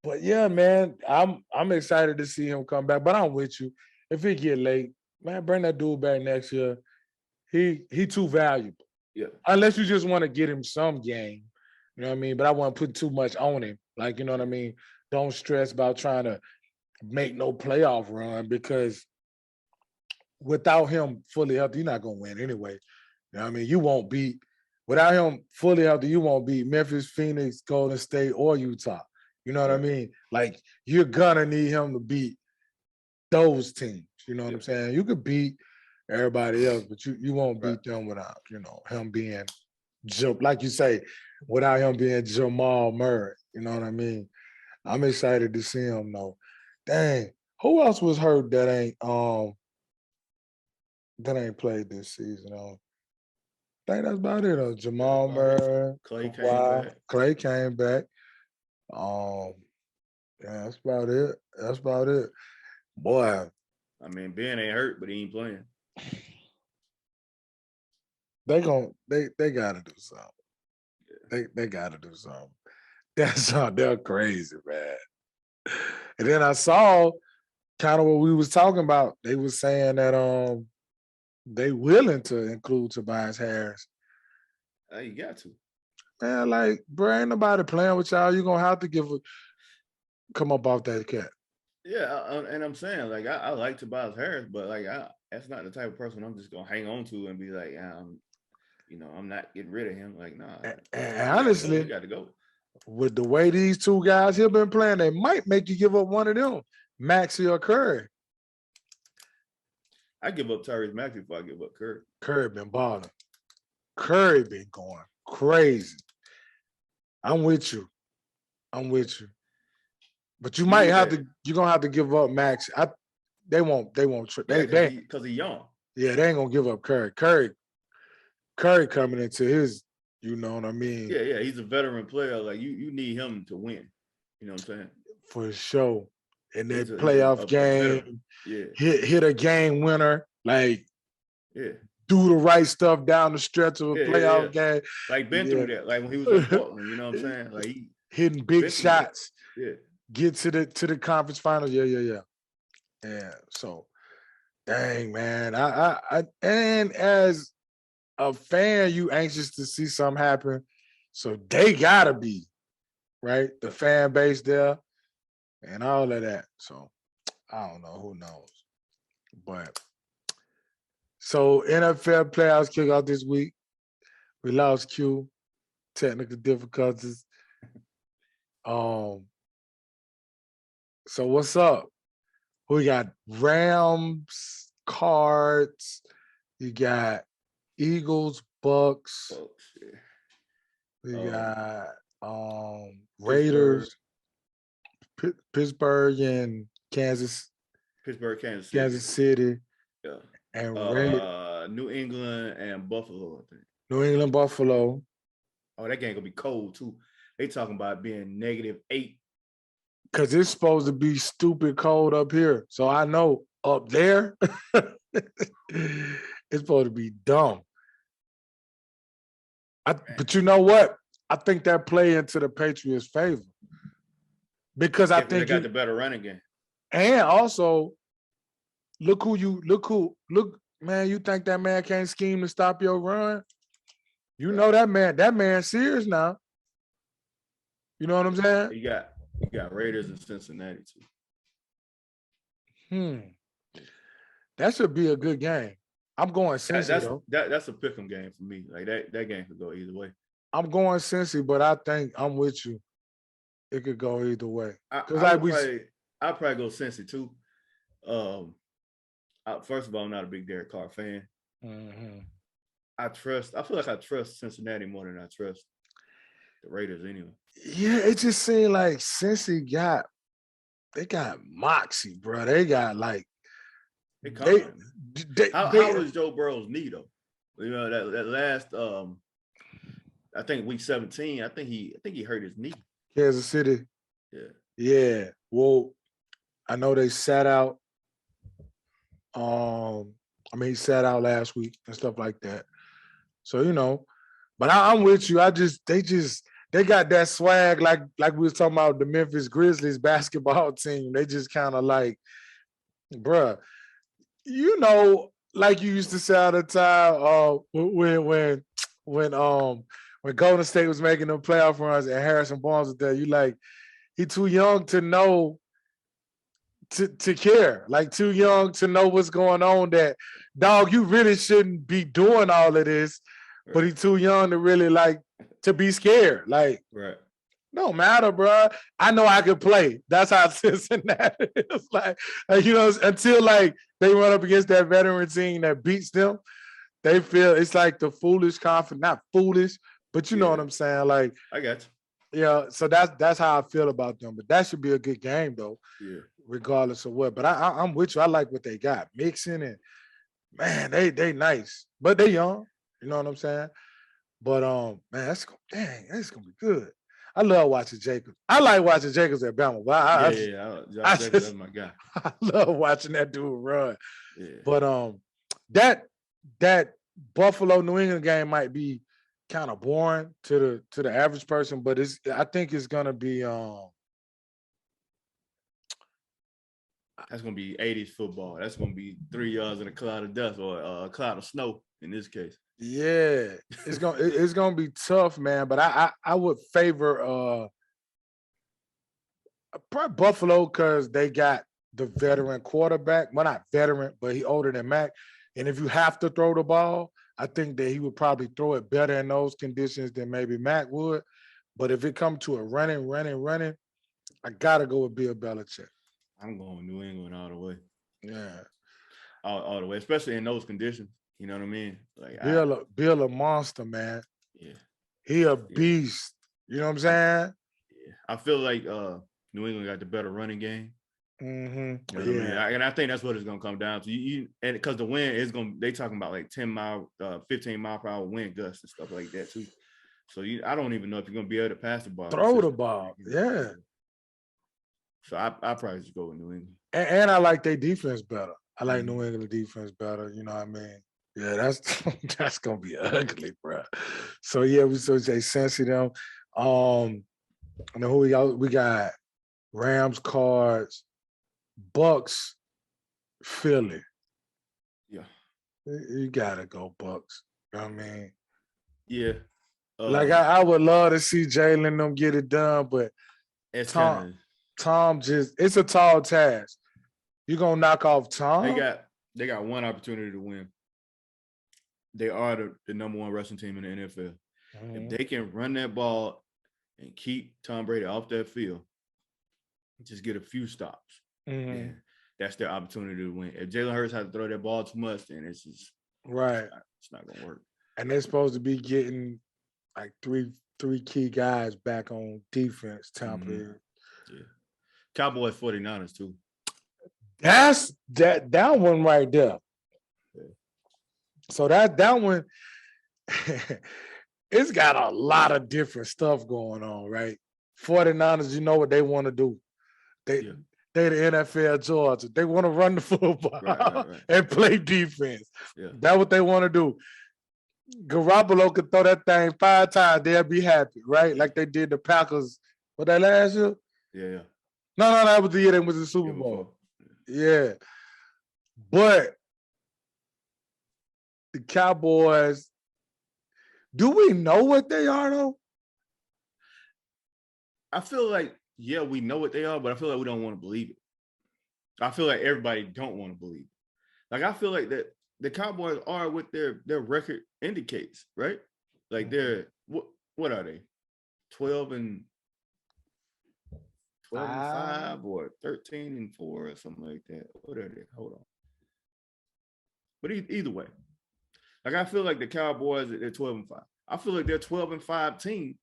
But yeah, man, I'm excited to see him come back. But I'm with you. If he get late, man, bring that dude back next year. He too valuable. Yeah. Unless you just want to get him some game. You know what I mean? But I wouldn't put too much on him. Like, you know what I mean? Don't stress about trying to make no playoff run because without him fully healthy, you're not gonna win anyway. You know what I mean? You won't beat without him fully healthy, you won't beat Memphis, Phoenix, Golden State, or Utah. You know what I mean? Like, you're gonna need him to beat those teams. You know what I'm saying? You could beat everybody else, but you won't beat them without, him being, like you say, without him being Jamal Murray. You know what I mean? I'm excited to see him though. Dang, who else was hurt that ain't played this season? I think that's about it. Jamal Murray, Clay came back. Yeah, that's about it. That's about it. Boy. I mean, Ben ain't hurt, but he ain't playing. They gotta do something. They gotta do something. They're crazy, man. And then I saw kind of what we was talking about. They was saying that they willing to include Tobias Harris. You got to. Man, like, bro, ain't nobody playing with y'all. You're gonna have to come up off that cat. Yeah, and I'm saying, like, I like Tobias Harris, but like, that's not the type of person I'm just gonna hang on to and be like, I'm not getting rid of him. Like, nah. And honestly, you got to go. With the way these two guys here been playing, they might make you give up one of them, Maxey or Curry. I give up Tyrese Maxey before I give up Curry. Curry been balling. Curry been going crazy. I'm with you. But you might have to. You're gonna have to give up Maxey. They won't. Because he's young. Yeah, they ain't gonna give up Curry. Curry coming into his. You know what I mean? Yeah. He's a veteran player. Like, you need him to win. You know what I'm saying? For sure. In that playoff game, hit a game winner. Like, do the right stuff down the stretch of a playoff game. Like, been through that. Like when he was in Portland. You know what I'm saying? Like, he hitting big shots. Yeah. Get to the conference final. Yeah. So, dang, man. I and as a fan, you anxious to see something happen. So they gotta be, right? The fan base there and all of that. So I don't know, who knows. But so NFL playoffs kick off this week. We lost Q, technical difficulties. So what's up? We got Rams, Cards, you got Eagles, Bucks. We got Raiders, Pittsburgh and Kansas. Kansas City. Yeah. And New England and Buffalo, I think. New England, Buffalo. Oh, that game gonna be cold too. They talking about being -8. Cause it's supposed to be stupid cold up here. So I know up there, it's supposed to be dumb. But you know what? I think that play into the Patriots' favor. Because I think they got the better running game. And also, look, man, you think that man can't scheme to stop your run? You know that man's serious now. You know what I'm saying? You got Raiders in Cincinnati too. That should be a good game. I'm going Cincy, though. That's a pick'em game for me. Like that game could go either way. I'm going Cincy, but I think I'm with you. It could go either way. I'll probably go Cincy too. First of all, I'm not a big Derek Carr fan. Mm-hmm. I feel like I trust Cincinnati more than I trust the Raiders anyway. Yeah, it just seemed like Cincy got moxie, bro. They got like how was Joe Burrow's knee though? You know, that last I think week 17, I think he hurt his knee. Kansas City. Yeah. Well, I know they sat out. He sat out last week and stuff like that. So, you know, but I'm with you. They got that swag like we was talking about the Memphis Grizzlies basketball team. They just kind of like, bruh, you know, like you used to say all the time, when Golden State was making them playoff runs and Harrison Barnes was there, you like, he too young to know to care, like too young to know what's going on. That dog, you really shouldn't be doing all of this, but he's too young to really like to be scared. Like, no matter, bro. I know I can play. That's how Cincinnati is. Like, until like they run up against that veteran team that beats them, they feel it's like the foolish confidence, not foolish, but you know what I'm saying. Like, I got you. Yeah, so that's how I feel about them. But that should be a good game though. Yeah. Regardless of what. But I'm with you. I like what they got. Mixing and man, they nice. But they young. You know what I'm saying? But man, that's gonna be good. I love watching Jacobs. I like watching Jacobs at Bama. But Jacobs, that's my guy. I love watching that dude run. Yeah. But that Buffalo New England game might be kind of boring to the average person, but I think it's gonna be that's gonna be 80s football. That's gonna be 3 yards in a cloud of dust or a cloud of snow in this case. Yeah, it's gonna be tough, man. But I would favor probably Buffalo because they got the veteran quarterback. Well, not veteran, but he older than Mac. And if you have to throw the ball, I think that he would probably throw it better in those conditions than maybe Mac would. But if it comes to a running, I gotta go with Bill Belichick. I'm going New England all the way. Yeah, all the way, especially in those conditions. You know what I mean? Like Bill a monster, man. Yeah, he a beast. You know what I'm saying? Yeah, I feel like New England got the better running game. Mm-hmm. You know what I mean? And I think that's what it's gonna come down to. And because the wind is they talking about like 15 mile per hour wind gusts and stuff like that too. So I don't even know if you're gonna be able to pass the ball. Throw the ball, yeah. So I probably just go with New England. And I like their defense better. I like New England defense better. You know what I mean? Yeah, that's gonna be ugly, bro. So yeah, we say Cincy them. And then who we got? We got Rams, Cards, Bucks, Philly. Yeah, you gotta go Bucks. You know what I mean? Yeah. Like I would love to see Jalen them get it done, but Tom just it's a tall task. You gonna knock off Tom? They got one opportunity to win. They are the number one rushing team in the NFL. Mm-hmm. If they can run that ball and keep Tom Brady off that field, just get a few stops, then that's their opportunity to win. If Jalen Hurts has to throw that ball too much, then it's just it's not gonna work. And they're supposed to be getting like three key guys back on defense. Tampa. Yeah. Cowboys 49ers too. That's that one right there. Yeah. So that one, it's got a lot of different stuff going on, right? 49ers, you know what they want to do. They the NFL Georgia. They want to run the football and play defense. Yeah. That's what they want to do. Garoppolo could throw that thing 5 times, they'll be happy, right? Like they did the Packers. What that last year? Yeah. No, that was the year they was in the Super Bowl. Yeah. But the Cowboys, do we know what they are though? I feel like, yeah, we know what they are, but I feel like we don't want to believe it. I feel like everybody don't want to believe it. Like I feel like that the Cowboys are what their record indicates, right? Like they're what are they? 12 and 5 or 13 and 4 or something like that. What are they? Hold on. But either way, like I feel like the Cowboys, they're 12 and 5. I feel like they're 12 and 5 team,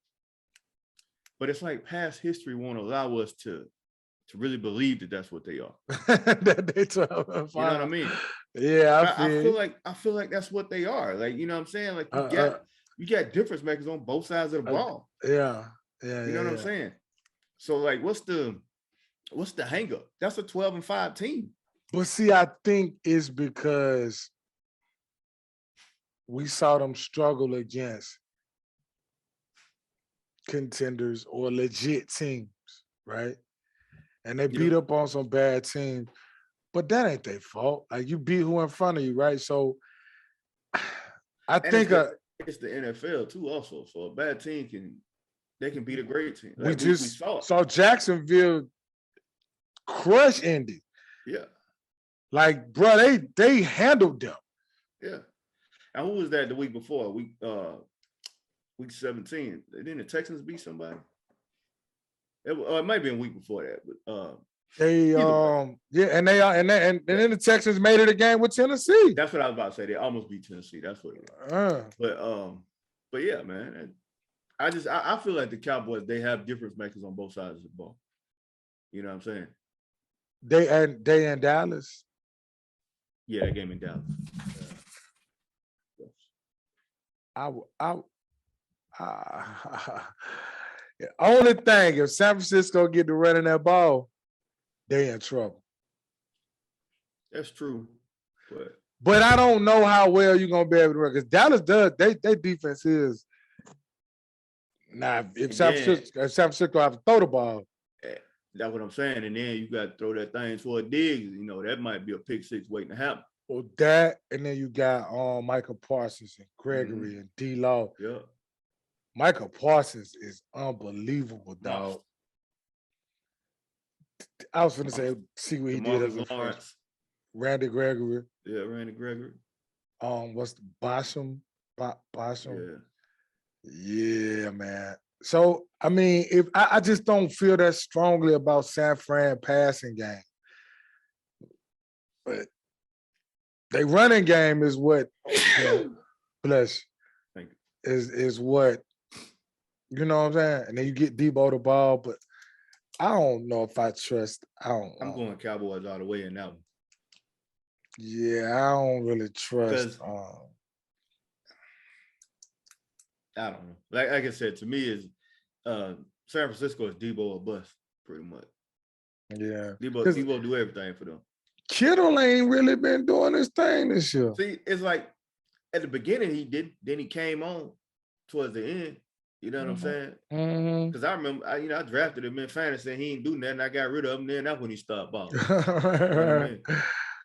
but it's like past history won't allow us to really believe that that's what they are. That they 12 and 5. You know what I mean? Yeah, I feel like that's what they are. Like, you know what I'm saying? Like you got difference makers on both sides of the ball. Yeah. You know what I'm saying? So like, what's the hang up? That's a 12 and 5 team. But see, I think it's because we saw them struggle against contenders or legit teams, right? And they beat up on some bad teams, but that ain't their fault. Like you beat who in front of you, right? So I think it's the NFL too, also. So a bad team can beat a great team. Like we saw Jacksonville crush Indy. Yeah. Like, bro, they handled them. Yeah. And who was that the week before? Week 17. Didn't the Texans beat somebody? It might be a week before that, but they and then the Texans made it a game with Tennessee. That's what I was about to say. They almost beat Tennessee. That's what it was. But yeah, man. I feel like the Cowboys, they have difference makers on both sides of the ball. You know what I'm saying? They in Dallas. Yeah, that game in Dallas. The only thing, if San Francisco get to running that ball, they in trouble. That's true. But I don't know how well you're gonna be able to run, because Dallas does. They defense is if San Francisco have to throw the ball. That's what I'm saying. And then you got to throw that thing toward Diggs. You know, that might be a pick six waiting to happen. Well, that, and then you got Michael Parsons and Gregory and D-Law. Yeah. Michael Parsons is unbelievable, dog. I was going to say, see what he did as a first. Randy Gregory. Yeah, Randy Gregory. What's the Basham? Basham? Yeah. Yeah, man. So, I mean, if I just don't feel that strongly about San Fran passing game. But their running game is what bless is what, you know what I'm saying? And then you get Debo the ball, but I don't know if I trust. I'm going Cowboys all the way in that one. Yeah, I don't really trust. I don't know. Like I said, to me, is San Francisco is Debo or bust, pretty much. Yeah. Debo do everything for them. Kittle ain't really been doing his thing this year. See, it's like at the beginning he did, then he came on towards the end. You know what I'm saying? Because I remember, I drafted him in fantasy and he didn't do nothing. I got rid of him. Then that's when he stopped balling. You know what I mean?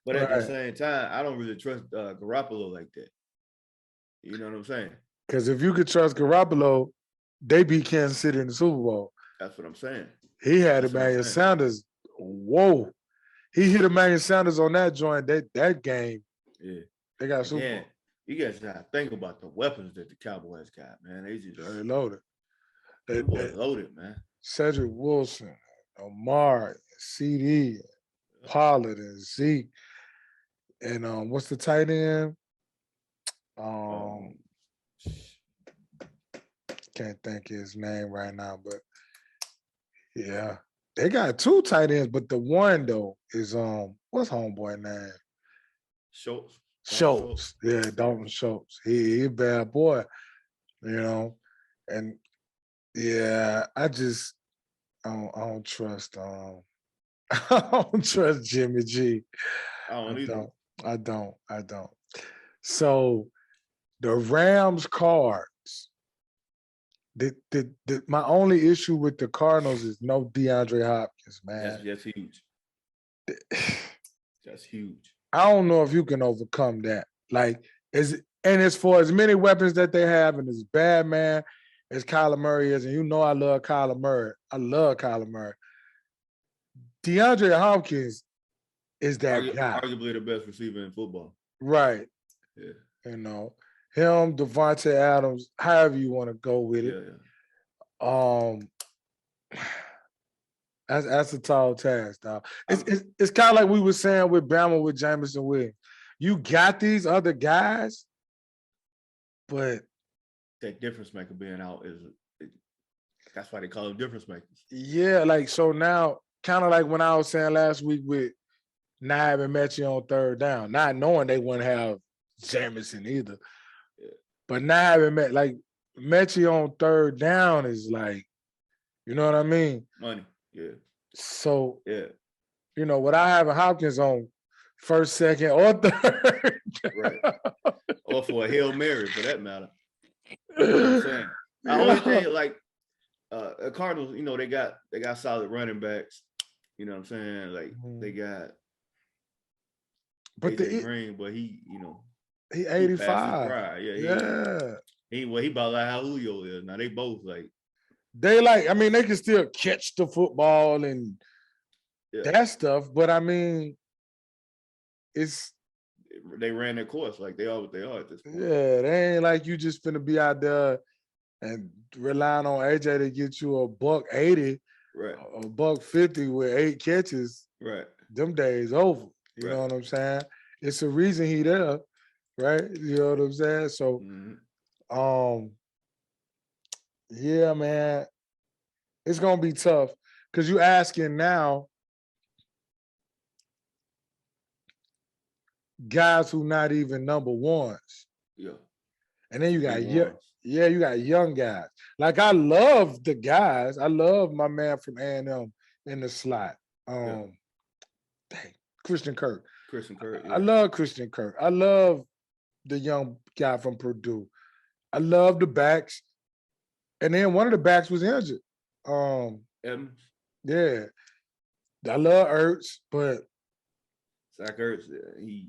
But at the same time, I don't really trust Garoppolo like that. You know what I'm saying? Because if you could trust Garoppolo, they beat Kansas City in the Super Bowl. That's what I'm saying. He had Emmanuel Sanders. Whoa. He hit Emmanuel Sanders on that joint, that game. Yeah. They got Super Bowl. You guys gotta think about the weapons that the Cowboys got, man. They just loaded. They loaded, man. Cedric Wilson, Omar, CD, Pollard, and Zeke. And what's the tight end? Can't think of his name right now, but yeah. They got two tight ends, but the one though is what's homeboy name? Schultz. Yeah, Dalton Schultz. He a bad boy, you know. And yeah, I don't trust I don't trust Jimmy G. I don't. So the Rams cards. My only issue with the Cardinals is no DeAndre Hopkins, man. That's huge. That's huge. I don't know if you can overcome that. Like, as for as many weapons that they have, and as bad man as Kyler Murray is, and you know I love Kyler Murray. DeAndre Hopkins is that guy. Arguably the best receiver in football. Right. Yeah. You know, him, Devontae Adams, however you want to go with it. Yeah. That's a tall task, dog. It's kind of like we were saying with Bama with Jameson Williams. You got these other guys, but that difference maker being out that's why they call them difference makers. Yeah, like so now, kind of like when I was saying last week with not having Mechie on third down, not knowing they wouldn't have Jameson either. Yeah. But not having Mechie on third down is like, you know what I mean? Money, yeah. So, yeah, you know, without having Hopkins on first, second, or third. Right. Or for a Hail Mary, for that matter. You know what I'm saying? The only thing, like, Cardinals, you know, they got solid running backs. You know what I'm saying? Like, they got AJ Green, but he, you know, he 85. Yeah. He about like how Julio is. Now they both like they can still catch the football and that stuff, but I mean, it's they ran their course like they are what they are at this point. Yeah, they ain't like you just finna be out there and relying on AJ to get you $180, right? $150 with 8 catches. Right. Them days over. You know what I'm saying? It's a reason he there, right? You know what I'm saying? So, yeah, man, it's gonna be tough because you asking now guys who not even number ones. Yeah. And then you got you got young guys. Like I love the guys. I love my man from A&M in the slot. Christian Kirk. I love Christian Kirk. I love the young guy from Purdue. I love the backs. And then one of the backs was injured. Evans. Yeah. I love Ertz, but Zach Ertz, he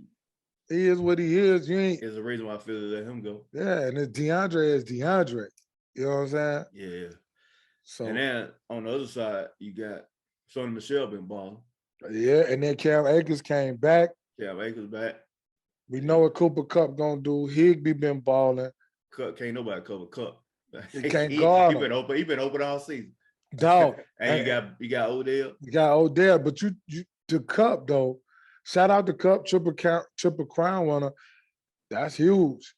is what he is. You ain't. There's a reason why I feel to let him go. Yeah, and it's DeAndre is DeAndre. You know what I'm saying? Yeah. So and then on the other side, you got Sonny Michel been balling. Yeah, and then Cam Akers came back. Cam Akers back. We know what Cooper Kupp gonna do. Higbee been balling. Kupp can't nobody cover Kupp. He can't guard him. He been open all season. Dog. and you got Odell. You got Odell, but you the Kupp though. Shout out to Kupp, triple crown winner. That's huge.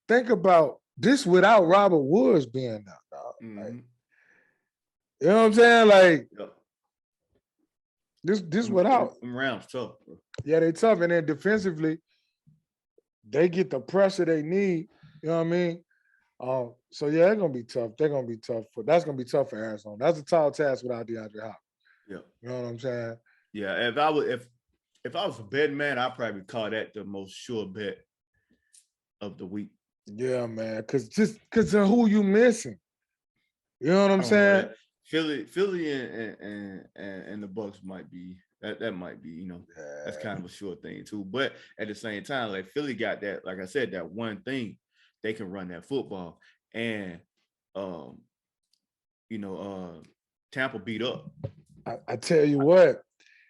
Think about this without Robert Woods being there, dog. Like, you know what I'm saying? Like this without them Rams tough, bro. Yeah, they tough. And then defensively, they get the pressure they need. You know what I mean? So yeah, they're gonna be tough. They're gonna be tough that's gonna be tough for Arizona. That's a tall task without DeAndre Hopkins. Yeah. You know what I'm saying? Yeah. If I was a betting man, I'd probably call that the most sure bet of the week. Yeah, man. Cause of who you missing. You know what I'm saying? Philly and the Bucks might be that might be, that's kind of a sure thing too. But at the same time, like Philly got that, like I said, that one thing, they can run that football. And Tampa beat up. I tell you what,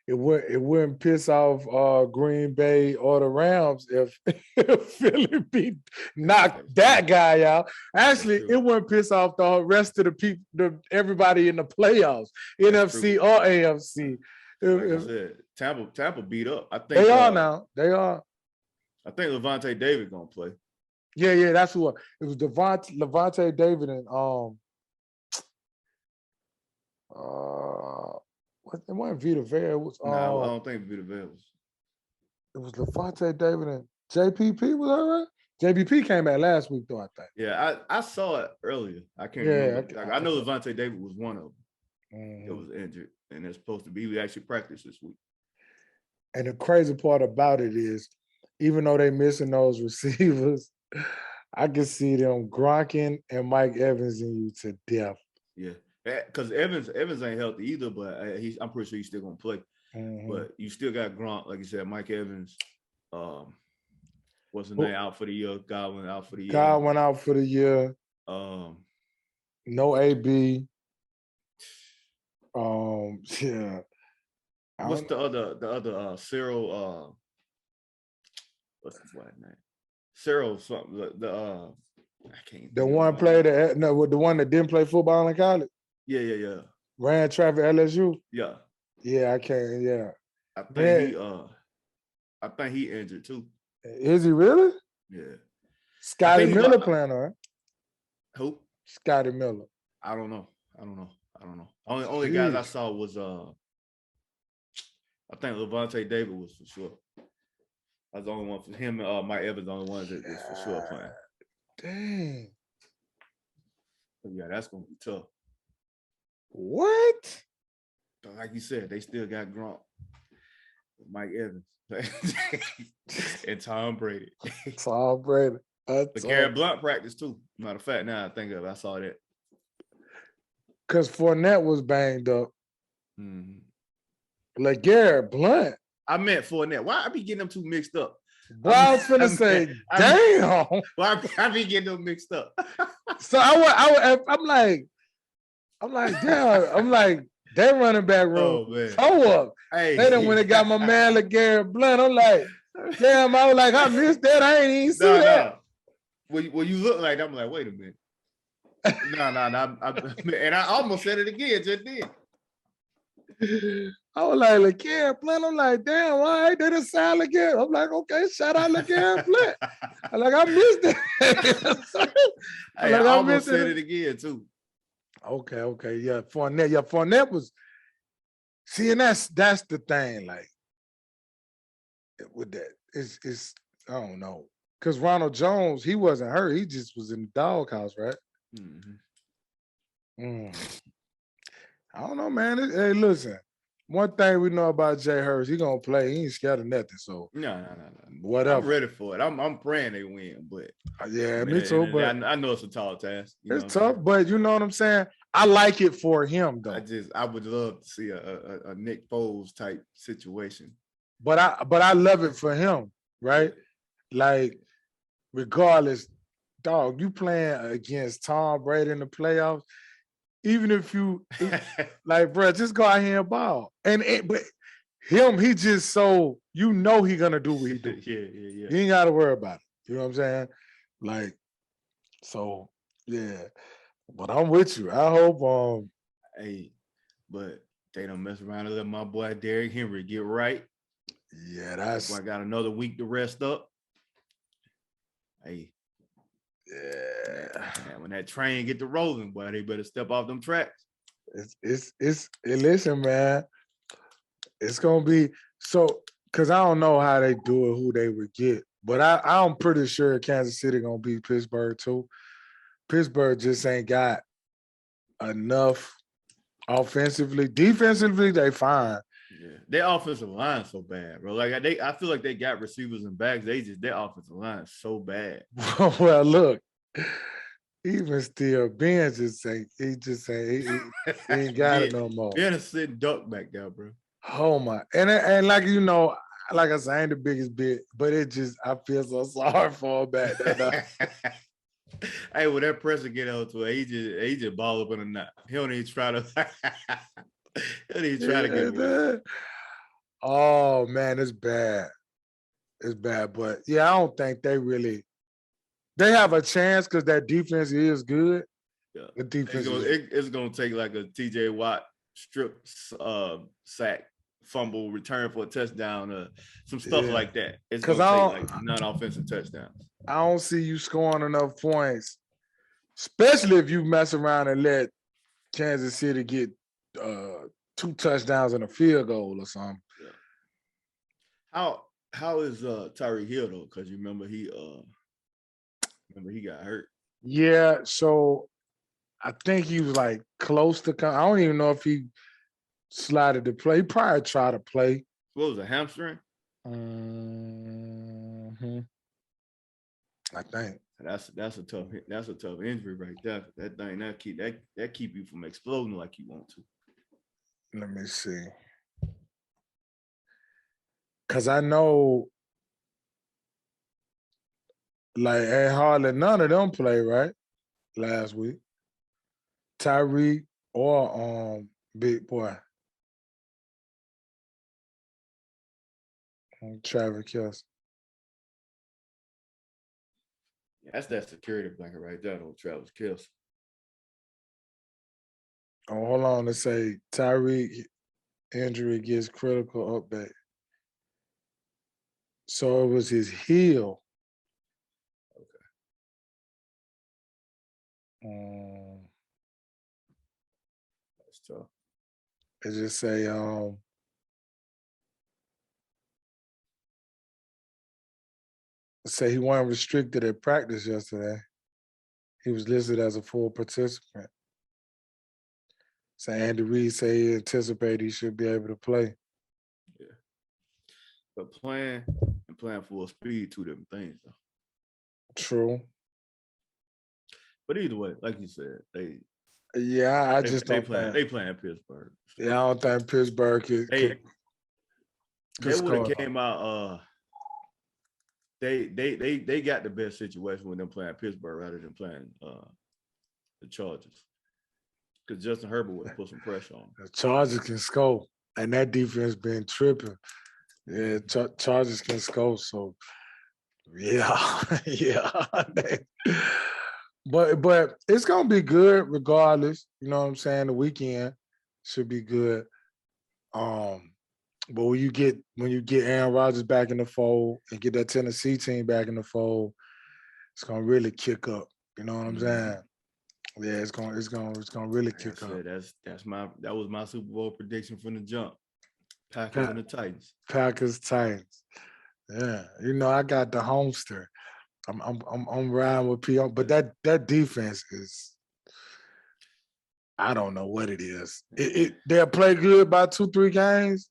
it wouldn't piss off Green Bay or the Rams if Philly knocked that guy out. Actually, it wouldn't piss off the rest of the people, everybody in the playoffs, NFC or AFC. Like I said, Tampa beat up. I think they are now. They are. I think Levante David gonna play. Yeah, that's what it was. Levante David and it wasn't Vita Vea. It was no, I don't think Vita Vea was. It was Levante David and JPP. Was that right? JPP came back last week though, I think. Yeah, I saw it earlier. I can't remember. I know Levante David was one of them. It was injured, and it's supposed to be. We actually practiced this week. And the crazy part about it is, even though they missing those receivers, I can see them Gronkin and Mike Evans in you to death. Yeah, because Evans ain't healthy either, but I'm pretty sure he's still gonna play. But you still got Gronk, like you said, Mike Evans. What's his name out for the year? Godwin out for the year. Godwin out for the year. No AB. Yeah. What's the other Cyril? What's his name? Cyril something. I can't. The one played the one that didn't play football in college. Yeah. Ran track at LSU. Yeah. Yeah, I can't. Yeah. I think he injured too. Is he really? Yeah. Scotty Miller playing, all right? Who? Scotty Miller. I don't know. Only guys I saw was I think Levante David was for sure. That's the only one for him and Mike Evans, the only ones that is for sure playing. Dang. But yeah, that's gonna be tough. What? But like you said, they still got Gronk, Mike Evans, and Tom Brady. Tom Brady. But Garrett Blunt practiced too. Matter of fact, now I think of it, I saw that. Because Fournette was banged up. Like Garrett Blunt. I meant Fournette. Why I be getting them two mixed up? Well, I was finna say, damn. Why I be getting them mixed up? So I'm like, damn. I'm like, That running back room, up. Hey. They done when they got my man LeGarrette Blunt. I'm like, damn, I was like, I missed that. I ain't even see that. When you look like that, I'm like, wait a minute. No. And I almost said it again just then. I was like, LeGarrette Blunt. I'm like, damn, all right, they done signed LeGarrette. I'm like, okay, shout out LeGarrette Blunt. I'm like, I missed it. I almost said it again, too. Okay. Yeah, Fournette was, see, and that's the thing, like, with that, it's I don't know. Because Ronald Jones, he wasn't hurt. He just was in the doghouse, right? Mm-hmm. I don't know, man. Hey, listen. One thing we know about Jay Hurst, he gonna play. He ain't scared of nothing. So no. Whatever. I'm ready for it. I'm praying they win, but yeah, me too. But I know it's a tall task. It's tough, but you know what I'm saying. I like it for him, though. I would love to see a Nick Foles type situation. But I love it for him, right? Like, regardless, dog, you playing against Tom Brady in the playoffs. Even if you like, bro, just go out here and ball. But him, he just so he gonna do what he do. Yeah. You ain't gotta worry about it. You know what I'm saying? Like, so yeah. But I'm with you. I hope hey, but they don't mess around and let my boy Derrick Henry get right. Yeah, that's I got another week to rest up. Hey. Yeah. When that train get to rolling, boy, they better step off them tracks. Listen, man. It's gonna be so, because I don't know how they do it, who they would get, but I'm pretty sure Kansas City gonna beat Pittsburgh too. Pittsburgh just ain't got enough offensively. Defensively, they fine. Yeah, their offensive line so bad, bro. Like I feel like they got receivers and backs. Their offensive line is so bad. Well, look, even still, Ben just say he ain't got it no more. Ben is sitting duck back there, bro. Oh my, and like like I said, I ain't the biggest bit, but I feel so sorry for him back there. Hey, when that pressure get out to it, he just ball up in a knot. He don't even try to. He don't even try to get away. Oh man, it's bad. It's bad, but yeah, I don't think they have a chance because that defense is good. Yeah, the defense it's gonna take like a TJ Watt strip sack, fumble, return for a touchdown, some stuff like that. It's gonna take like non-offensive touchdowns. I don't see you scoring enough points, especially if you mess around and let Kansas City get 2 touchdowns and a field goal or something. Yeah. How is Tyreek Hill though? Because you remember he got hurt. Yeah, so I think he was like close to I don't even know if he slided to play. He probably tried to play. What was a hamstring? Mm-hmm. I think that's a tough injury right there. That thing that keep you from exploding like you want to. Let me see. Cause I know like hardly none of them play, right? Last week. Tyreek or Big Boy. Travis Kelce. Yeah, that's that security blanket right there on Travis Kelce. Oh, hold on. Let's say Tyreek injury gets critical update. So it was his heel. Okay. That's tough. It just say he wasn't restricted at practice yesterday. He was listed as a full participant. So Andy Reid say he anticipates he should be able to play. Yeah. But playing full speed, 2 different things though. True. But either way, like you said, they playing Pittsburgh. Yeah, I don't think Pittsburgh they would have came out they got the best situation with them playing Pittsburgh rather than playing the Chargers. Because Justin Herbert would put some pressure on. The Chargers can score, and that defense been tripping. Yeah, Chargers can score, so yeah, yeah. But it's gonna be good regardless. You know what I'm saying? The weekend should be good. But when you get Aaron Rodgers back in the fold and get that Tennessee team back in the fold, it's gonna really kick up. You know what I'm saying? Yeah, it's gonna really kick up. That was my Super Bowl prediction from the jump. Packers and the Titans. Packers, Titans. Yeah, you know I got the homester. I'm riding with P.O. But that defense is, I don't know what it is. They'll play good by 2-3 games,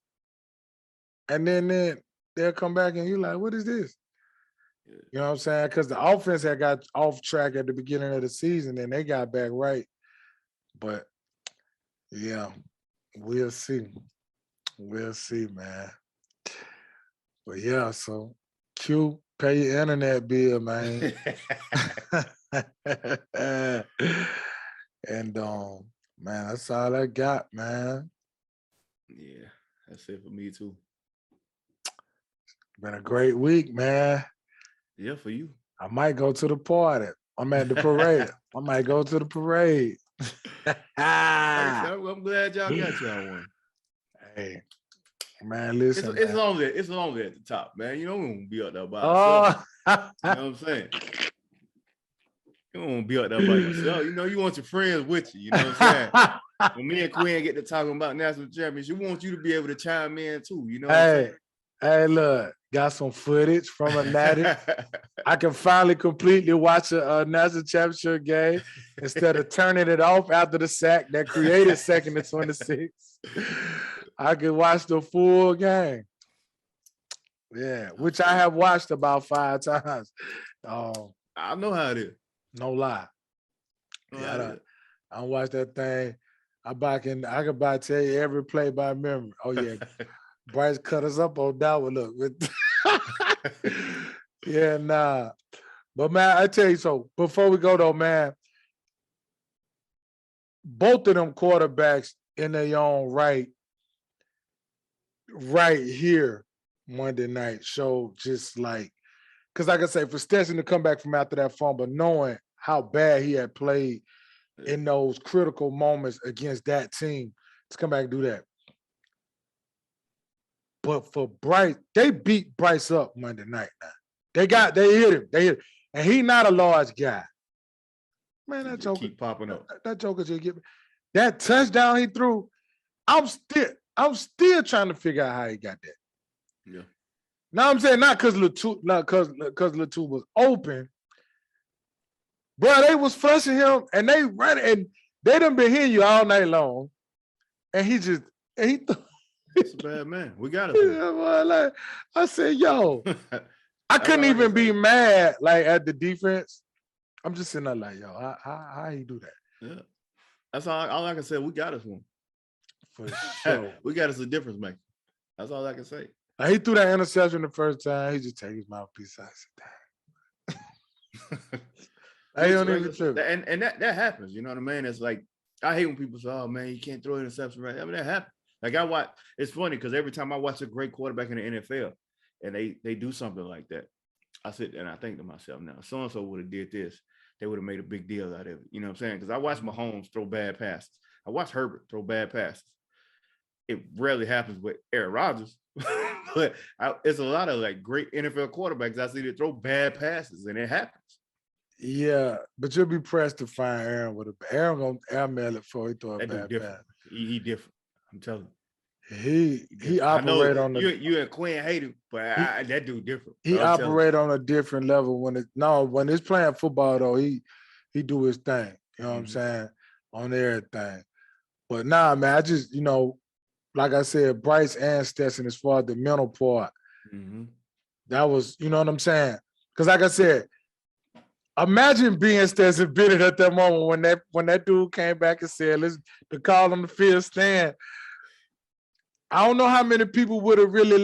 and then they'll come back and you're like, what is this? You know what I'm saying? Because the offense had got off track at the beginning of the season, and they got back right. But yeah, we'll see. We'll see, man. But yeah, so Q, pay your internet bill, man. And man, that's all I got, man. Yeah, that's it for me too. Been a great week, man. Yeah, for you. I might go to the party. I'm at the parade. I might go to the parade. I'm glad y'all got y'all one. Hey, man, listen. It's lonely at the top, man. You don't want to be up there by yourself. You know what I'm saying? You don't want to be up there by yourself. You know, you want your friends with you. You know what I'm saying? When me and Quinn get to talking about national champions, you want you to be able to chime in too. You know what I'm saying? Hey, look, got some footage from a natty. I can finally completely watch a national championship game instead of turning it off after the sack that created 2nd and 26. I can watch the full game. Yeah, which I have watched about 5 times. I know how it is. No lie. Yeah, I watched that thing. I could tell you every play by memory. Oh yeah. Bryce cut us up on that one. Look. Yeah, nah. But man, I tell you so, before we go though, man, both of them quarterbacks in their own right here Monday night show just like, because like I say, for Stetson to come back from after that fumble, knowing how bad he had played in those critical moments against that team, to come back and do that. But for Bryce, they beat Bryce up Monday night now. They hit him. And he not a large guy. Man, that joker keep popping up. That joker just get me. That touchdown he threw, I'm still trying to figure out how he got that. Yeah. Now I'm saying not because Latu was open, bro. They was flushing him and they ran and they done been hitting you all night long, and he It's a bad man. We got it. Yeah, boy, like, I said, yo, I couldn't even be mad like at the defense. I'm just sitting there like, yo, how you do that? Yeah, that's all I can say. We got us one for sure. We got us a difference maker. That's all I can say. Like, he threw that interception the first time. He just take his mouthpiece out. I don't even trip. And that happens. You know what I mean? It's like, I hate when people say, "Oh man, you can't throw an interception." Right? I mean, that happens. Like I watch. It's funny because every time I watch a great quarterback in the NFL and they do something like that, I sit and I think to myself, now so and so would have did this. They would have made a big deal out of it. You know what I'm saying? Because I watch Mahomes throw bad passes. I watch Herbert throw bad passes. It rarely happens with Aaron Rodgers, but it's a lot of like great NFL quarterbacks I see that throw bad passes, and it happens. Yeah, but you'll be pressed to find Aaron with Aaron gonna airmail it before he throw a bad pass. He different. I'm telling you. He operate on the. You and Quinn hate him, but that dude different. He operate on a different level when it's playing football though. He do his thing. You know what I'm saying, on everything. But nah, man, I just like I said, Bryce and Stetson, as far as the mental part, that was, you know what I'm saying? Because like I said, imagine being Stetson Bennett at that moment when that dude came back and said, "Let's the call on the field stand." I don't know how many people would have really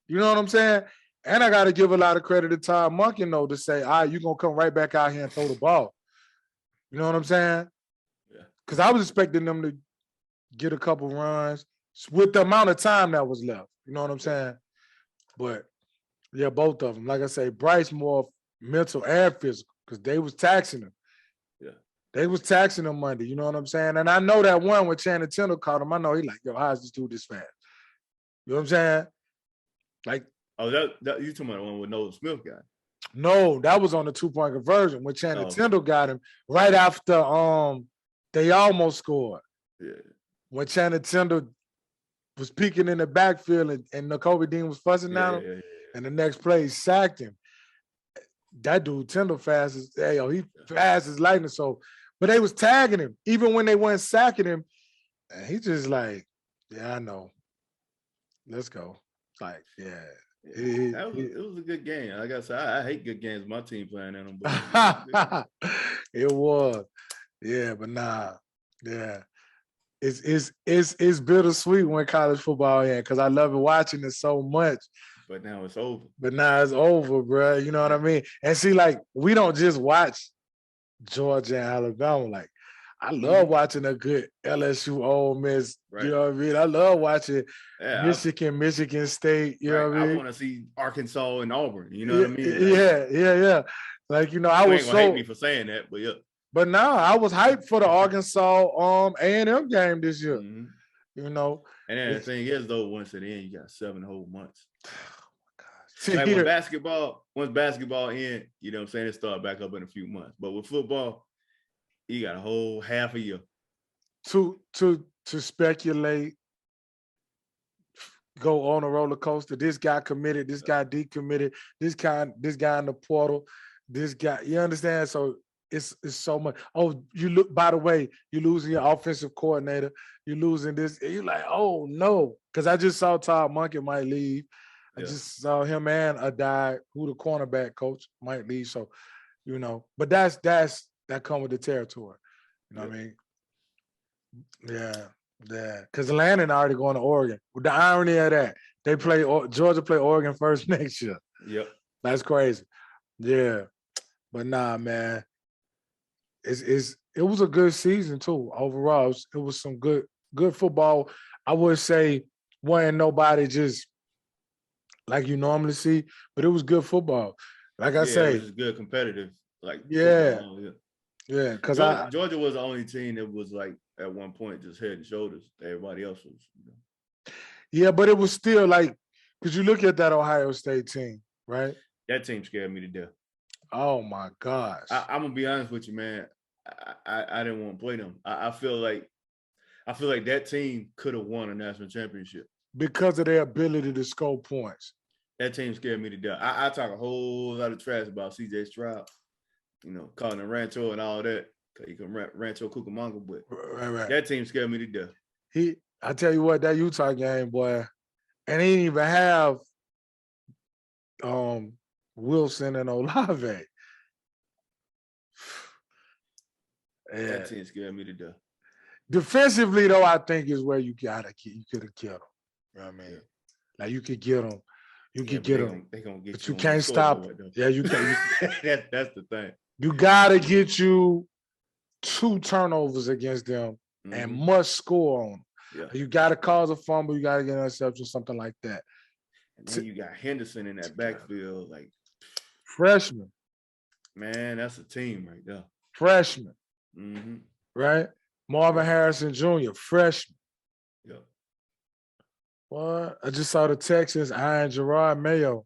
you know what I'm saying? And I got to give a lot of credit to Todd Monken, though, to say, all right, you're going to come right back out here and throw the ball. You know what I'm saying? Yeah. because I was expecting them to get a couple runs with the amount of time that was left. You know what I'm saying? But yeah, both of them. Like I say, Bryce more mental and physical because they was taxing him. Yeah. They was taxing him Monday. You know what I'm saying? And I know that one when Channing Tindall caught him, I know he like, yo, how's this dude this fast? You know what I'm saying? Like, oh, that you talking about the one with Nolan Smith guy? No, that was on the 2-point conversion when Channing Tindall got him right after they almost scored. Yeah. When Channing Tindall was peeking in the backfield and Nakobe Dean was fussing at him, and the next play he sacked him. That dude Tindall fast as he fast as lightning. So, but they was tagging him even when they weren't sacking him. And he just like, yeah, I know. Let's go. Like, yeah. It was a good game. Like I said, I hate good games. My team playing in them. It was, yeah, but nah, yeah. It's bittersweet when college football ends because I love it watching it so much. But now it's over. But now it's over, bro. You know what I mean? And see, like, we don't just watch Georgia and Alabama. Like, I love watching a good LSU Ole Miss. Right. You know what I mean? I love watching Michigan State. You know what I mean? I want to see Arkansas and Auburn. You know what I mean? Like, yeah. Like, you know, I was so hate me for saying that, but yeah. But now I was hyped for the Arkansas A&M game this year. You know. And then the thing is, though, once it ends, you got 7 whole months. Oh my gosh. Like once basketball ends, you know what I'm saying, it start back up in a few months. But with football, you got a whole half a year. To speculate, go on a roller coaster. This guy committed, this guy decommitted, this guy in the portal, this guy, you understand? So it's so much. Oh, you look, by the way, you're losing your offensive coordinator, you're losing this, and you're like, oh no. Because I just saw Todd Monken might leave. I just saw him and Adai, who the cornerback coach, might leave. So, you know, but that come with the territory. You know what I mean? Yeah. Because Landon already going to Oregon. With the irony of that, Georgia play Oregon first next year. Yep. That's crazy. Yeah. But nah, man. It was a good season too. Overall, it was some good football. I would say wasn't nobody just like you normally see, but it was good football. Like I say, it was good competitive. Like yeah, because Georgia was the only team that was like at one point just head and shoulders. Everybody else was. You know. Yeah, but it was still like because you look at that Ohio State team, right? That team scared me to death. Oh my gosh! I'm gonna be honest with you, man. I didn't want to play them. I feel like that team could have won a national championship because of their ability to score points. That team scared me to death. I talk a whole lot of trash about CJ Stroud, you know, calling him Rancho and all that. You can Rancho Cucamonga, but right. That team scared me to death. I tell you what, that Utah game, boy, and he didn't even have Wilson and Olave. Yeah. That team scared me to death. Defensively, though, I think is where you could have killed him. You know what I mean? Yeah. Like you could get them. You could get them. They gonna get but you can't stop. Yeah, you can't. That's the thing. You gotta get you 2 turnovers against them and must score on them. Yeah. You gotta cause a fumble. You gotta get an interception, something like that. And then you got Henderson in that backfield, like freshman. Man, that's a team right there. Freshman. Right? Marvin Harrison Jr., freshman. Yeah. What? I just saw the Texans eyeing Gerard Mayo.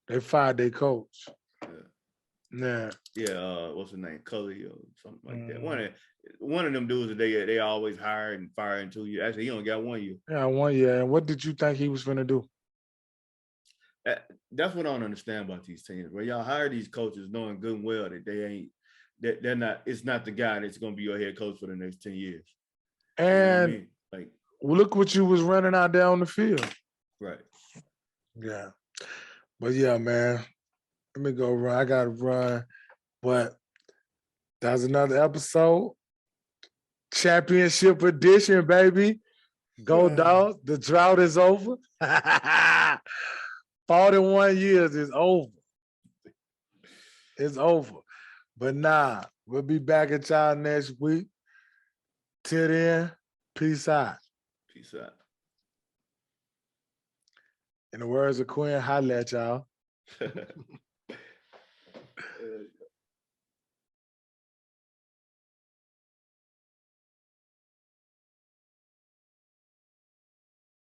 They fired their coach. Yeah. What's his name? Cully or something like that. One of them dudes that they always hire and fire in 2 years. Actually, he only got 1 year. Yeah, 1 year. And what did you think he was going to do? That's what I don't understand about these teams. Where y'all hire these coaches knowing good and well that they're not. It's not the guy that's going to be your head coach for the next 10 years. And you know what I mean? Like, well, look what you was running out there on the field. Right. Yeah. But yeah, man. Let me go run. I got to run. But that was another episode. Championship edition, baby. Go Dawgs. The drought is over. 41 years is over. It's over. But nah, we'll be back at y'all next week. Till then, peace out. Peace out. In the words of Quinn, holla at y'all.